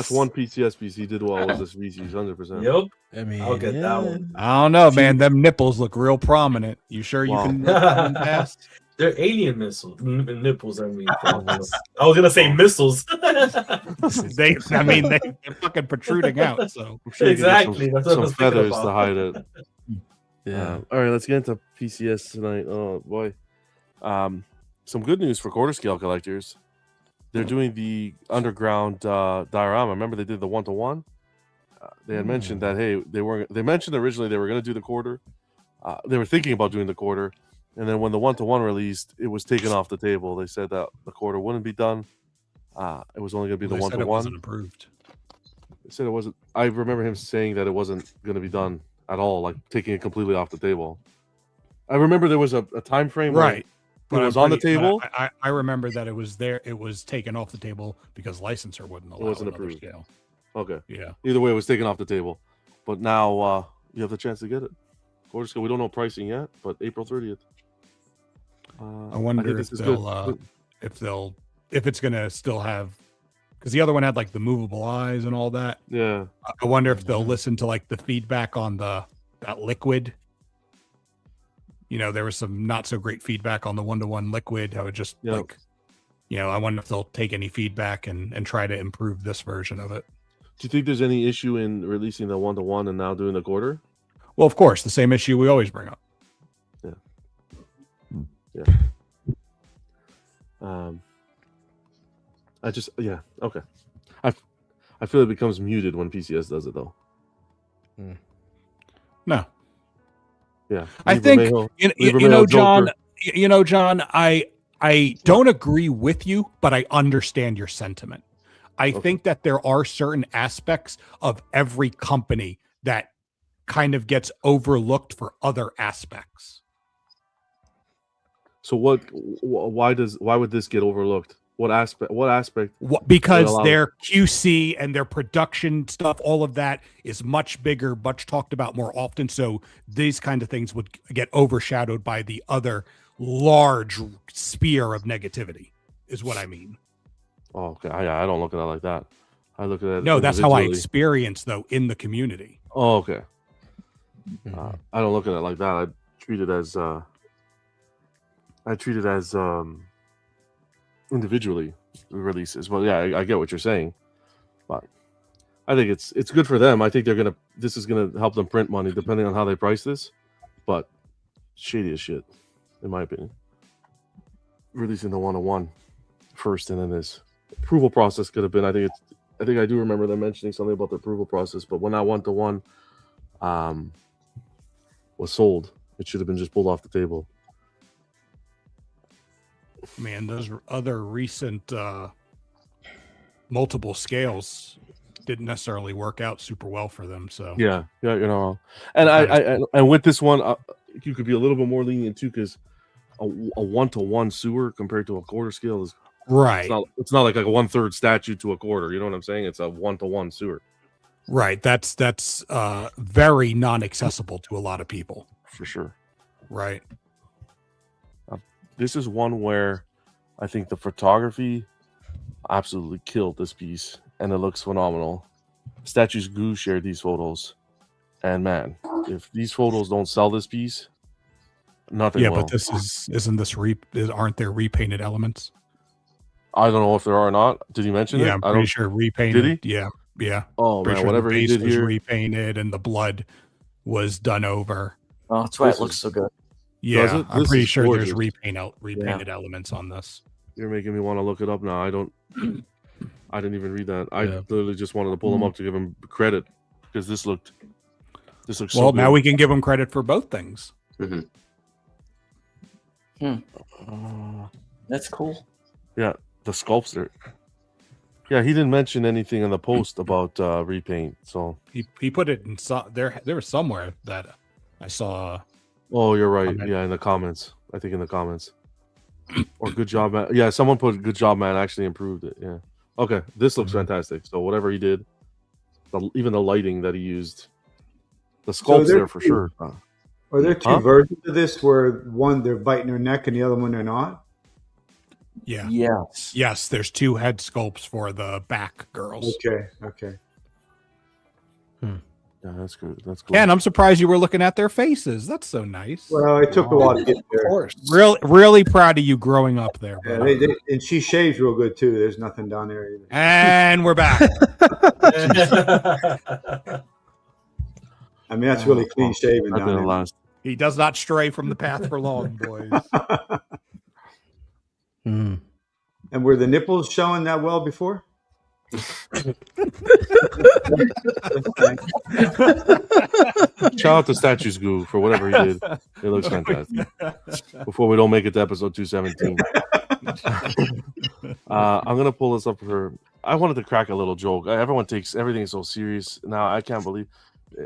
one PCS piece he did well was the species, 100%. Yep. I mean, I'll get that one. I don't know, man. Them nipples look real prominent. You sure you can pass? They're alien nipples. I mean, I was gonna say missiles. they're fucking protruding out. So exactly, that's what I was some feathers about. to hide it. Yeah. All right, let's get into PCS tonight. Oh boy, some good news for quarter scale collectors. They're doing the underground diorama. Remember they did the 1-to-1. They had mentioned that they mentioned originally they were going to do the quarter. They were thinking about doing the quarter. And then when the 1-to-1 released, it was taken off the table. They said that the quarter wouldn't be done. It was only going to be the 1-to-1. It wasn't approved. They said it wasn't. I remember him saying that it wasn't going to be done at all, like taking it completely off the table. I remember there was a time frame, right? But it was on the table. I remember that it was there. It was taken off the table because licensor wouldn't allow it. Wasn't approved. Scale. Okay. Yeah. Either way, it was taken off the table. But now you have the chance to get it. Quarter scale. We don't know pricing yet, but April 30th. I wonder if it's gonna still have, because the other one had like the movable eyes and all that. Yeah. I wonder if they'll listen to like the feedback on that liquid. There was some not so great feedback on the 1-to-1 liquid. I would just I wonder if they'll take any feedback and try to improve this version of it. Do you think there's any issue in releasing the 1-to-1 and now doing the quarter? Well, of course, the same issue we always bring up. Yeah. Okay. I feel it becomes muted when PCS does it though. No. Yeah. I think John. John. I I don't agree with you, but I understand your sentiment. I think that there are certain aspects of every company that kind of gets overlooked for other aspects. So why would this get overlooked? What aspect? Because their QC and their production stuff, all of that is much bigger, much talked about more often. So these kind of things would get overshadowed by the other large sphere of negativity, is what I mean. Oh, okay. I don't look at it like that. I look at it. No, that's how I experience, though, in the community. Oh, okay. I don't look at it like that. I treat it as individually releases. Well, yeah, I get what you're saying, but I think it's good for them. I think this is gonna help them print money, depending on how they price this. But shady as shit, in my opinion. Releasing the 101 first, and then this approval process could have been. I think I do remember them mentioning something about the approval process. But when that 1-to-1 was sold, it should have been just pulled off the table. Man, those other recent multiple scales didn't necessarily work out super well for them. So yeah, and I with this one, you could be a little bit more lenient too, because a 1-to-1 sewer compared to a quarter scale is right. It's not like a 1/3 statue to a quarter. You know what I'm saying? It's a 1-to-1 sewer. Right. That's very non-accessible to a lot of people. For sure. Right. This is one where I think the photography absolutely killed this piece, and it looks phenomenal. Statues Goo shared these photos, and man, if these photos don't sell this piece, nothing will. But aren't there repainted elements? I don't know if there are or not. Did he mention it? Yeah, I'm pretty sure repainted. Did he? Yeah. Oh man, sure whatever the he base did was here, repainted and the blood was done over. Oh, that's why it looks so good. Yeah, I'm pretty sure gorgeous. there's repainted elements on this. You're making me want to look it up now. I didn't even read that. I literally just wanted to pull him up to give him credit, because this looks so well, now good. we can give him credit for both things. That's cool. Yeah, the sculptor. Yeah, he didn't mention anything in the post about repaint. So he put it in there was somewhere that I saw. Oh, you're right. Yeah, in the comments. I think in the comments. Or good job, man. Yeah, someone put good job, man. Actually improved it. Yeah. Okay, this looks fantastic. So whatever he did, even the lighting that he used, the sculpt's there for sure. Are there two versions of this where one they're biting their neck and the other one they're not? Yeah. Yes. There's two head sculpts for the back girls. Okay. Yeah, that's good. That's cool. And I'm surprised you were looking at their faces. That's so nice. Well, it took a while to get there. Of course. Really proud of you growing up there. Yeah, and she shaves real good too. There's nothing down there either. And we're back. I mean, that's really clean shaven down there. He does not stray from the path for long, boys. And were the nipples showing that well before? Shout out to Statues Goo for whatever he did. It looks fantastic. Before we don't make it to episode 217. I'm gonna pull this up for. I wanted to crack a little joke. Everyone takes everything so serious now. I can't believe.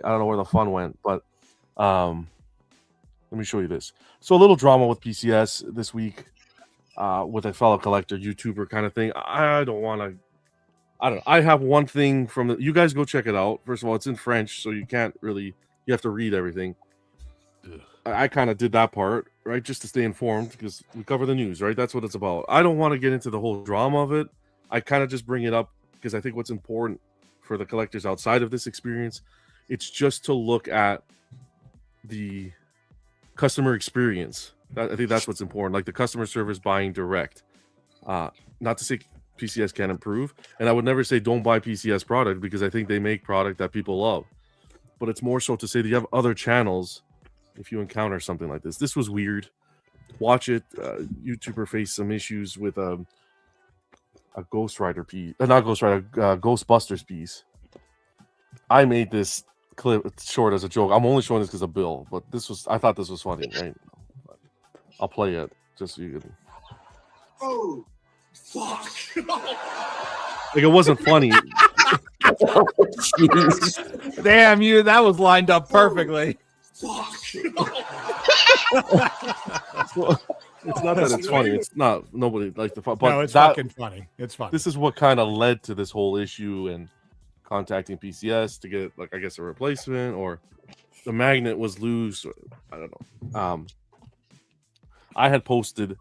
I don't know where the fun went, but let me show you this. So a little drama with PCS this week, with a fellow collector, YouTuber kind of thing. I don't know. I have one thing from you guys. Go check it out. First of all, it's in French, so you can't really. You have to read everything. I kind of did that part, right, just to stay informed, because we cover the news, right? That's what it's about. I don't want to get into the whole drama of it. I kind of just bring it up because I think what's important for the collectors outside of this experience, it's just to look at the customer experience. I think that's what's important, like the customer service buying direct. Not to say PCS can improve, and I would never say don't buy PCS product, because I think they make product that people love. But it's more so to say that you have other channels if you encounter something like this. This was weird. Watch it. YouTuber faced some issues with a Ghost Rider piece. Not Ghost Rider, Ghostbusters piece. I made this clip short as a joke. I'm only showing this because of Bill, but I thought this was funny, right? I'll play it just so you can. Oh, fuck. Like, it wasn't funny. Damn you, that was lined up perfectly. Fuck. Well, it's not that it's funny. It's not, nobody likes the fun. But No, it's that, fucking funny. It's funny. this is what kind of led to this whole issue and contacting PCS to get, like, I guess, a replacement, or the magnet was loose. Or, I don't know. I had posted,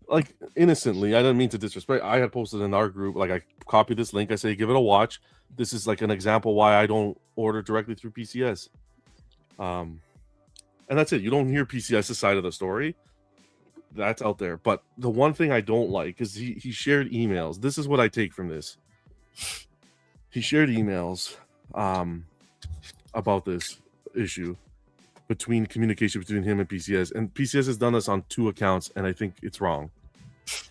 like, innocently, I didn't mean to disrespect. I had posted in our group, like, I copied this link. I say, give it a watch. This is like an example why I don't order directly through PCS. And that's it. You don't hear PCS's side of the story. That's out there. But the one thing I don't like is he shared emails. This is what I take from this. He shared emails about this issue, communication between him and PCS. And PCS has done this on 2 accounts, and I think it's wrong.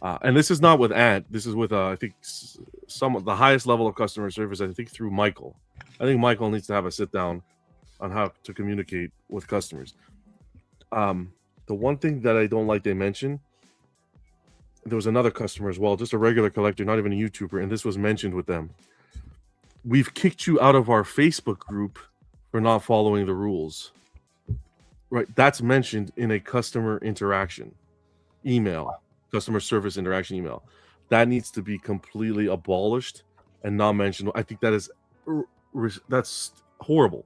And this is not with Ant. This is with, I think, some of the highest level of customer service, I think, through Michael. I think Michael needs to have a sit-down on how to communicate with customers. The one thing that I don't like they mentioned, there was another customer as well, just a regular collector, not even a YouTuber, and this was mentioned with them. We've kicked you out of our Facebook group for not following the rules. Right, that's mentioned in a customer interaction email, customer service interaction email. That needs to be completely abolished and not mentioned. I think that is that's horrible.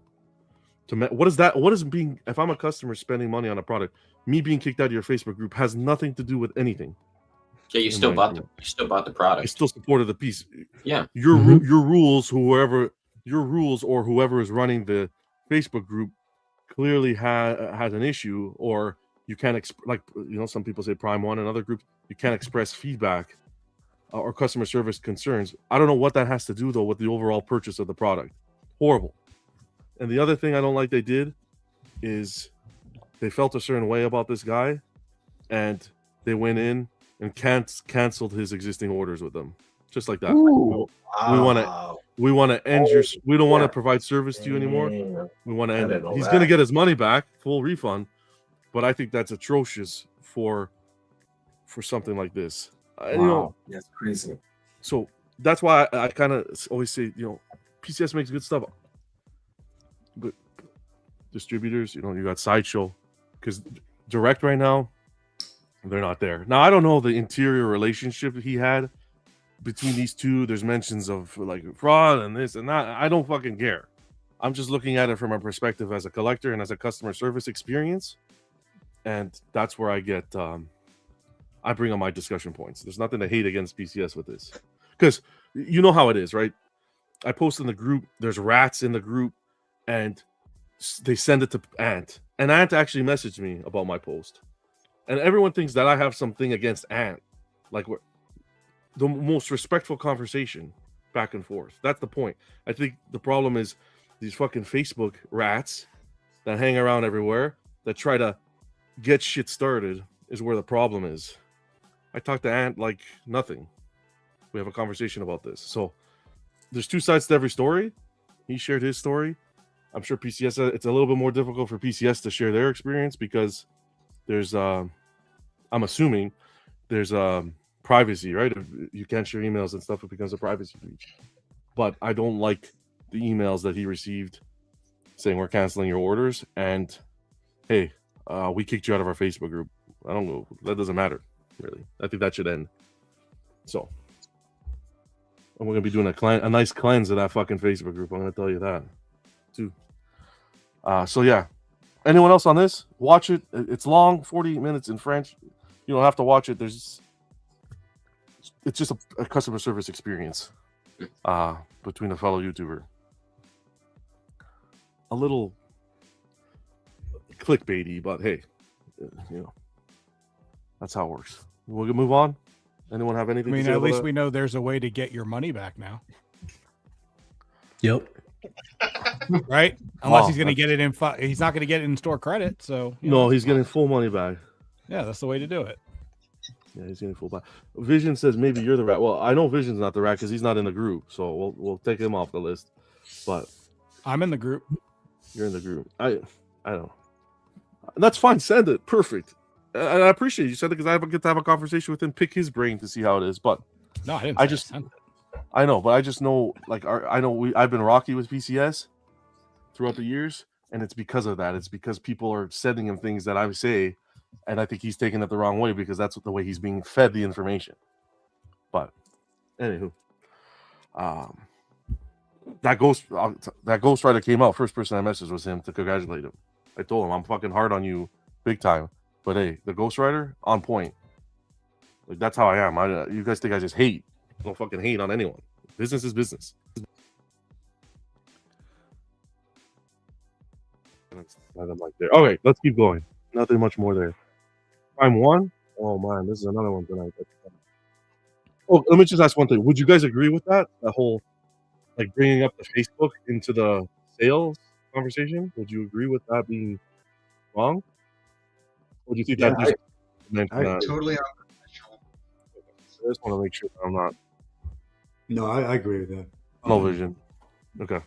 What is that? What is being? If I'm a customer spending money on a product, me being kicked out of your Facebook group has nothing to do with anything. Yeah, you still bought the product. I still supported the piece. Yeah, your rules, your rules or whoever is running the Facebook group clearly has an issue, or you can't like, you know, some people say Prime One and other groups, you can't express feedback or customer service concerns. I don't know what that has to do though with the overall purchase of the product. Horrible. And the other thing I don't like they did is they felt a certain way about this guy, and they went in and canceled his existing orders with them, just like that. Ooh, we want to end your. We don't want to provide service to you anymore. We want to end it. He's going to get his money back, full refund, but I think that's atrocious for something like this. You know, that's crazy. So that's why I kind of always say, you know, PCS makes good stuff, but distributors, you know, you got Sideshow, because Direct right now, they're not there. Now, I don't know the interior relationship he had between these two. There's mentions of like fraud and this and that. I don't fucking care. I'm just looking at it from a perspective as a collector and as a customer service experience. And that's where I get, I bring on my discussion points. There's nothing to hate against PCS with this. Because you know how it is, right? I post in the group, there's rats in the group, and they send it to Ant. And Ant actually messaged me about my post. And everyone thinks that I have something against Ant. Like, the most respectful conversation back and forth. That's the point. I think the problem is these fucking Facebook rats that hang around everywhere that try to get shit started is where the problem is. I talk to Ant like nothing. We have a conversation about this. So there's 2 sides to every story. He shared his story. I'm sure PCS, it's a little bit more difficult for PCS to share their experience because there's, I'm assuming there's privacy, right? If you can't share emails and stuff, it becomes a privacy breach. But I don't like the emails that he received saying we're canceling your orders and, hey, we kicked you out of our Facebook group. I don't know. That doesn't matter, really. I think that should end. So, and we're going to be doing a nice cleanse of that fucking Facebook group. I'm going to tell you that, too. So, yeah. Anyone else on this? Watch it. It's long, 48 minutes in French. You don't have to watch it. It's just a customer service experience between a fellow YouTuber. A little clickbaity, but hey, you know, that's how it works. We'll move on. Anyone have anything? I mean, to say at least that? we know there's a way to get your money back now. Yep. Right? Unless he's going to get it in. He's not going to get it in store credit. So no, he's getting full money back. Yeah, that's the way to do it. Yeah, he's getting full back. Vision says maybe you're the rat. Well, I know Vision's not the rat because he's not in the group, so we'll take him off the list. But I'm in the group. You're in the group. I don't. That's fine. Send it. Perfect. And I appreciate you said it because I get to have a conversation with him, pick his brain to see how it is. But No, I didn't. I know, but I just know, like, I've been rocky with PCS throughout the years, and it's because of that. It's because people are sending him things that I say, and I think he's taking it the wrong way because that's the way he's being fed the information. But anywho, that Ghost Rider came out. First person I messaged was him to congratulate him. I told him I'm fucking hard on you, big time. But hey, the Ghost Rider on point. Like that's how I am. You guys think I just hate? I don't fucking hate on anyone. Business is business. Okay, let's keep going. Nothing much more there. Prime 1. Oh man, this is another one tonight. Oh, let me just ask one thing. Would you guys agree with that? The whole like bringing up the Facebook into the sales conversation? Would you agree with that being wrong? Or do you think that just meant that? Totally unprofessional. I just want to make sure that I'm not. No, I agree with that. No vision. Okay.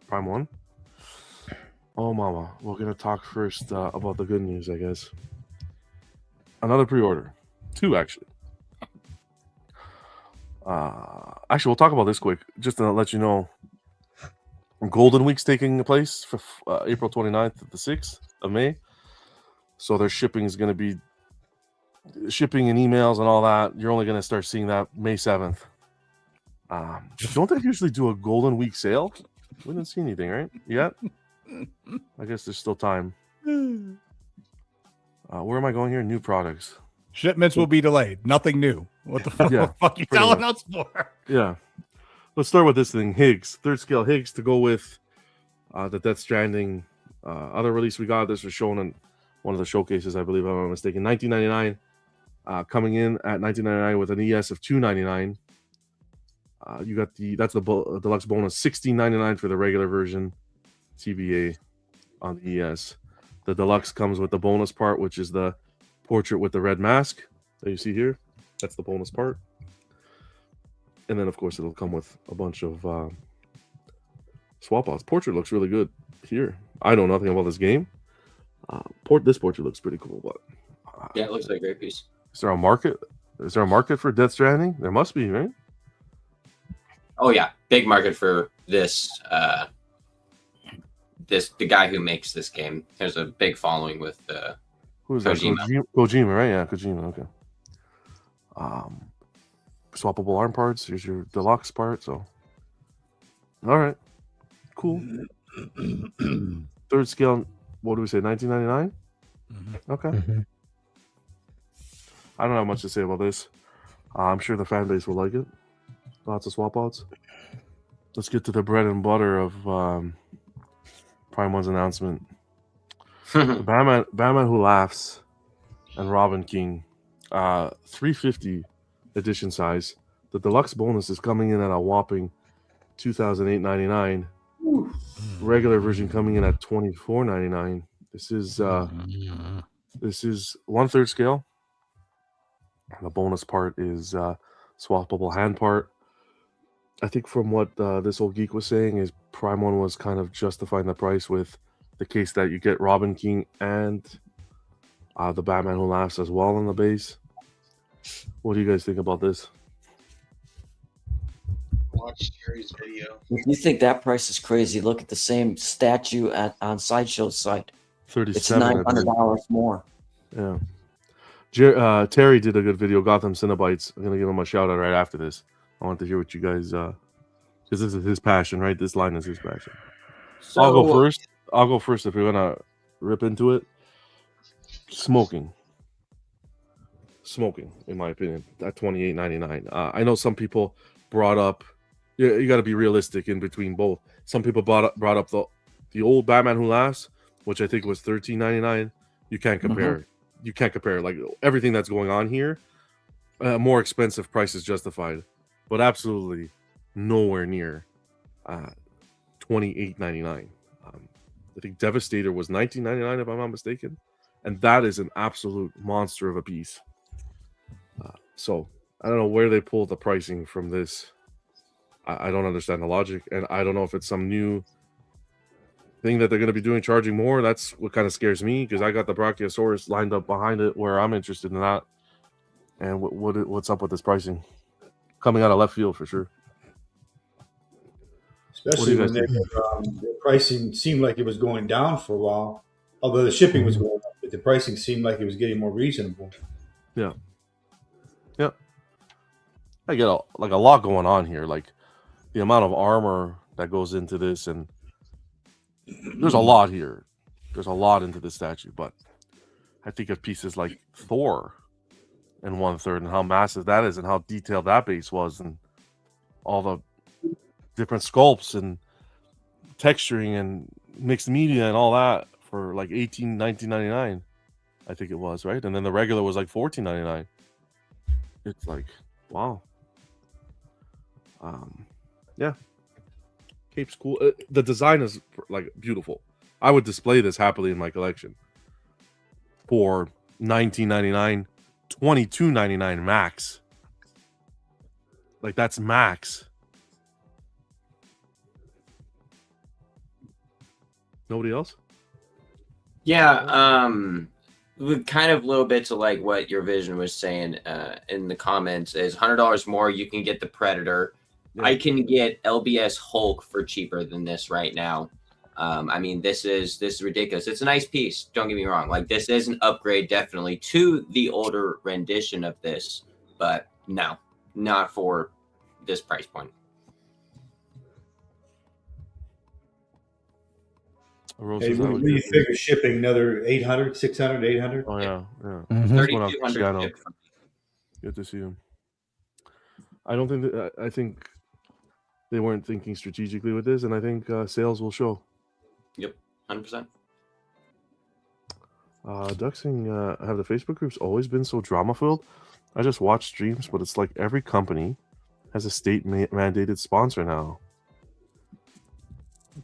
Prime 1. Oh, mama. We're going to talk first about the good news, I guess. Another pre-order. 2, actually. Actually, we'll talk about this quick. Just to let you know, Golden Week's taking place for April 29th to the 6th of May. So their shipping is going to be shipping and emails and all that. You're only going to start seeing that May 7th. Don't they usually do a Golden Week sale? We didn't see anything, right? Yet? I guess there's still time. Where am I going here? New products. Shipments will be delayed. Nothing new. What the fuck, Yeah, fuck you telling us for? Yeah. Let's start with this thing. Higgs. 3rd scale Higgs to go with the Death Stranding other release we got. This was shown in one of the showcases, I believe, if I'm not mistaken. $19.99. Coming in at $19.99 with an ES of $2.99. You got that's the deluxe bonus, $16.99 for the regular version, TBA on the ES. The deluxe comes with the bonus part, which is the portrait with the red mask that you see here. That's the bonus part. And then, of course, it'll come with a bunch of swap outs. Portrait looks really good here. I know nothing about this game. This portrait looks pretty cool, but yeah, it looks like a great piece. Is there a market? Is there a market for Death Stranding? There must be, right? Oh yeah, big market for this. The guy who makes this game. There's a big following with who's that? Kojima, right? Yeah, Kojima. Okay. Swappable arm parts. Here's your deluxe part. So, all right, cool. 3rd scale. What do we say? $19.99. Okay. Mm-hmm. I don't have much to say about this. I'm sure the fan base will like it. Lots of swap outs. Let's get to the bread and butter of Prime 1's announcement. Batman Who Laughs and Robin King. 350 edition size. The deluxe bonus is coming in at a whopping $2,899. Regular version coming in at $24.99. This is 1/3 scale. The bonus part is swappable hand part. I think from what this old geek was saying is Prime 1 was kind of justifying the price with the case that you get Robin King and the Batman Who Laughs as well on the base. What do you guys think about this? Watch Jerry's video. If you think that price is crazy, look at the same statue on Sideshow's site. It's $900 more. Yeah. Terry did a good video, Gotham Cinnabites. I'm going to give him a shout out right after this. I want to hear what you guys, because this is his passion, right? This line is his passion. So, I'll go first if you're going to rip into it. Smoking, in my opinion, at $28.99. I know some people brought up, you got to be realistic in between both. Some people brought up the old Batman Who Laughs, which I think was $13.99. You can't compare. Mm-hmm. You can't compare. Like everything that's going on here, more expensive price is justified, but absolutely nowhere near $28.99. I think Devastator was $19.99 if I'm not mistaken, and that is an absolute monster of a piece. So I don't know where they pulled the pricing from this. I don't understand the logic, and I don't know if it's some new thing that they're going to be doing, charging more. That's what kind of scares me because I got the Brachiosaurus lined up behind it where I'm interested in that. And what's up with this pricing? Coming out of left field for sure. Especially when the pricing seemed like it was going down for a while, although the shipping was going up, but the pricing seemed like it was getting more reasonable. Yeah. Yep. I get a lot going on here, like the amount of armor that goes into this, and there's a lot here. There's a lot into this statue, but I think of pieces like Thor in 1/3 and how massive that is and how detailed that base was and all the different sculpts and texturing and mixed media and all that for like $19.99, I think it was, right? And then the regular was like $14.99. It's like, wow. Yeah. Cape's cool. The design is like beautiful. I would display this happily in my collection for $19.99, $22.99 max. Like that's max. Nobody else? Yeah, with kind of a little bit to like what your vision was saying in the comments is $100 more. You can get the Predator. Yeah. I can get LBS Hulk for cheaper than this right now. I mean, this is ridiculous. It's a nice piece. Don't get me wrong. Like this is an upgrade definitely to the older rendition of this, but no, not for this price point. Hey, what do you figure shipping another 800, 600, 800? Oh, yeah. Mm-hmm. 3,200. Good to see him. I don't think that, I think they weren't thinking strategically with this, and I think sales will show. Yep, 100%. Duxing, have the Facebook groups always been so drama-filled? I just watch streams, but it's like every company has a state-mandated sponsor now.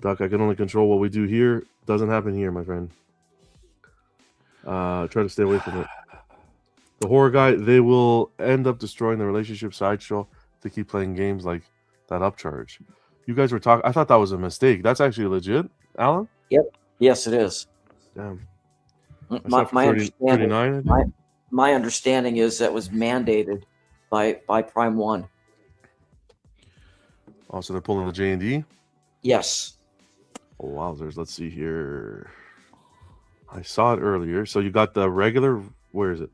Duck, I can only control what we do here. Doesn't happen here, my friend. Try to stay away from it. The horror guy, they will end up destroying the relationship sideshow to keep playing games like that upcharge. You guys were talking. I thought that was a mistake. That's actually legit, Alan? Yep. Yes, it is. Damn. My understanding is that was mandated by Prime 1. Oh, so they're pulling the J&D? Yes. Oh, wowzers. Let's see here. I saw it earlier. So you got the regular. Where is it?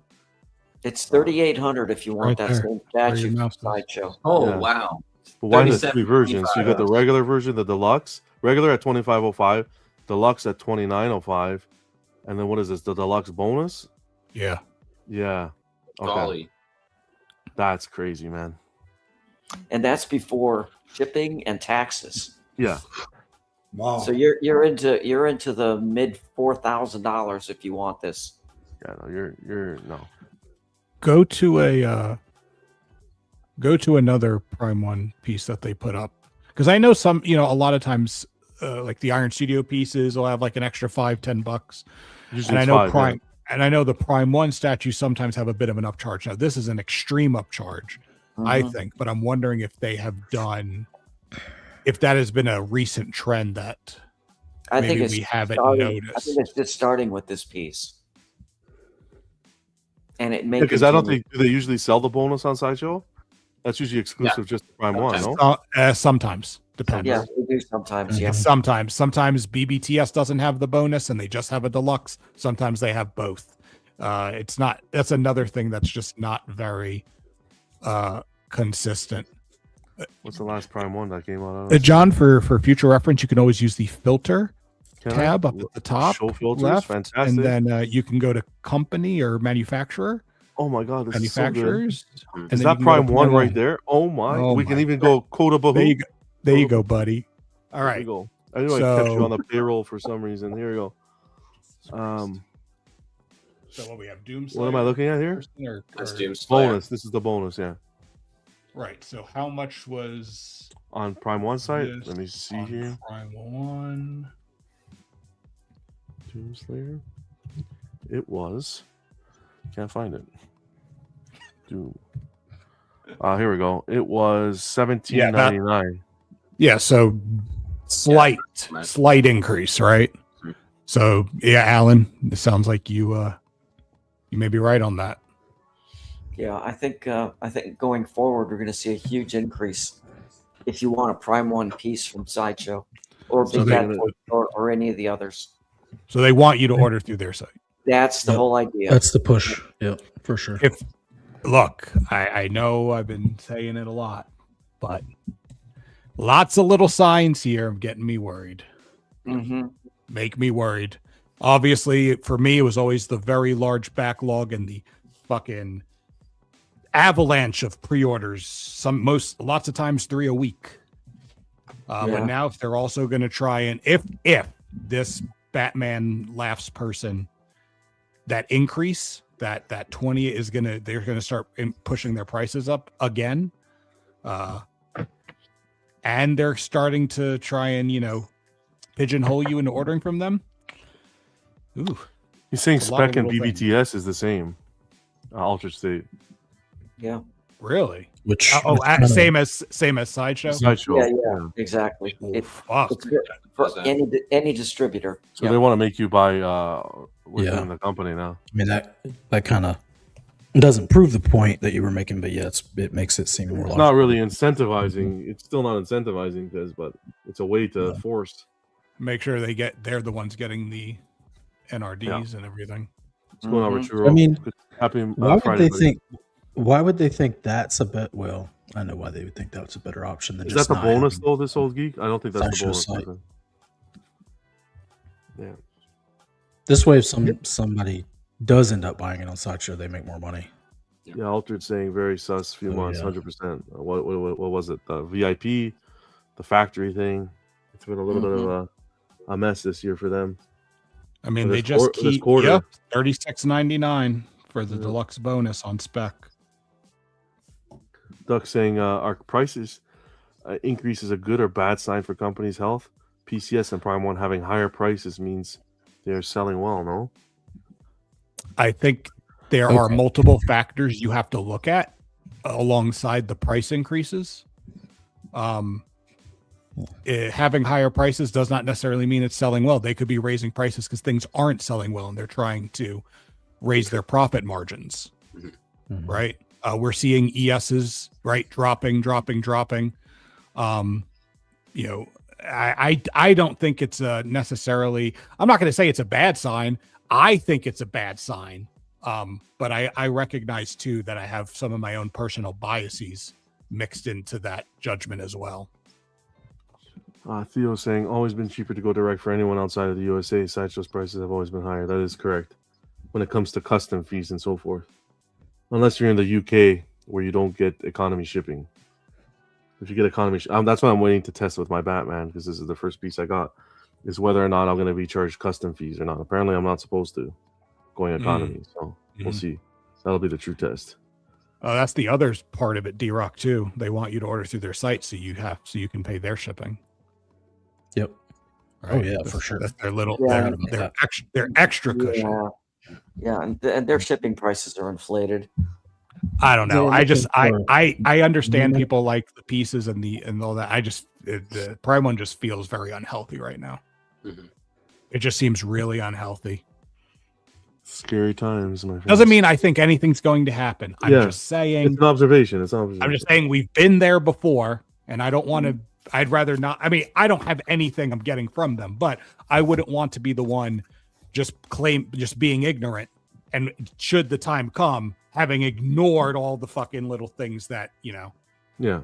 It's 3,800 if you want right that there. same statue sideshow. Oh, Yeah. wow. But why is there 3 versions? So you got the regular version, the deluxe. Regular at $25.05. Deluxe at $29.05. And then what is this? The deluxe bonus? Yeah. Yeah. Okay. Golly. That's crazy, man. And that's before shipping and taxes. Yeah. Wow. So you're into the mid $4,000 if you want this. Yeah, no, you're no. Go to another Prime 1 piece that they put up, because I know some, a lot of times like the Iron Studio pieces will have like an extra $5-10. Usually and I know $5, and I know the Prime 1 statues sometimes have a bit of an upcharge. Now this is an extreme upcharge, I think, but I'm wondering if they have done, if that has been a recent trend that I maybe think we haven't noticed. I think it's just starting with this piece. And it may because I don't think, do they usually sell the bonus on Sideshow? That's usually exclusive just to Prime 1, no? Sometimes. Depends. Yeah, we do sometimes, yeah. Sometimes BBTS doesn't have the bonus and they just have a deluxe. Sometimes they have both. That's another thing that's just not very consistent. What's the last Prime 1 that came out? John, for future reference, you can always use the filter tab up at the top show filters, left, fantastic. and then you can go to company or manufacturer. Oh my God, this manufacturers. Is so good. Is that Prime 1 right there? Oh my! We can even go Coda Bahoo. There you go, buddy. All right. There you go. I knew I kept you on the payroll for some reason. Here you go. So what we have, Doomslayer. What am I looking at here? That's Doomslayer. Bonus. This is the bonus, yeah. Right. So how much was on Prime 1 site? Let me see here. Prime 1. Doomslayer. It was. Can't find it. Doom. Here we go. It was $17.99. Yeah. So slight increase, right? So yeah, Alan, it sounds like you may be right on that. Yeah, I think going forward we're going to see a huge increase if you want a Prime 1 piece from Sideshow or So Big Bad Toy Store or any of the others. So they want you to order through their site. That's the whole idea. That's the push. Yep, for sure. Look, I know I've been saying it a lot, but lots of little signs here getting me worried. Mm-hmm. Make me worried. Obviously, for me, it was always the very large backlog and the fucking avalanche of pre-orders. Lots of times 3 a week. But now, if they're also going to try and if this Batman Laughs person, that increase that 20 is they're gonna start pushing their prices up again, and they're starting to try and pigeonhole you into ordering from them. Ooh, he's saying spec and BBTS is the same. Altered State. Yeah. Really? Which same as Sideshow. Yeah, exactly. It's for any distributor. So they want to make you buy within the company now. I mean that kind of doesn't prove the point that you were making, but it makes it seem more. It's logical. not really incentivizing. It's still not incentivizing but it's a way to force. Make sure they're the ones getting the NRDs and everything. What's going on, Richard? I mean, happy why would Friday, they think? Why would they think that's a bit? Well, I know why they would think that's a better option than. Is just that the not bonus having though? This old geek? I don't think that's the Sideshow bonus. site. Yeah. This way, if somebody does end up buying it on Sideshow, they make more money. Yeah, Altered saying very sus. Few months, 100%. What was it? The VIP, the factory thing. It's been a little bit of a mess this year for them. I mean, they just keep $36.99 for the deluxe bonus on spec. Duck saying, "Are prices increases a good or bad sign for companies' health? PCS and Prime 1 having higher prices means they're selling well, no?" I think there are multiple factors you have to look at alongside the price increases. Having higher prices does not necessarily mean it's selling well. They could be raising prices because things aren't selling well and they're trying to raise their profit margins, right? We're seeing ESs, right, dropping. I don't think it's necessarily. I'm not going to say it's a bad sign. I think it's a bad sign, but I recognize too that I have some of my own personal biases mixed into that judgment as well. Theo saying, always been cheaper to go direct for anyone outside of the USA. Sideshow's prices have always been higher. That is correct. When it comes to custom fees and so forth. Unless you're in the UK where you don't get economy shipping. If you get economy, that's what I'm waiting to test with my Batman, because this is the first piece I got, is whether or not I'm going to be charged custom fees or not. Apparently, I'm not supposed to, going economy. So we'll see. That'll be the true test. That's the other part of it, D-Rock, too. They want you to order through their site so you can pay their shipping. Yep. Right? Oh yeah, for sure. That's their little their extra cushion. Yeah, and their shipping prices are inflated. I don't know. I understand people like the pieces and all that. The Prime 1 just feels very unhealthy right now. It just seems really unhealthy. Scary times, my friend. Doesn't mean I think anything's going to happen. I'm just saying it's an observation. I'm just saying we've been there before, and I don't want to. I'd rather not. I mean, I don't have anything I'm getting from them, but I wouldn't want to be the one just being ignorant. And should the time come, having ignored all the fucking little things that,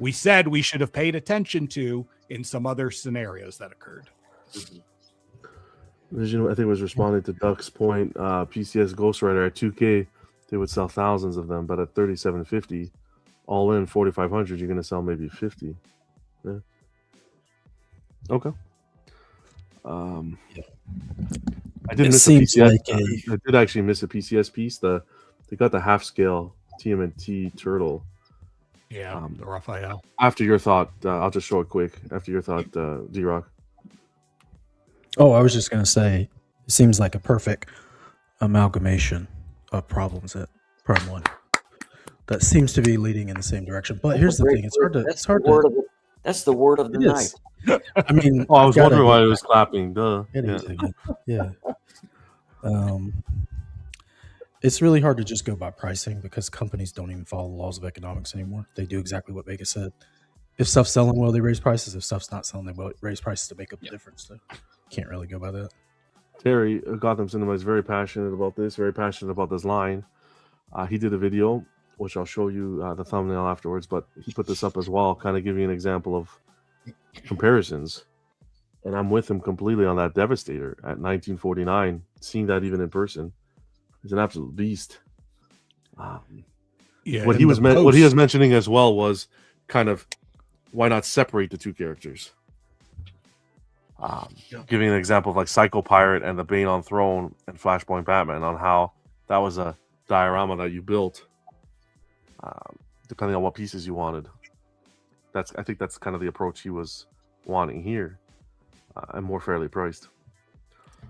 we said we should have paid attention to in some other scenarios that occurred. Vision, I think, was responding to Duck's point. PCS Ghost Rider at 2K, they would sell thousands of them, but at 3,750, all in 4,500, you're going to sell maybe 50. Yeah. Okay. I did miss a PCS. I did actually miss a PCS piece. They got the half scale TMNT turtle. Yeah, the Raphael. After your thought, I'll just show it quick. After your thought, D-Rock. Oh, I was just going to say, it seems like a perfect amalgamation of problems at Prime 1. That seems to be leading in the same direction. But here's the thing: That's the word of the It night. is. I mean, Oh, I I've was gotta wondering why get it was back- clapping. Duh. It Yeah. is again. Yeah. It's really hard to just go by pricing because companies don't even follow the laws of economics anymore. They do exactly what Vegas said. If stuff's selling well, they raise prices. If stuff's not selling, they raise prices to make up the difference. So can't really go by that. Terry, Gotham Cinema, is very passionate about this, very passionate about this line. He did a video, which I'll show you the thumbnail afterwards, but he put this up as well, kind of giving an example of comparisons. And I'm with him completely on that Devastator at 1949. Seeing that even in person, he's an absolute beast. Yeah, What in he was the what he was post- mentioning as well was kind of why not separate the two characters? Giving an example of like Psycho Pirate and the Bane on Throne and Flashpoint Batman on how that was a diorama that you built, depending on what pieces you wanted. I think that's kind of the approach he was wanting here, and more fairly priced.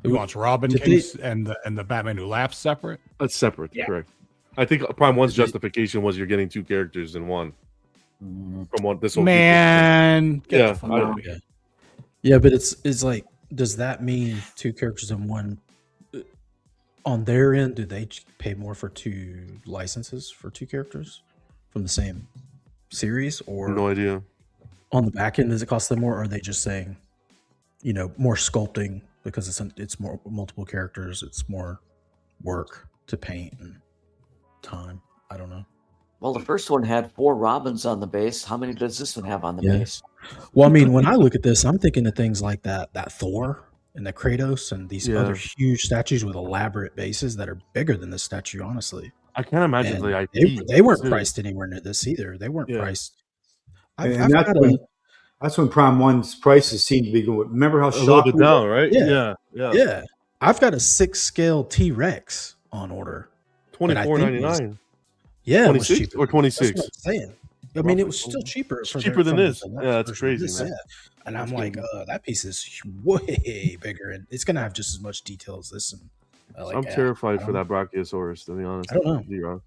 He wants Robin case and the Batman Who Laughs separate. That's separate, correct? I think Prime One's justification was you're getting two characters in one. From what this whole Man, get yeah, the fuck out of here. Yeah, but it's like, does that mean two characters in one? On their end, do they pay more for two licenses for two characters from the same series, or no idea? On the back end, does it cost them more, or are they just saying, more sculpting because it's more multiple characters, it's more work to paint and time? I don't know. Well, the first one had 4 Robins on the base. How many does this one have on the base? Well, I mean, when I look at this, I'm thinking of things like that Thor and the Kratos and these other huge statues with elaborate bases that are bigger than this statue, honestly. I can't imagine And the IP. they weren't priced anywhere near this either. They weren't priced. And that's when Prime One's prices seem to be going. Remember how a little bit down, right? Yeah. I've got a 6-scale T-Rex on order. $24.99. Yeah, 26 or 26. That's what I'm saying. I mean, it was still cheaper. It's cheaper than this. Yeah, that's crazy, man. And I'm like, that piece is way bigger, and it's gonna have just as much detail as this. And I'm terrified for that Brachiosaurus, to be honest. I don't know.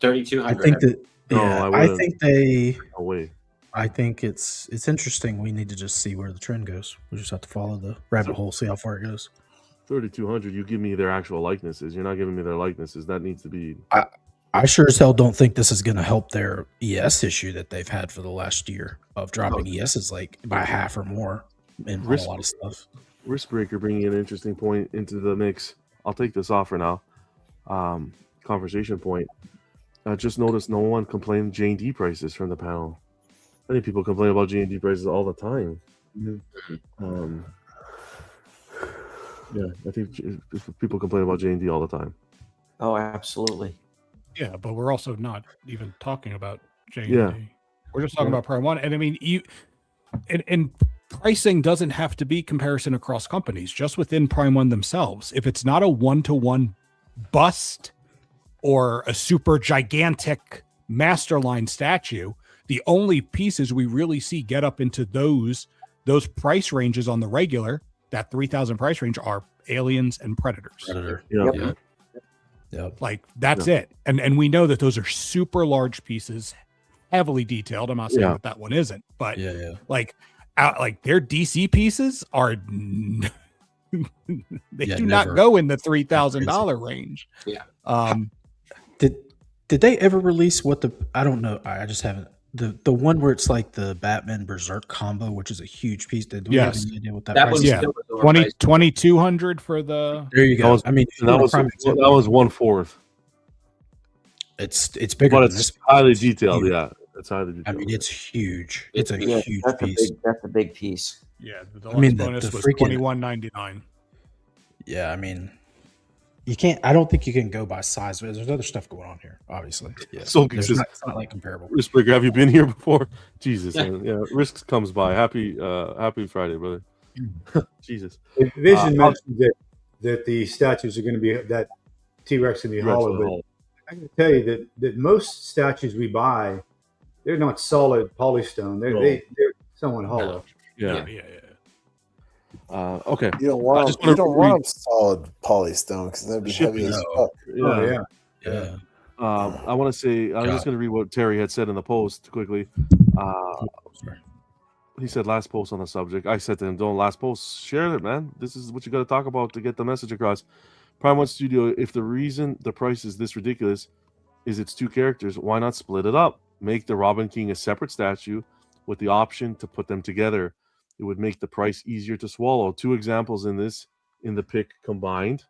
3,200. I think that. Yeah, No, I think they. No way. I think it's interesting. We need to just see where the trend goes. We just have to follow the rabbit hole, see how far it goes. 3,200. You give me their actual likenesses. You're not giving me their likenesses. That needs to be. I sure as hell don't think this is going to help their ES issue that they've had for the last year of dropping ESs like by half or more in a lot of stuff. Riskbreaker bringing an interesting point into the mix. I'll take this off for now. Conversation point. I just noticed no one complained J&D prices from the panel. I think people complain about J&D prices all the time. Yeah, I think people complain about J&D all the time. Oh, absolutely. Yeah, but we're also not even talking about J&D. Yeah. We're just talking about Prime One. And I mean, and pricing doesn't have to be comparison across companies, just within Prime One themselves. If it's not a one-to-one bust or a super gigantic Masterline statue, the only pieces we really see get up into those price ranges on the regular, that 3,000 price range, are Aliens and Predators. Predator. Yeah. Yep. Like that's it. And we know that those are super large pieces, heavily detailed. I'm not saying that one isn't, but like their DC pieces are they do not go in the $3,000 range. Yeah. Did they ever release what I don't know. I just haven't. The one where it's like the Batman Berserk combo, which is a huge piece. Do we have any idea what that price is? 2,200 for the. There you go. I mean, that was 1/4. It's bigger, but than it's this. highly detailed. Yeah, it's highly detailed. I mean, it's huge. It's a huge that's piece. That's a big piece. Yeah, the bonus was freaking $21.99. Yeah, I mean, you can't. I don't think you can go by size. But there's other stuff going on here, obviously. Yeah, So it's not like comparable. Riskbreaker, have you been here before? Jesus, man. Yeah, Risks comes by. Happy Friday, brother. Jesus. Vision mentioned that the statues are going to be that T-Rex going to be hollow, but I can tell you that most statues we buy, they're not solid polystone. They're somewhat hollow. Yeah. Okay. You don't want them solid polystone because that'd be heavy as fuck. Yeah. I want to say, I'm just going to read what Terry had said in the post quickly. he said last post on the subject. I said to him, don't last post. Share it, man. This is what you got to talk about to get the message across. Prime One Studio, if the reason the price is this ridiculous is it's 2 characters, why not split it up? Make the Robin King a separate statue with the option to put them together. It would make the price easier to swallow. 2 examples in the pick combined.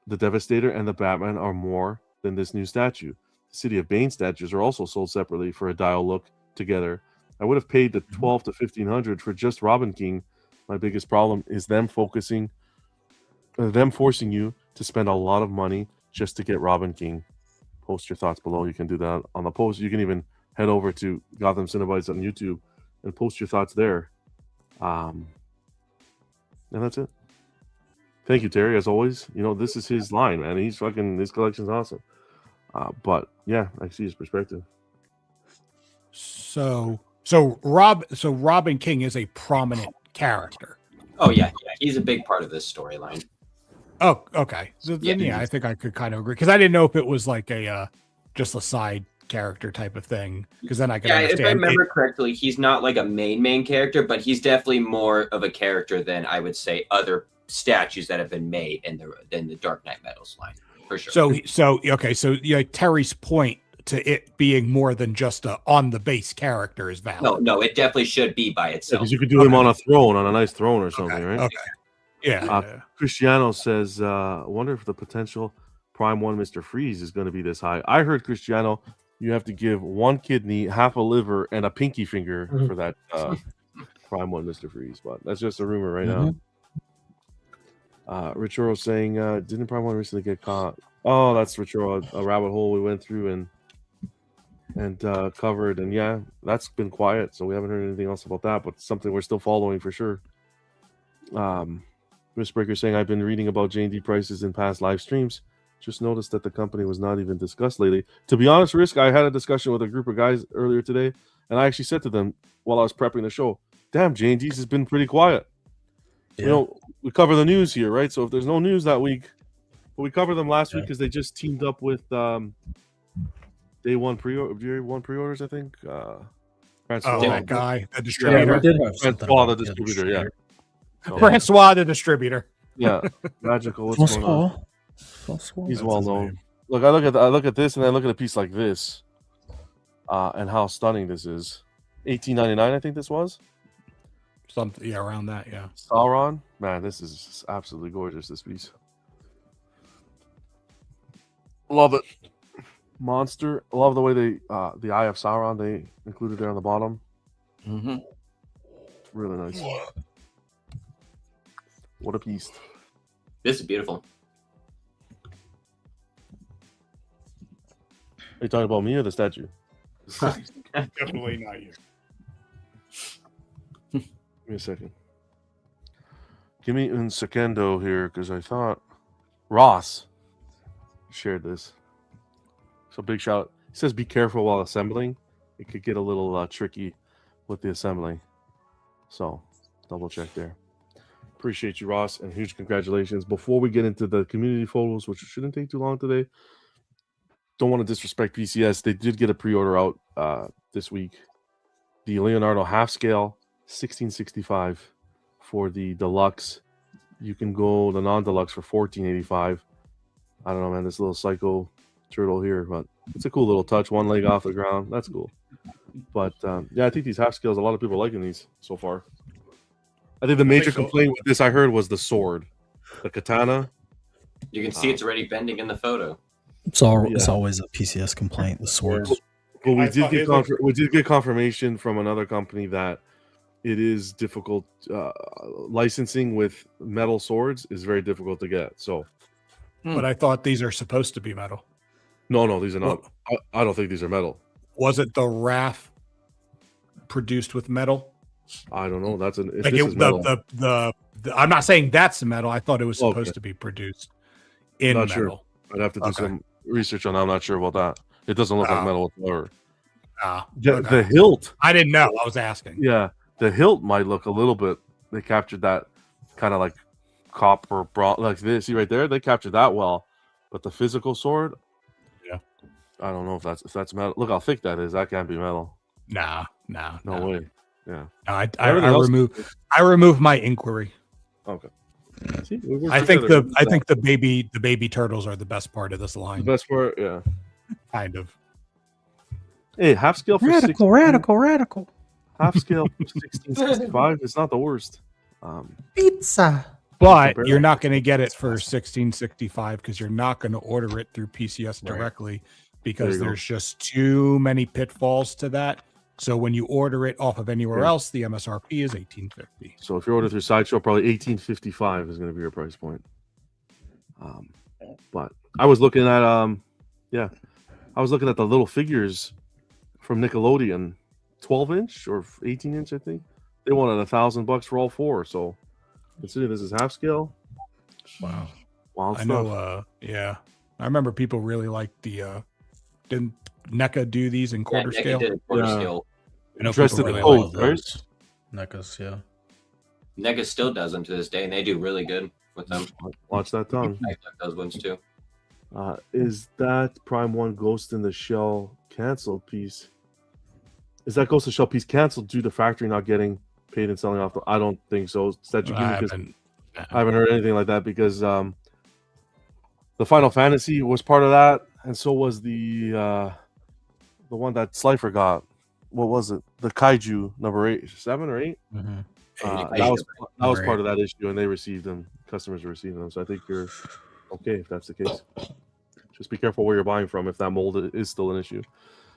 The Devastator and the Batman are more than this new statue. The City of Bane statues are also sold separately for a dial look together. I would have paid the $1,200 to $1,500 for just Robin King. My biggest problem is them forcing you to spend a lot of money just to get Robin King. Post your thoughts below. You can do that on the post. You can even head over to Gotham Cinebites on YouTube and post your thoughts there. And that's it. Thank you, Terry. As always, this is his line, man. His collection's awesome. But yeah, I see his perspective. So Robin King is a prominent character. Oh yeah, he's a big part of this storyline. Oh, okay. So then, I think I could kind of agree because I didn't know if it was like a just a side character type of thing. Because then I could understand. If I remember correctly, he's not like a main character, but he's definitely more of a character than I would say other statues that have been made in the Dark Knight Metals line for sure. So Terry's point to it being more than just a on the base character is valid. No, it definitely should be by itself. Because you could do him on a nice throne or something, right? Okay. Yeah. Cristiano says, I wonder if the potential Prime 1 Mr. Freeze is going to be this high. I heard, Cristiano, you have to give 1 kidney, half a liver, and a pinky finger for that Prime 1 Mr. Freeze. But that's just a rumor right now. Richoro saying, didn't Prime 1 recently get caught? Oh, that's Richoro, a rabbit hole we went through and covered. And yeah, that's been quiet. So we haven't heard anything else about that, but something we're still following for sure. Miss Breaker saying, I've been reading about J&D prices in past live streams. Just noticed that the company was not even discussed lately. To be honest, Risk, I had a discussion with a group of guys earlier today, and I actually said to them while I was prepping the show, damn, J&D's has been pretty quiet. Yeah. We cover the news here, right? So if there's no news that week, but we covered them last week because they just teamed up with Day One pre-orders, I think. That guy, the distributor. The distributor, yeah. Francois, the distributor. Yeah, Magical. What's going on? He's well known. Look, I look at this, and I look at a piece like this, and how stunning this is. $18.99, I think this was. Something, around that, yeah. Sauron, man, this is absolutely gorgeous. This piece, love it. Monster, I love the way they the Eye of Sauron they included there on the bottom. Mm-hmm. Really nice. What a piece. This is beautiful. Are you talking about me or the statue? Definitely not you. Give me a second. Give me un secondo here because I thought Ross shared this. So big shout out. He says be careful while assembling. It could get a little tricky with the assembling. So double check there. Appreciate you, Ross, and huge congratulations. Before we get into the community photos, which shouldn't take too long today, don't want to disrespect PCS. They did get a pre-order out this week. The Leonardo half scale 1665 for the deluxe. You can go the non-deluxe for $14.85. I don't know, man. This little psycho turtle here, but it's a cool little touch. 1 leg off the ground. That's cool. But yeah, I think these half scales, a lot of people are liking these so far. I think the major complaint with this I heard was the sword, the katana. You can see it's already bending in the photo. It's always a PCS complaint. The swords. But we did get confirmation from another company that it is difficult. Licensing with metal swords is very difficult to get. So, but I thought these are supposed to be metal. No, these are not. I don't think these are metal. Was it the RAF produced with metal? I don't know. That's an. I'm not saying that's metal. I thought it was supposed to be produced in not metal. Sure. I'd have to do some research on that. I'm not sure about that. It doesn't look like metal whatsoever. The hilt. I didn't know. I was asking. Yeah, the hilt might look a little bit. They captured that kind of like copper bronze, like this. See right there. They captured that well, but the physical sword. Yeah. I don't know if that's metal. Look how thick that is. That can't be metal. No way. Yeah. I Everything else- remove my inquiry. Okay. See, we work I think together. the baby turtles are the best part of this the line. best part. Yeah. Kind of. Hey, half scale for Radical. half scale for 1665. It's not the worst. Pizza. But Compare you're that. not going to get it for 1665 because you're not going to order it through PCS Right. directly There because you go. there's just too many pitfalls to that. So when you order it off of anywhere Yeah. else, the MSRP is $18.50. So if you order through Sideshow, probably 1855 is going to be your price point. But I was looking at I was looking at the little figures from Nickelodeon, 12-inch or 18-inch, I think. They wanted $1,000 for all four. So considering this is half scale, Wow. wild I stuff. know. Yeah. I remember people really liked the. Didn't NECA do these in quarter NECA scale? did a quarter Yeah. scale. I know Dressed people in the really code, like right? those. NECAs, yeah. NECA still does them to this day, and they do really good with them. Watch that tongue. I like those ones too. Is that Prime 1 Ghost in the Shell canceled piece? Is that Ghost in the Shell piece canceled due to factory not getting paid and selling off? I don't think so. Statue I Gaming, I haven't heard anything like that because the Final Fantasy was part of that, and so was the one that Slifer got. What was it? The Kaiju number 7 or 8. Mm-hmm. That was part of that issue, and they received them. Customers are receiving them, so I think you're okay if that's the case. Just be careful where you're buying from if that mold is still an issue.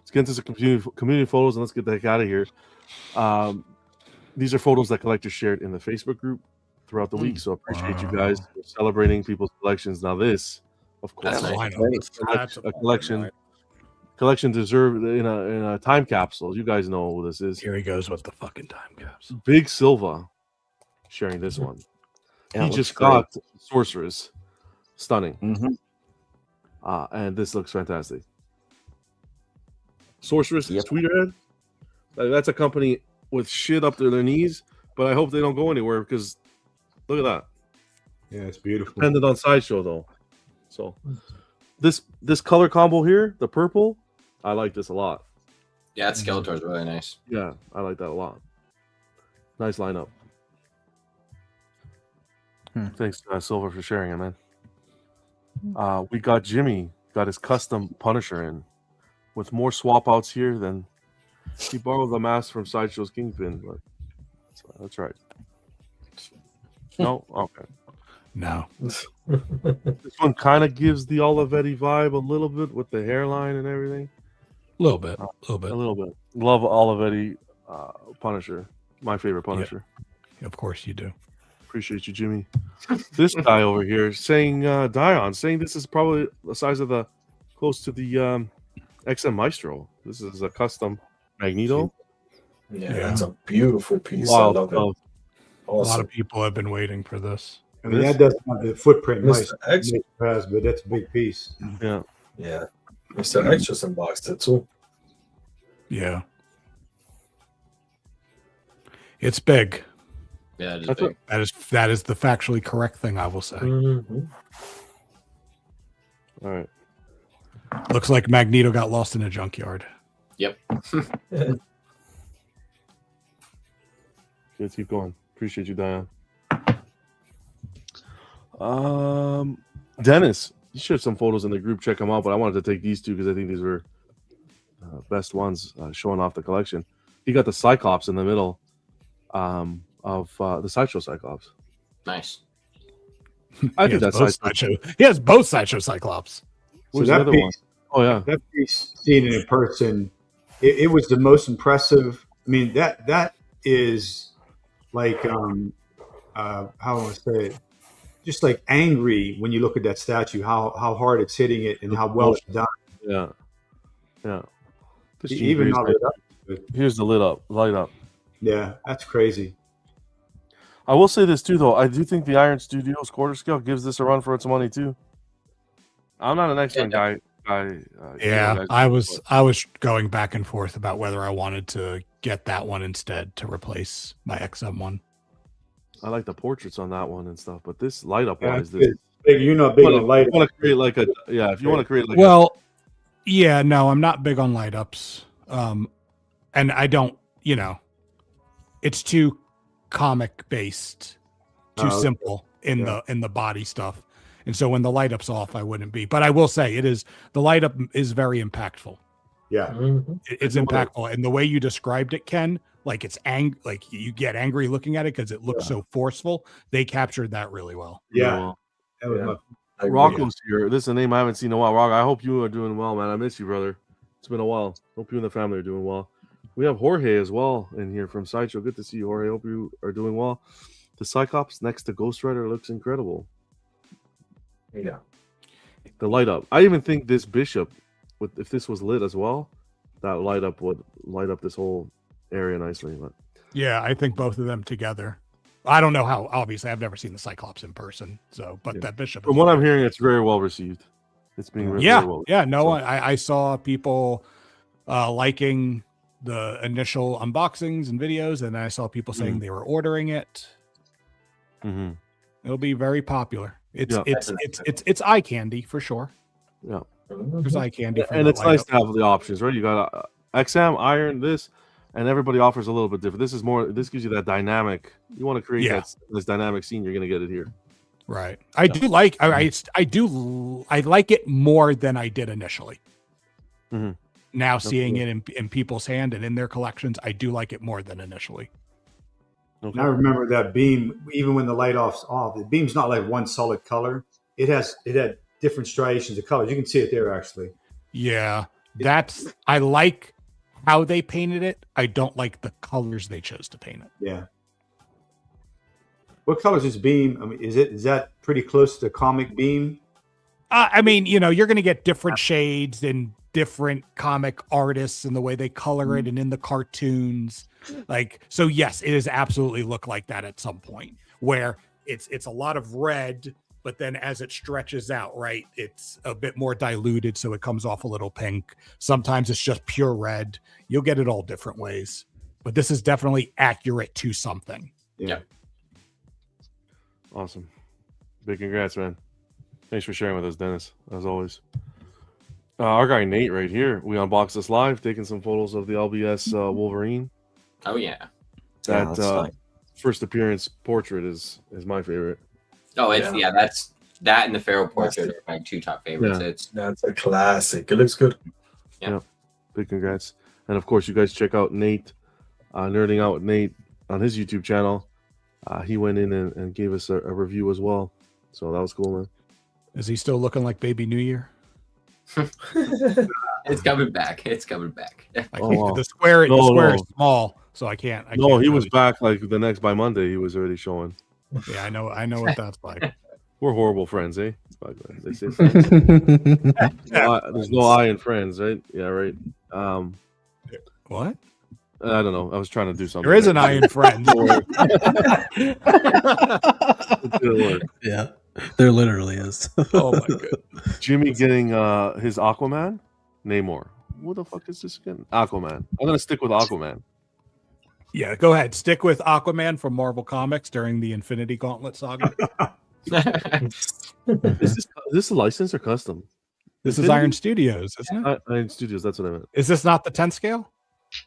Let's get into some community photos and let's get the heck out of here. These are photos that collectors shared in the Facebook group throughout the week, so appreciate you guys for celebrating people's collections. Now this, of course, That's a collection deserved in a time capsule. You guys know who this is. Here he goes with the fucking time capsule. Big Silva sharing this one. Yeah, He it just looks great. got Sorceress. Stunning. Mhm. And this looks fantastic. Sorceress Yep. Tweeterhead. That's a company with shit up to their knees, but I hope they don't go anywhere because look at that. Yeah, it's beautiful. Dependent on Sideshow though. So this color combo here, the purple, I like this a lot. Yeah, that Skeletor is really nice. Yeah, I like that a lot. Nice lineup. Thanks, Silver, for sharing it, man. We got Jimmy, got his custom Punisher in with more swap outs here than he borrowed the mask from Sideshow's Kingpin, but that's right. No? Okay. No. This one kind of gives the Olivetti vibe a little bit with the hairline and everything. A little bit. A little bit. Love Olivetti Punisher. My favorite Punisher. Of course you do. Appreciate you, Jimmy. This guy over here saying Dion, saying this is probably the size of the close to the XM Maestro. This is a custom Magneto. Yeah, it's a beautiful piece. Wild I love it. stuff. A lot of people have been waiting for this. I mean, that doesn't have the footprint Mr. X. has, but that's a big piece. Yeah. Yeah. Mr. X just unboxed it too. Yeah. It's big. Yeah, it is That's big. That is the factually correct thing I will say. Mhm. All right. Looks like Magneto got lost in a junkyard. Yep. Let's keep going. Appreciate you, Dion. Dennis, you shared some photos in the group. Check them out. But I wanted to take these two because I think these were best ones showing off the collection. He got the Cyclops in the middle of the Sideshow Cyclops. Nice. I think that's Sideshow. He has both Sideshow Cyclops. Where's So the that other piece, one? Oh yeah, that piece, seen it in person, it was the most impressive. I mean, that is like how do I say it? Just like angry when you look at that statue, how hard it's hitting it and how well it's done. yeah, yeah. This Even Jean not Grey's lit up. nice. Here's the light up. Yeah, that's crazy. I will say this too, though. I do think the Iron Studios quarter scale gives this a run for its money too. I'm not an X-Men guy. Yeah, I was going back and forth about whether I wanted to get that one instead to replace my XM one. I like the portraits on that one and stuff, but this light up Yeah, wise, it's big. You're not big on light. You want to create like a if you want to create like Well, yeah, no, I'm not big on light ups. And I don't, it's too comic based, too Oh, simple in yeah. the body stuff. And so when the light up's off, I wouldn't be. But I will say the light up is very impactful. Yeah. It's impactful. And the way you described it, Ken, like it's like you get angry looking at it because it looks so forceful. They captured that really well. Yeah. That was Rocco's here. This is a name I haven't seen in a while. Rocco, I hope you are doing well, man. I miss you, brother. It's been a while. Hope you and the family are doing well. We have Jorge as well in here from Sideshow. Good to see you, Jorge. Hope you are doing well. The Cyclops next to Ghost Rider looks incredible. Yeah. The light up. I even think this Bishop, if this was lit as well, that light up would light up this whole area nicely. But Yeah, I think both of them together. I don't know how. Obviously, I've never seen the Cyclops in person. So, but that Bishop. From what I'm hearing, it's very well received. It's being very well. Yeah. No, I saw people liking the initial unboxings and videos, and I saw people saying they were ordering it. Mm-hmm. It'll be very popular. It's eye candy for sure. Yeah, there's eye candy, and it's nice to have the options, right? You got XM, Iron, this, and everybody offers a little bit different. This gives you that dynamic. You want to create this dynamic scene, you're going to get it here. Right. I do like. I like it more than I did initially. Mm-hmm. Now seeing it in people's hand and in their collections, I do like it more than initially. And I remember that beam, even when the light off's off, the beam's not like one solid color. It had different striations of colors. You can see it there actually. Yeah, I like how they painted it. I don't like the colors they chose to paint it. Yeah. What color is this beam? I mean, is that pretty close to the comic beam? I mean, you're going to get different shades and different comic artists and the way they color it and in the cartoons. So yes, it is absolutely look like that at some point where it's a lot of red, but then as it stretches out, right, it's a bit more diluted. So it comes off a little pink. Sometimes it's just pure red. You'll get it all different ways, but this is definitely accurate to something. Yeah. Awesome. Big congrats, man. Thanks for sharing with us, Dennis, as always. Our guy Nate right here. We unboxed this live, taking some photos of the LBS Wolverine. Oh yeah. That first appearance portrait is my favorite. Oh, that's that and the Pharaoh portrait are my two top favorites. Yeah. That's a classic. It looks good. Yeah. Big congrats. And of course, you guys check out Nate, Nerding Out with Nate on his YouTube channel. He went in and gave us a review as well. So that was cool, man. Is he still looking like Baby New Year? It's coming back. The square is small, so I can't. He was back like the next by Monday. He was already showing. Yeah, I know what that's like. We're horrible friends, eh? They say friends. There's no I in friends, right? Yeah, right. What? I don't know. I was trying to do something. There is an I in friends. It didn't work. Yeah, there literally is. Oh my god. Jimmy getting his Aquaman, Namor. What the fuck is this again? Aquaman. I'm gonna stick with Aquaman. Yeah, go ahead. Stick with Aquaman from Marvel Comics during the Infinity Gauntlet saga. Is this a license or custom? This is Iron Studios, isn't it? Iron Studios, that's what I meant. Is this not the 10 scale?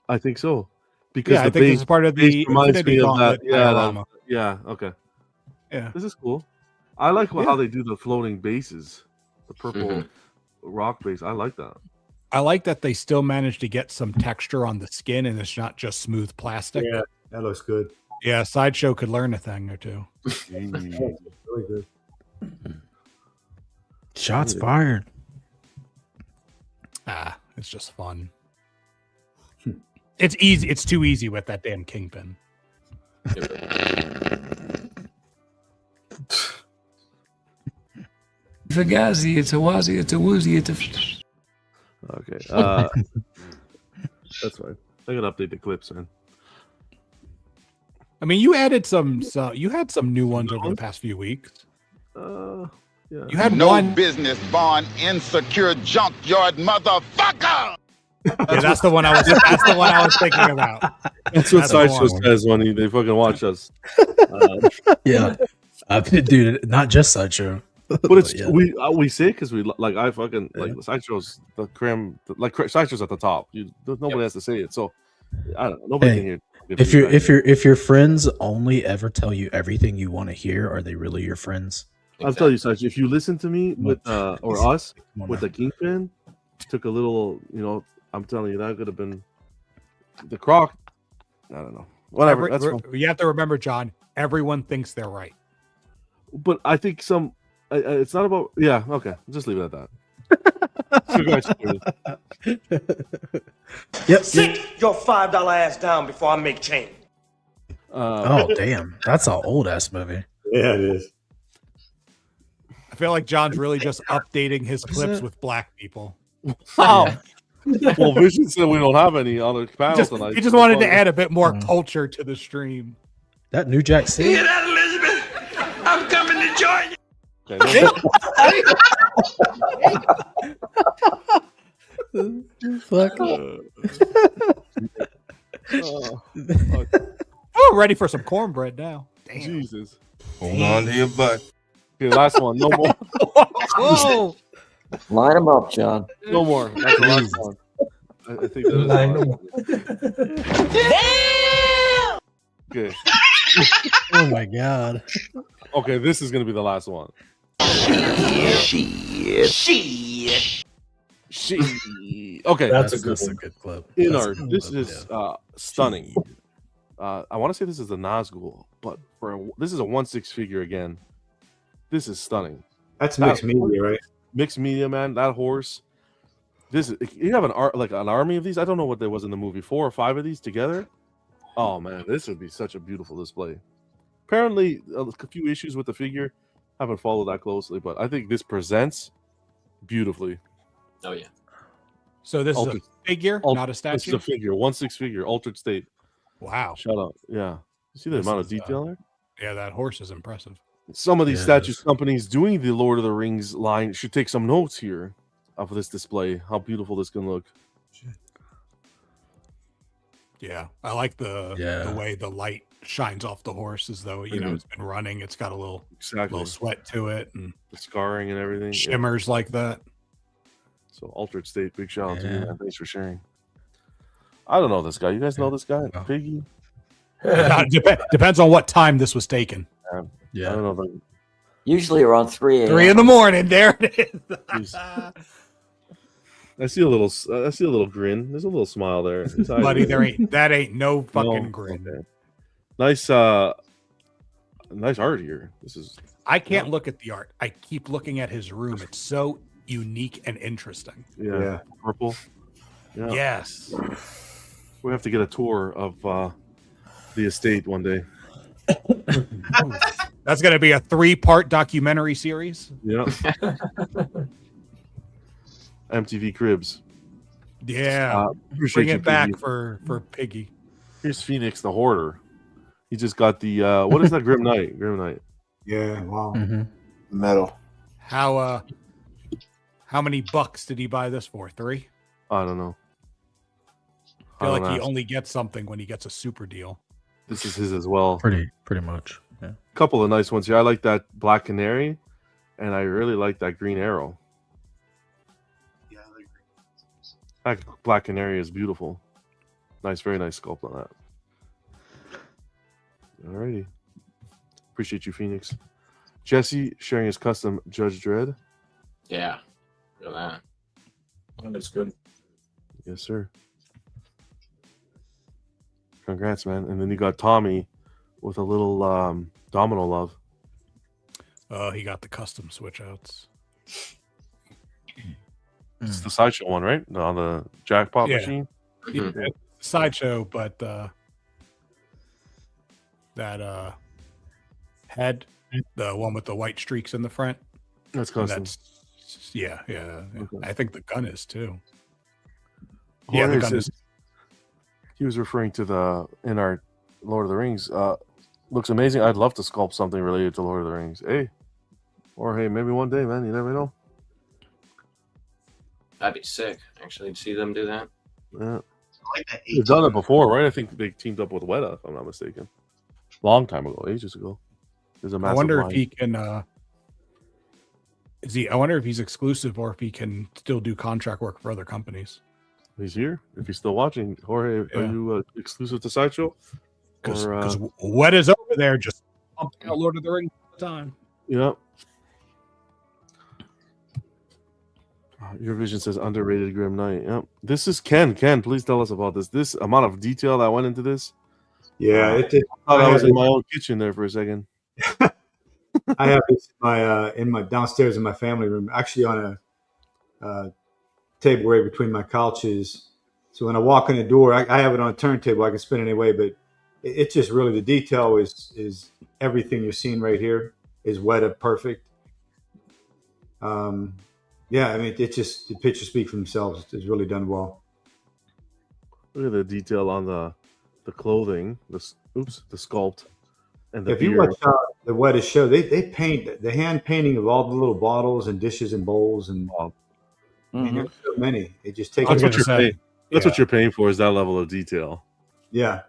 I think so. Because I think this is part of the Infinity Gauntlet. Yeah, okay. Yeah. This is cool. I like how they do the floating bases. The purple rock base. I like that. I like that they still managed to get some texture on the skin and it's not just smooth plastic. Yeah, that looks good. Yeah, Sideshow could learn a thing or two. Really good. Shots fired. It's just fun. It's easy. It's too easy with that damn Kingpin. Fugazi, it's a wazi, it's a woozy, it's a... Okay. That's fine. I gotta update the clips, man. I mean, you added some you had some new ones over the past few weeks. Yeah. You had no one business, born insecure junkyard motherfucker. Yeah, that's the one I was thinking about. That's what Sideshow says when they fucking watch us. Yeah, dude, not just Sideshow. But it's we say because we like I fucking like Sideshow's the creme, like Sideshow's at the top. Nobody has to say it, so I don't know. Nobody can hear. If your friends only ever tell you everything you want to hear, are they really your friends? I'll tell you, Saj, if you listen to me with or us with the Kingpin, took a little, I'm telling you, that could have been the Croc. I don't know. Whatever. That's fine. You have to remember, John, everyone thinks they're right. But I think it's not about. Yeah, okay. Just leave it at that. Yep. Sit your $5 ass down before I make change. Oh damn, that's an old ass movie. Yeah, it is. I feel like John's really just updating his clips with black people. Oh. Well, Vision said we don't have any on the panel tonight. He just wanted to add a bit more culture to the stream. That New Jack City. Hear that, Elizabeth? I'm coming to join you. Fuck. Oh, ready for some cornbread now. Damn. Jesus. Hold on to your butt. Okay, last one. No more. Whoa. Line them up, John. No more. That's the last one. I think that is okay. Oh my god. Okay, this is gonna be the last one. She. Okay, That's a good clip. This is stunning. I want to say this is a Nazgul, but this is a 1/6 figure again. This is stunning. That's mixed media, right? Mixed media, man. That horse. You have an army of these. I don't know what there was in the movie. 4 or 5 of these together. Oh man, this would be such a beautiful display. Apparently, a few issues with the figure. Haven't followed that closely, but I think this presents beautifully. Oh yeah. So this is a figure, not a statue. This is a figure, 1/6 figure, altered state. Wow. Shout out. Yeah. You see the amount of detail there? Yeah, that horse is impressive. Some of these statues companies doing the Lord of the Rings line should take some notes here of this display. How beautiful this can look. Yeah, I like the way the light shines off the horse as though it's been running. It's got a little sweat to it and the scarring and everything. Shimmers like that. So altered state, big shout out to you, man. Thanks for sharing. I don't know this guy. You guys know this guy? Piggy? Depends on what time this was taken. Yeah. I don't know. Usually around 3 a.m. 3 in the morning. There it is. I see a little grin. There's a little smile there. Buddy, that ain't no fucking grin. Okay. Nice nice art here. I can't look at the art. I keep looking at his room. It's so unique and interesting. Yeah. Purple. Yeah. Yes. We have to get a tour of the estate one day. That's going to be a 3-part documentary series. Yeah. MTV Cribs. Yeah. Bring it back for Piggy. Here's Phoenix the Hoarder. He just got the what is that? Grim Knight. Grim Knight. Yeah. Wow. Mm-hmm. Metal. How many bucks did he buy this for? 3? I don't know. I feel like he only gets something when he gets a super deal. This is his as well. Pretty much. Yeah. Couple of nice ones here. I like that Black Canary, and I really like that Green Arrow. Yeah, I like that Black Canary is beautiful. Nice, very nice sculpt on that. Alrighty. Appreciate you, Phoenix. Jesse sharing his custom Judge Dredd. Yeah. Look at that. That looks good. Yes, sir. Congrats, man. And then you got Tommy with a little Domino Love. Oh, he got the custom switch outs. It's the Sideshow one, right? On the jackpot machine? Yeah, Sideshow, but that head, the one with the white streaks in the front. That's custom. Yeah. Okay. I think the gun is too. Yeah, the gun is. He was referring to in our Lord of the Rings. Looks amazing. I'd love to sculpt something related to Lord of the Rings. Hey, maybe one day, man. You never know. That'd be sick, actually, to see them do that. Yeah. I like that. They've done it before, right? I think they teamed up with Weta, if I'm not mistaken. Long time ago, ages ago. There's a massive I wonder line. if he can. I wonder if he's exclusive or if he can still do contract work for other companies. He's here. If he's still watching, Jorge, are you exclusive to Sideshow? Because what is over there just pumping out Lord of the Rings all the time. Yep. Your vision says underrated Grim Knight. Yep. This is Ken. Ken, please tell us about this. This amount of detail that went into this. Yeah, I thought I was in my own kitchen there for a second. I have this in my downstairs in my family room, actually on a table right between my couches. So when I walk in the door, I have it on a turntable. I can spin it any way, but it's just really the detail is everything you're seeing right here is weta perfect. Yeah, I mean, it just the pictures speak for themselves. It's really done well. Look at the detail on the clothing. The sculpt. And the if you watch the weta show, they paint the hand painting of all the little bottles and dishes and bowls and. I mean, there's so many. It just takes. That's what you're paying. That's what you're paying for. Is that level of detail? Yeah.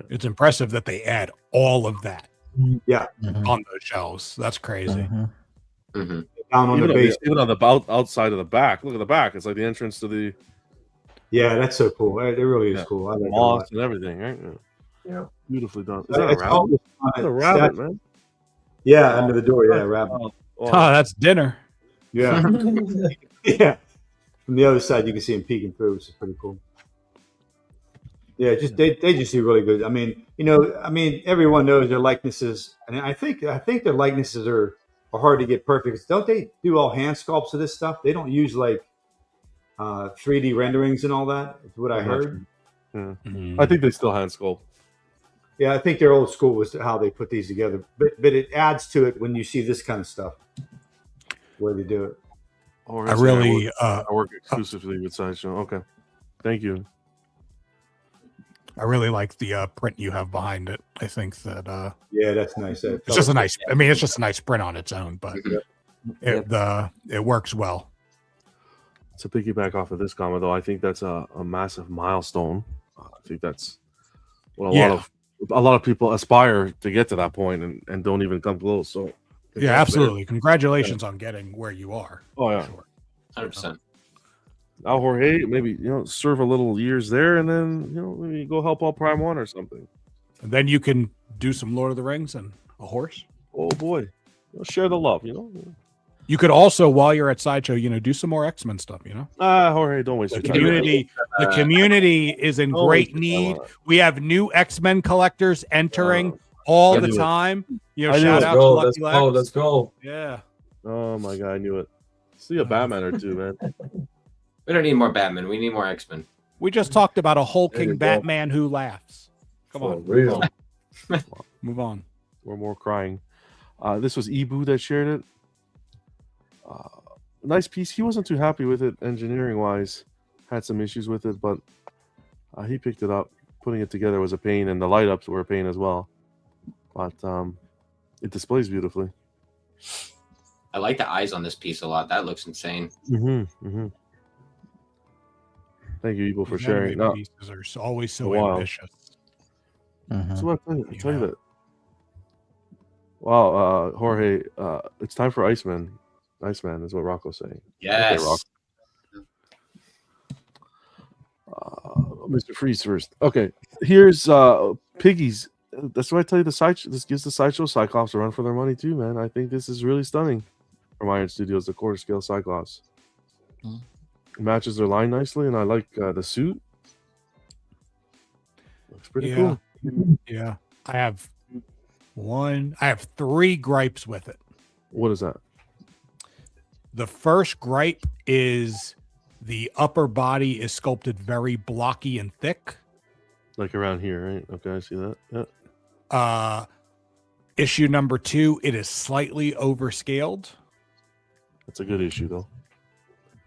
It's impressive that they add all of that. Yeah, on those shelves. That's crazy. Down on even the base, even on the outside of the back. Look at the back. It's like the entrance to the. Yeah, that's so cool. It really is cool. I like moss and everything, right? Yeah, beautifully done. Is that a rabbit? That's a rabbit, man. Yeah, under the door. Yeah, rabbit. Oh, that's dinner. Yeah. Yeah. From the other side, you can see him peeking through, which is pretty cool. Yeah, just they just do really good. I mean, everyone knows their likenesses, and I think their likenesses are hard to get perfect. Don't they do all hand sculpts of this stuff? They don't use like 3D renderings and all that. Is what I heard. Yeah. I think they still hand sculpt. Yeah, I think their old school was how they put these together, but it adds to it when you see this kind of stuff where they do it. I work exclusively with Sideshow. Okay, thank you. I really like the print you have behind it. I think that yeah, that's nice. It's just a nice. I mean, it's just a nice print on its own, but it works well. To piggyback off of this comment, though, I think that's a massive milestone. I think that's what a lot of people aspire to get to that point and don't even come close. So yeah, absolutely. Congratulations on getting where you are. Oh yeah, 100%. Now Jorge, maybe serve a little years there, and then maybe go help out Prime 1 or something. And then you can do some Lord of the Rings and a horse. Oh boy, share the love. You could also, while you're at Sideshow, do some more X-Men stuff. Jorge, don't waste the your community. time. The community is in great need. We have new X-Men collectors entering all the time. Shout out to Lucky Lex. Let's go. Yeah. Oh my god, I knew it. See a Batman or two, man. We don't need more Batman. We need more X-Men. We just talked about a hulking Batman who laughs. Come on. Real. Move on. We're more crying. This was Ibu that shared it. Nice piece. He wasn't too happy with it engineering wise. Had some issues with it, but he picked it up. Putting it together was a pain, and the light ups were a pain as well. But it displays beautifully. I like the eyes on this piece a lot. That looks insane. Thank you, Ibu, for sharing. No. Pieces are always so ambitious. So I tell you that. Wow, Jorge, it's time for Iceman. Iceman is what Rocco's saying. Yes. Okay, Mr. Freeze first. Okay, here's Piggies. That's why I tell you this gives the Sideshow Cyclops a run for their money too, man. I think this is really stunning from Iron Studios, the quarter scale Cyclops. It matches their line nicely, and I like the suit. Looks pretty cool. Yeah. I have 3 gripes with it. What is that? The first gripe is the upper body is sculpted very blocky and thick. Like around here, right? Okay, I see that. Yeah. Issue number 2, it is slightly overscaled. That's a good issue, though.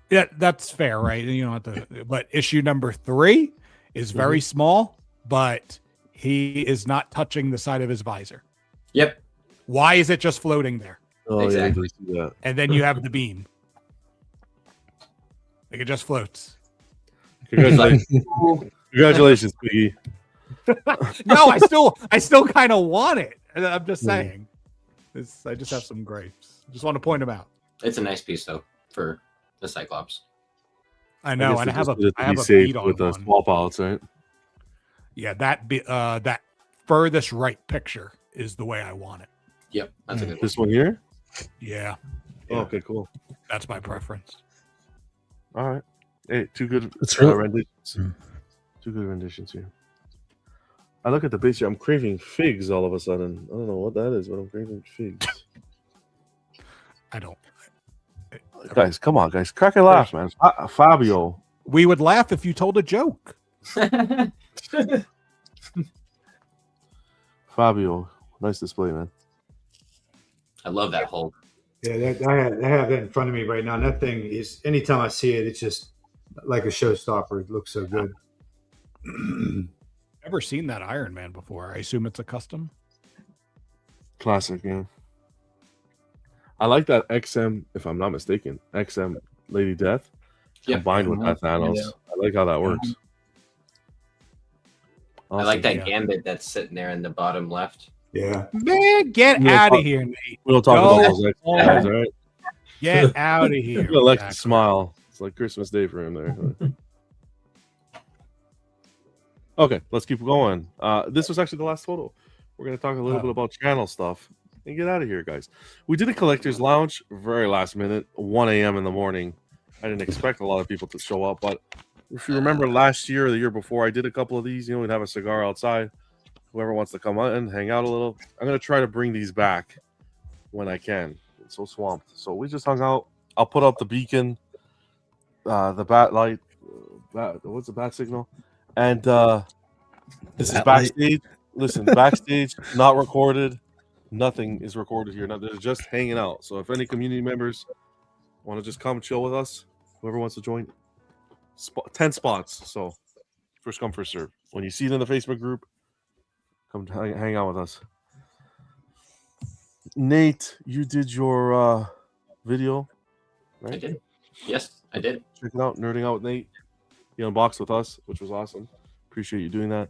Yeah, that's fair, right? You don't have to. But issue number 3 is very small, but he is not touching the side of his visor. Yep. Why is it just floating there? Oh, exactly. Yeah. And then you have the beam. Like it just floats. Congratulations, Piggy. No, I still kind of want it. I'm just saying. I just have some grapes. Just want to point them out. It's a nice piece though for the Cyclops. I know, guess and they I have just a did it to I be have a safe beat on with the one. swap outs, right? Yeah, that furthest right picture is the way I want it. Yep, that's a good one. This one here. Yeah. Oh, okay, cool. That's my preference. All right. Hey, two good It's really- renditions. Two good renditions here. I look at the base here. I'm craving figs all of a sudden. I don't know what that is, but I'm craving figs. I don't. Guys, come on, guys. Crack a laugh, man. Fabio. We would laugh if you told a joke. Fabio. Nice display, man. I love that Hulk. Yeah, I have that in front of me right now. And that thing is, anytime I see it, it's just like a showstopper. It looks so good. Never seen that Iron Man before. I assume it's a custom. Classic, yeah. I like that XM, if I'm not mistaken, XM Lady Death combined with that Thanos. Yeah. I like how that works. I like that Yeah. Gambit that's sitting there in the bottom left. Yeah. Man, get We don't out talk- of here, Nate. We don't talk Go about those X guys, all right? Get out of here. You're gonna like to Zachary. smile. It's like Christmas Day for him there. Okay, let's keep going. This was actually the last photo. We're gonna talk a little bit about channel stuff and get out of here, guys. We did a collector's lounge, very last minute, 1 a.m. in the morning. I didn't expect a lot of people to show up, but if you remember last year or the year before, I did a couple of these. You know, we'd have a cigar outside. Whoever wants to come out and hang out a little. I'm gonna try to bring these back when I can. It's so swamped. So we just hung out. I'll put up the beacon, the bat light. What's the bat signal? And this is Bat light. backstage. Listen, backstage, not recorded. Nothing is recorded here. They're just hanging out. So if any community members want to just come chill with us, whoever wants to join, 10 spots. So first come, first serve. When you see it in the Facebook group, come hang out with us. Nate, you did your video, right? I did. Yes, I did. Check it out, Nerding Out with Nate. He unboxed with us, which was awesome. Appreciate you doing that.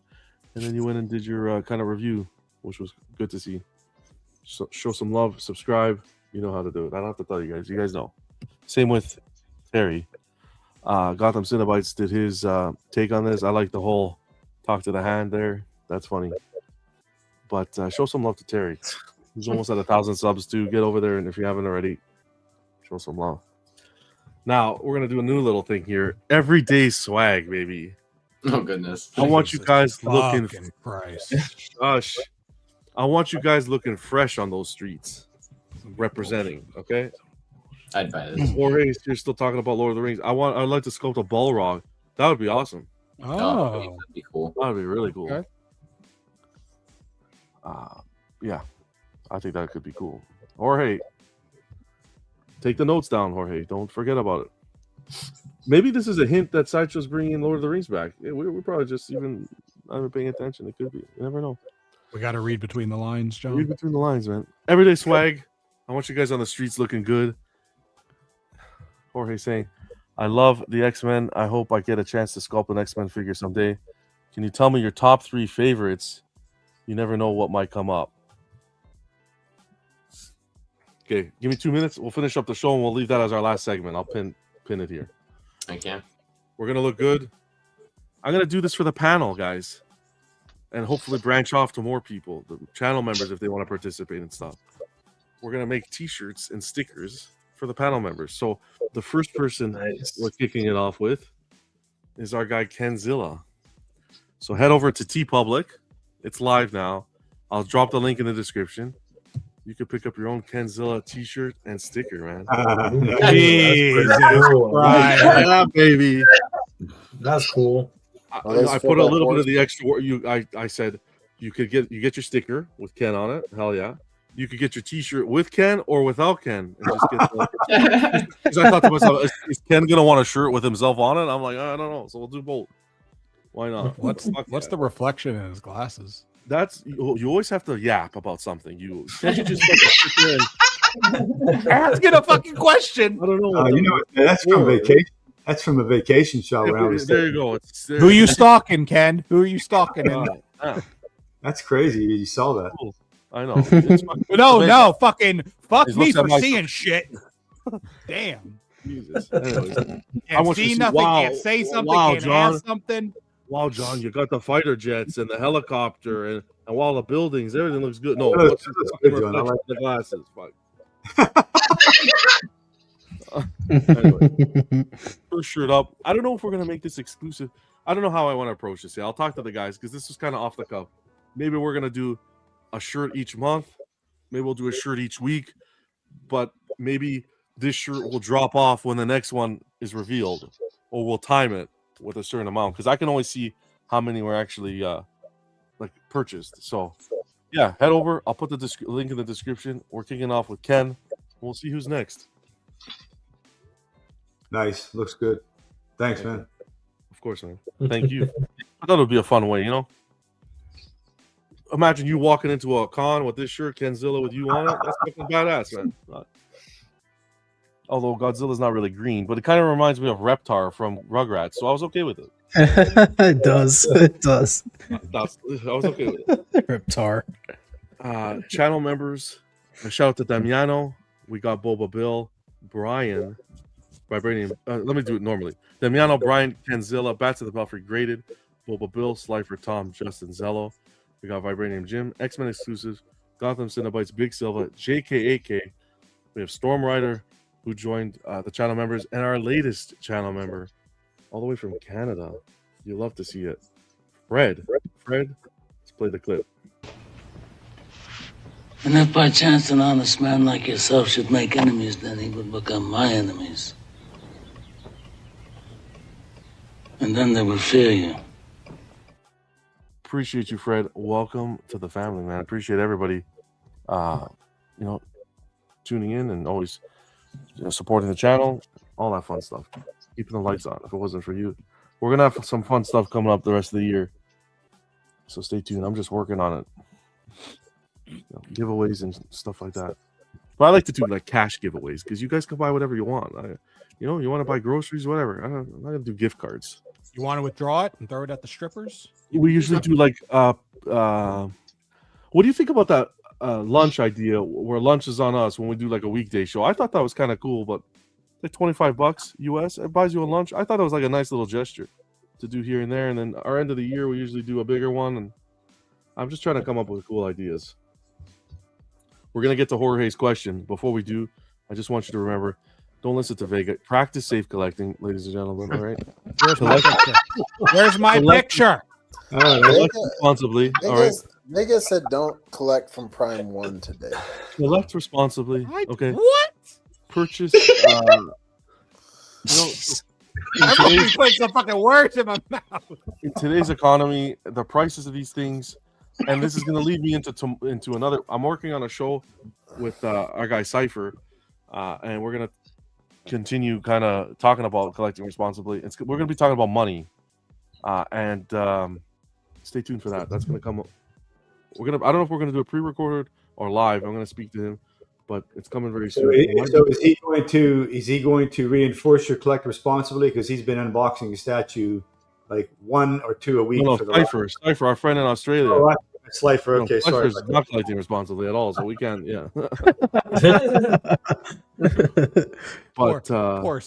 And then you went and did your kind of review, which was good to see. So show some love, subscribe. You know how to do it. I don't have to tell you guys. You guys know. Same with Terry. Gotham Cinebites did his take on this. I like the whole talk to the hand there. That's funny. But show some love to Terry. He's almost at 1,000 subs too. Get over there, and if you haven't already, show some love. Now we're gonna do a new little thing here. Everyday swag, baby. Oh goodness! I want you guys looking. Fucking Christ. Gosh, I want you guys looking fresh on those streets, representing. Okay. I'd buy this. Jorge, you're still talking about Lord of the Rings. I'd like to sculpt a Balrog. That would be awesome. Oh, that'd be cool. That would be really cool. Okay. Yeah, I think that could be cool. Jorge, take the notes down, Jorge. Don't forget about it. Maybe this is a hint that Sideshow's bringing Lord of the Rings back. Yeah, we're probably just even not even paying attention. It could be. You never know. we got to read between the lines, John. Read between the lines, man. Everyday swag. I want you guys on the streets looking good. Jorge saying, I love the X-Men. I hope I get a chance to sculpt an X-Men figure someday. Can you tell me your top 3 favorites? You never know what might come up. Okay, give me 2 minutes. We'll finish up the show and we'll leave that as our last segment. I'll pin it here. Okay. We're gonna look good. I'm gonna do this for the panel, guys, and hopefully branch off to more people, the channel members, if they want to participate and stuff. We're gonna make T-shirts and stickers for the panel members. So the first person we're kicking it off with is our guy Kenzilla. So head over to TeePublic. It's live now. I'll drop the link in the description. You can pick up your own Kenzilla T-shirt and sticker, man. Jesus Christ. Yeah, baby. That's cool. I put a little bit of the extra. I said you get your sticker with Ken on it. Hell yeah. You could get your T-shirt with Ken or without Ken, and just get. Because I thought to myself, is Ken gonna want a shirt with himself on it? I'm like, I don't know. So we'll do both. Why not? What's the reflection in his glasses? That's you always have to yap about something. Can't you just like sit there asking a fucking question? I don't know. You know, that's from vacation. That's from a vacation show. When I was there you go. Who you stalking, Ken? Who are you stalking? That's crazy. You saw that. I know. No, fucking fuck He's me looked at for my- seeing shit. Damn. Jesus. Anyways, Can't see nothing, can't say something, can't ask something. Wow, John, you got the fighter jets and the helicopter and all the buildings. Everything looks good. No, That's what's the good, reflection John. I like of the glasses? Fuck. Anyway, first shirt up. I don't know if we're gonna make this exclusive. I don't know how I want to approach this. Yeah, I'll talk to the guys because this is kind of off the cuff. Maybe we're gonna do a shirt each month. Maybe we'll do a shirt each week. But maybe this shirt will drop off when the next one is revealed, or we'll time it with a certain amount because I can only see how many were actually like purchased. So yeah, head over. I'll put the link in the description. We're kicking off with Ken. We'll see who's next. Nice. Looks good. Thanks, man. Of course, man. Thank you. I thought it would be a fun way, you know? Imagine you walking into a con with this shirt, Kenzilla with you on it. That's fucking badass, man. Although Godzilla's not really green, but it kind of reminds me of Reptar from Rugrats, so I was okay with it. It does. It does. I was okay with it. Reptar. Channel members, a shout out to Damiano. We got Boba Bill, Brian, Vibranium. Let me do it normally. Damiano, Brian, Kenzilla, Bats of the Belfry graded, Boba Bill, Slifer, Tom, Justin, Zello. We got Vibranium Jim, X-Men exclusives, Gotham Cinnabites, Big Silva, JKAK. We have Storm Rider, who joined the channel members, and our latest channel member, all the way from Canada. You love to see it. Fred, let's play the clip. And if by chance an honest man like yourself should make enemies, then he would become my enemies. And then they would fear you. Appreciate you, Fred. Welcome to the family, man. Appreciate everybody, tuning in and always supporting the channel, all that fun stuff. Keeping the lights on. If it wasn't for you, we're gonna have some fun stuff coming up the rest of the year. So stay tuned. I'm just working on it. Giveaways and stuff like that. But I like to do like cash giveaways because you guys can buy whatever you want. You want to buy groceries, whatever. I'm not gonna do gift cards. You want to withdraw it and throw it at the strippers? We usually do like what do you think about that lunch idea where lunch is on us when we do like a weekday show? I thought that was kind of cool, but like $25 US, it buys you a lunch. I thought it was like a nice little gesture to do here and there. And then our end of the year, we usually do a bigger one. And I'm just trying to come up with cool ideas. We're gonna get to Jorge's question. Before we do, I just want you to remember, don't listen to Vega. Practice safe collecting, ladies and gentlemen. All right. Where's my picture? Where's my picture? Collect responsibly. All right. Vega said don't collect from Prime 1 today. Collect responsibly. Okay. What? Purchase. Everybody put some fucking words in my mouth. In today's economy, the prices of these things, and this is going to lead me into another. I'm working on a show with our guy Cypher, and we're going to continue kind of talking about collecting responsibly. We're going to be talking about money, and stay tuned for that. That's going to come up. I don't know if we're going to do it pre-recorded or live. I'm going to speak to him, but it's coming very soon. So is he going to reinforce your collect responsibly because he's been unboxing a statue like 1 or 2 a week? No, for the Slifer, our friend in Australia. Oh, Slifer, okay, sorry. Slifer's not collecting responsibly at all, so we can't. Yeah. But poor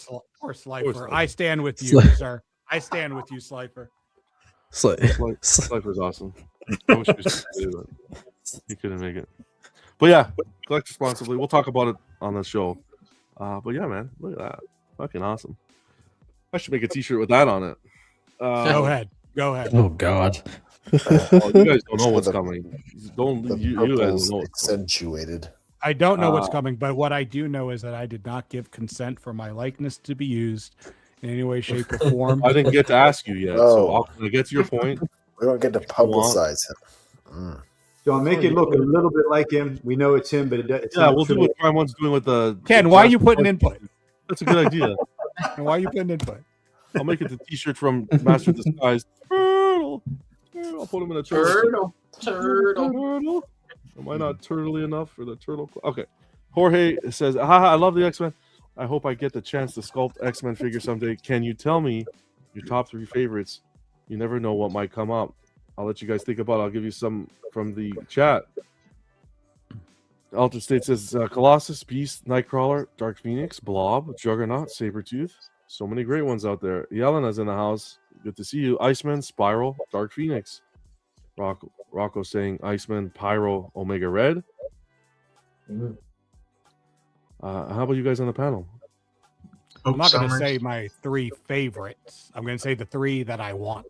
Slifer. I stand with you, sir. I stand with you, Slifer. Slifer's awesome. I wish he couldn't make it. But yeah, collect responsibly. We'll talk about it on the show. But yeah, man, look at that. Fucking awesome. I should make a t-shirt with that on it. Go ahead. Oh God. You guys don't know what's coming. You guys know accentuated. I don't know what's coming, but what I do know is that I did not give consent for my likeness to be used in any way, shape, or form. I didn't get to ask you yet, so I'll get to your point. We don't get to publicize him. John, make it look a little bit like him. We know it's him, but it's yeah, we'll do what Prime One's doing with the. Ken, why are you putting input? That's a good idea. And why are you putting input? I'll make it the T-shirt from Master of Disguise. Turtle. I'll put him in a turtle. Turtle. Am I not turtly enough for the turtle? Okay. Jorge says, haha, I love the X-Men. I hope I get the chance to sculpt X-Men figure someday. Can you tell me your top 3 favorites? You never know what might come up. I'll let you guys think about it. I'll give you some from the chat. Altered State says Colossus, Beast, Nightcrawler, Dark Phoenix, Blob, Juggernaut, Sabretooth. So many great ones out there. Yelena's in the house. Good to see you. Iceman, Spiral, Dark Phoenix. Rocco saying Iceman, Pyro, Omega Red. Mhm. How about you guys on the panel? I'm not going to say my 3 favorites. I'm going to say the 3 that I want.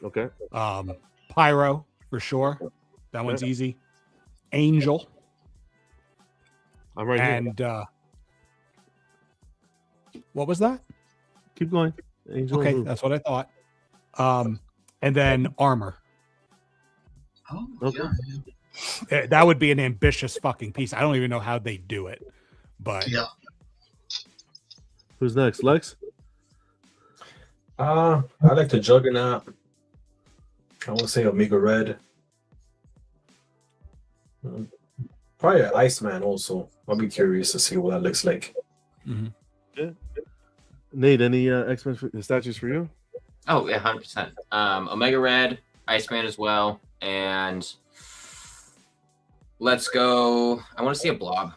Okay. Pyro, for sure. That one's easy. Angel. I'm right and, here. What was that? Keep going. Angel. Okay, that's what I thought. And then Armor. Oh, okay. That would be an ambitious fucking piece. I don't even know how they do it, but yeah. Who's next, Lex? I like the Juggernaut. I want to say Omega Red. Probably Iceman also. I'll be curious to see what that looks like. Mm-hmm. Yeah. Nate, any X-Men statues for you? Oh, yeah, 100%. Omega Red, Iceman as well, and let's go. I want to see a Blob.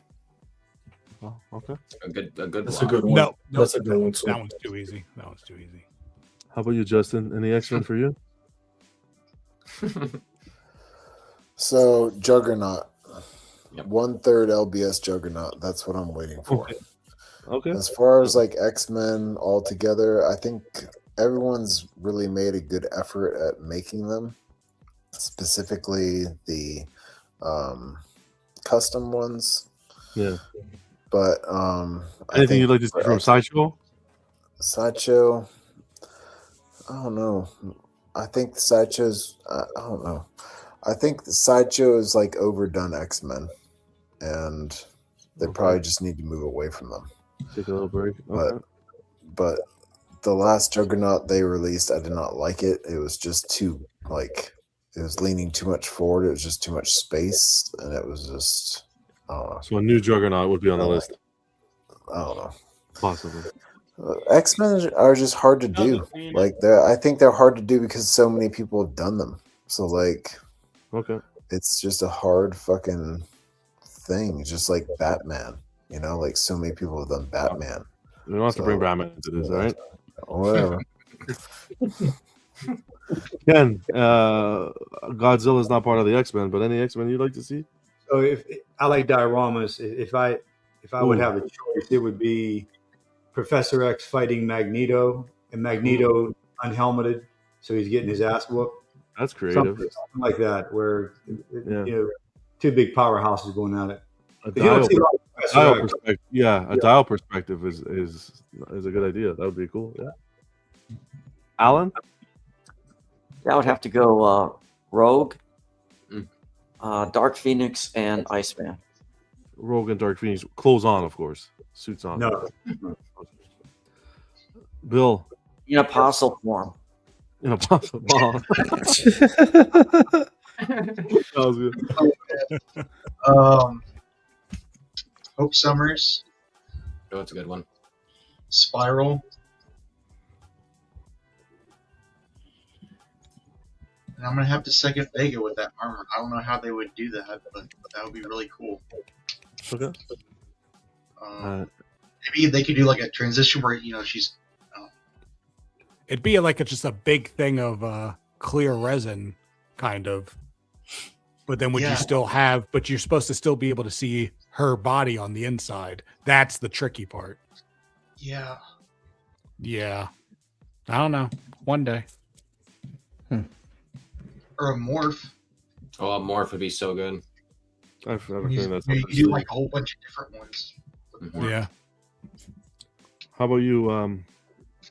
Oh, okay. A good That's Blob. a good one. No, That's a good one too. That one's too easy. How about you, Justin? Any X-Men for you? So Juggernaut, 1/3 LBS Juggernaut. That's what I'm waiting for. Okay. As far as like X-Men all together, I think everyone's really made a good effort at making them. Specifically the custom ones. Yeah. But anything you'd like to see from Sideshow? Sideshow, I don't know. I think the Sideshow's I don't know. I think the Sideshow is like overdone X-Men, and they probably just need to move away from them. Take a little break. Okay. But the last Juggernaut they released, I did not like it. It was just too it was leaning too much forward. It was just too much space, and it was just. So a new Juggernaut would be on the list. I don't know. Possibly. X-Men are just hard to do. I think they're hard to do because so many people have done them. So okay, it's just a hard fucking thing. Just like Batman, like so many people have done Batman. We don't have to bring Batman into this, all right? Whatever. Ken, Godzilla is not part of the X-Men, but any X-Men you'd like to see? So if I like dioramas, if I would have a choice, it would be Professor X fighting Magneto, and Magneto unhelmeted, so he's getting his ass whooped. That's creative. Something like that, where two big powerhouses going at it. A dial perspective is a good idea. That would be cool. Yeah. Alan? That would have to go Rogue, Dark Phoenix, and Iceman. Rogue and Dark Phoenix. Clothes on, of course. Suits on. No. Bill. In apostle form. In apostle form. That was good. Hope Summers. Oh, it's a good one. Spiral. And I'm gonna have to second Vega with that armor. I don't know how they would do that, but that would be really cool. Okay. Maybe they could do like a transition where she's. It'd be like just a big thing of clear resin, kind of. But then would you still have? But you're supposed to still be able to see her body on the inside. That's the tricky part. Yeah. Yeah. I don't know. One day. Or a morph. Oh, a morph would be so good. I've never seen that. You do like a whole bunch of different ones. Yeah. How about you,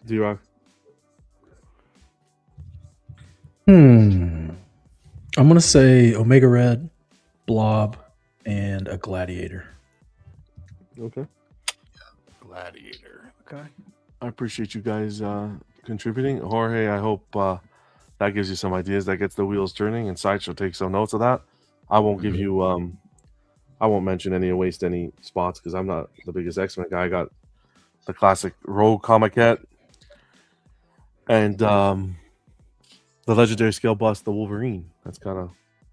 D-Rock? I'm gonna say Omega Red, Blob, and a Gladiator. Okay. Gladiator. Okay. I appreciate you guys contributing. Jorge, I hope that gives you some ideas. That gets the wheels turning, and Sideshow takes some notes of that. I won't give you I won't mention any or waste any spots because I'm not the biggest X-Men guy. I got the classic Rogue comic hat and the legendary scale bust, the Wolverine. That's kind of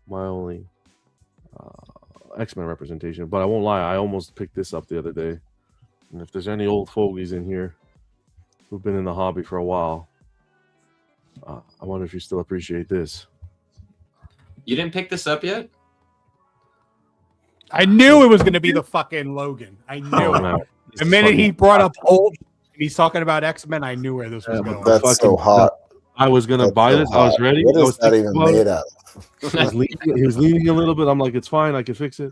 my only X-Men representation. But I won't lie, I almost picked this up the other day. And if there's any old fogies in here who've been in the hobby for a while, I wonder if you still appreciate this. You didn't pick this up yet? I knew it was going to be the fucking Logan. I knew it. The minute he brought up old, and he's talking about X-Men, I knew where this was going. That's so hot. I was going to buy this. I was ready. What I is was that even made out of? He was leaning a little bit. I'm like, it's fine. I can fix it.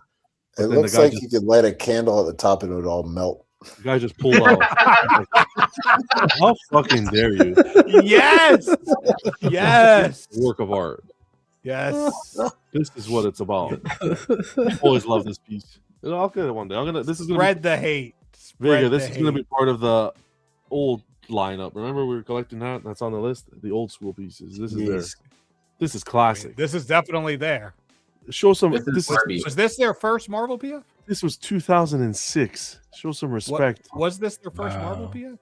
It looks like you could light a candle at the top and it would all melt. The guy just pulled out. How fucking dare you? Yes. Yes. Work of art. Yes. This is what it's about. I always love this piece. I'll get it one day. This is gonna spread the hate. Vega, this is going to be part of the old lineup. Remember we were collecting that? That's on the list. The old school pieces. This is there. This is classic. This is definitely there. Show some. Was this their first Marvel PF? This was 2006. Show some respect. Was this their first Marvel PF?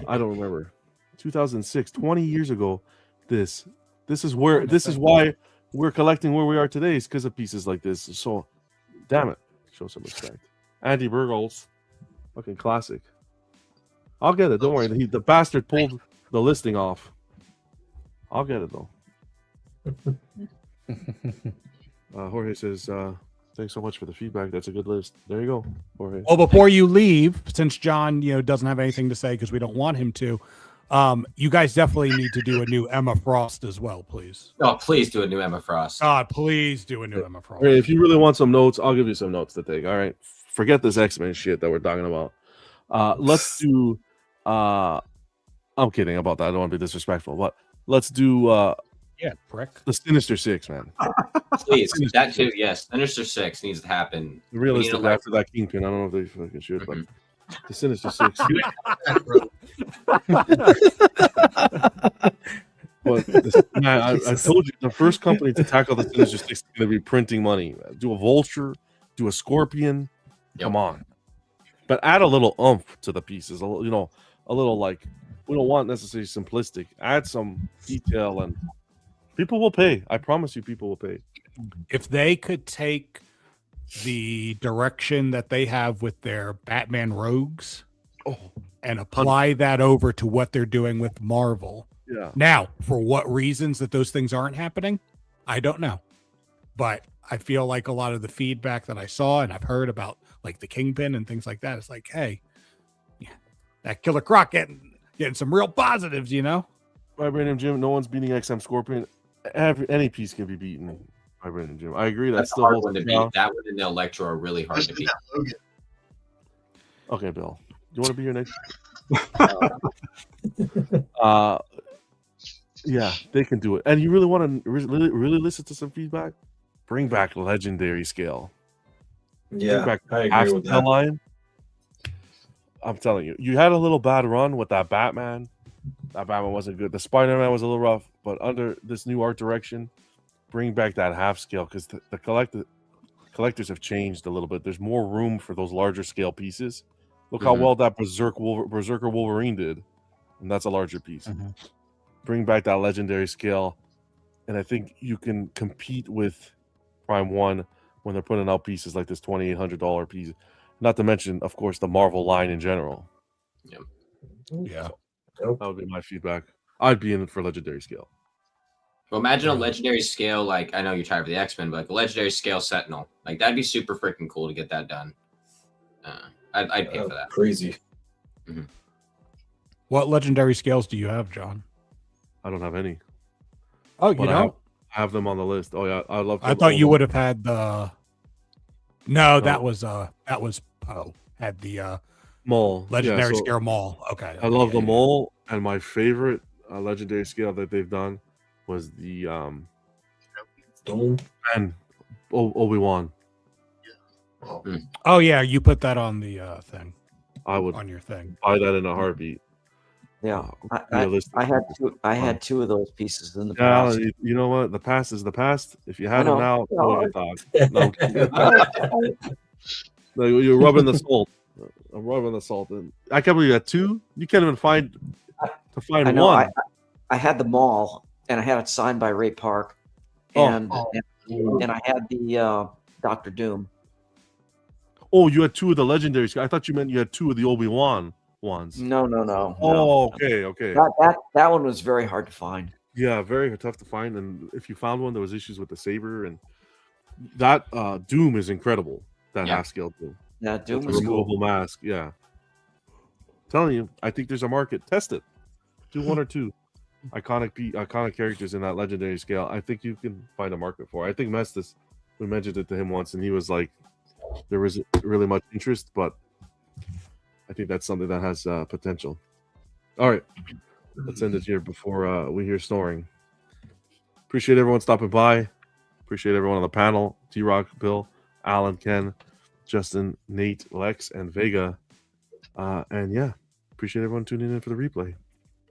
I don't remember. 2006, 20 years ago. This is why we're collecting where we are today, is because of pieces like this. So, damn it, show some respect. Andy Burgos, fucking classic. I'll get it. Don't worry. The bastard pulled the listing off. I'll get it though. Jorge says, "Thanks so much for the feedback. That's a good list." There you go, Jorge. Well, before you leave, since John, doesn't have anything to say because we don't want him to, you guys definitely need to do a new Emma Frost as well, please. Oh, please do a new Emma Frost. God, please do a new Emma Frost. Hey, if you really want some notes, I'll give you some notes to take. All right, forget this X-Men shit that we're talking about. Let's do. I'm kidding about that. I don't want to be disrespectful, but let's do. Prick. The Sinister Six, man. Please, that too. Yes, Sinister Six needs to happen. Realistically, after that Kingpin, I don't know if they fucking should, but the Sinister Six. But man, I told you the first company to tackle the Sinister Six is going to be printing money. Do a Vulture, do a Scorpion. Come on, but add a little oomph to the pieces. A little like we don't want necessarily simplistic. Add some detail and. People will pay. I promise you, people will pay. If they could take the direction that they have with their Batman Rogues and apply that over to what they're doing with Marvel. Yeah. Now, for what reasons that those things aren't happening, I don't know. But I feel like a lot of the feedback that I saw and I've heard about like the Kingpin and things like that, it's like, hey, that Killer Croc getting some real positives, Vibranium Jim, no one's beating XM Scorpion. Any piece can be beaten by Vibranium Jim. I agree. That's still hard one to beat. That one and the Electro are really hard to beat. Okay, Bill. Do you want to be your next? Yeah, they can do it. And you really want to really listen to some feedback? Bring back Legendary Scale. Yeah, Bring back I agree with that. Line. I'm telling you, you had a little bad run with that Batman. That Batman wasn't good. The Spider-Man was a little rough, but under this new art direction, bring back that half scale because the collectors have changed a little bit. There's more room for those larger scale pieces. Look how well that Berserker Wolverine did, and that's a larger piece. Bring back that legendary scale, and I think you can compete with Prime One when they're putting out pieces like this $2,800 piece. Not to mention, of course, the Marvel line in general. Yeah. That would be my feedback. I'd be in it for legendary scale. Well, imagine a legendary scale, like I know you're tired of the X-Men, but like a legendary scale Sentinel. Like that'd be super freaking cool to get that done. I'd pay for that. Crazy. What legendary scales do you have, John? I don't have any. Oh, you But don't? I have them on the list. Oh yeah, I love. I thought you would have had the. No, that was Poe had the Mole legendary Yeah, so scale Maul. Okay, I love the Mole, and my favorite legendary scale that they've done was the Dome and Obi-Wan. Oh yeah, you put that on the thing. I would on your thing. buy that in a heartbeat. Yeah, I had two of those pieces in the Yeah, past. you know what? The past is the past. If you had I them know. now, go get dog. No, I'm kidding. No, you're rubbing the salt. I'm rubbing the salt. And I can't believe you had two. You can't even find I know. one. I had the Maul, and I had it signed by Ray Park, and I had the Doctor Doom. Oh, you had two of the legendary. I thought you meant you had two of the Obi-Wan ones. No. Oh, okay. That one was very hard to find. Yeah, very tough to find. And if you found one, there was issues with the saber, and that Doom is incredible. That half scale Doom. Yeah, Doom is is removable cool. mask. Yeah, telling you, I think there's a market. Test it. Do one or two iconic characters in that legendary scale. I think you can find a market for. I think Mestis, we mentioned it to him once, and he was like, there isn't really much interest, but I think that's something that has potential. All right, let's end it here before we hear snoring. Appreciate everyone stopping by. Appreciate everyone on the panel. T-Rock, Bill, Alan, Ken, Justin, Nate, Lex, and Vega. And yeah, appreciate everyone tuning in for the replay.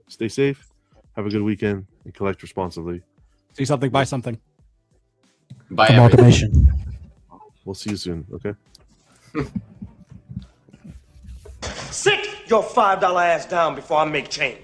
Stay safe. Have a good weekend and collect responsibly. See something, buy something. Buy Amalgamation. We'll see you soon. Okay. Sit your $5 ass down before I make change.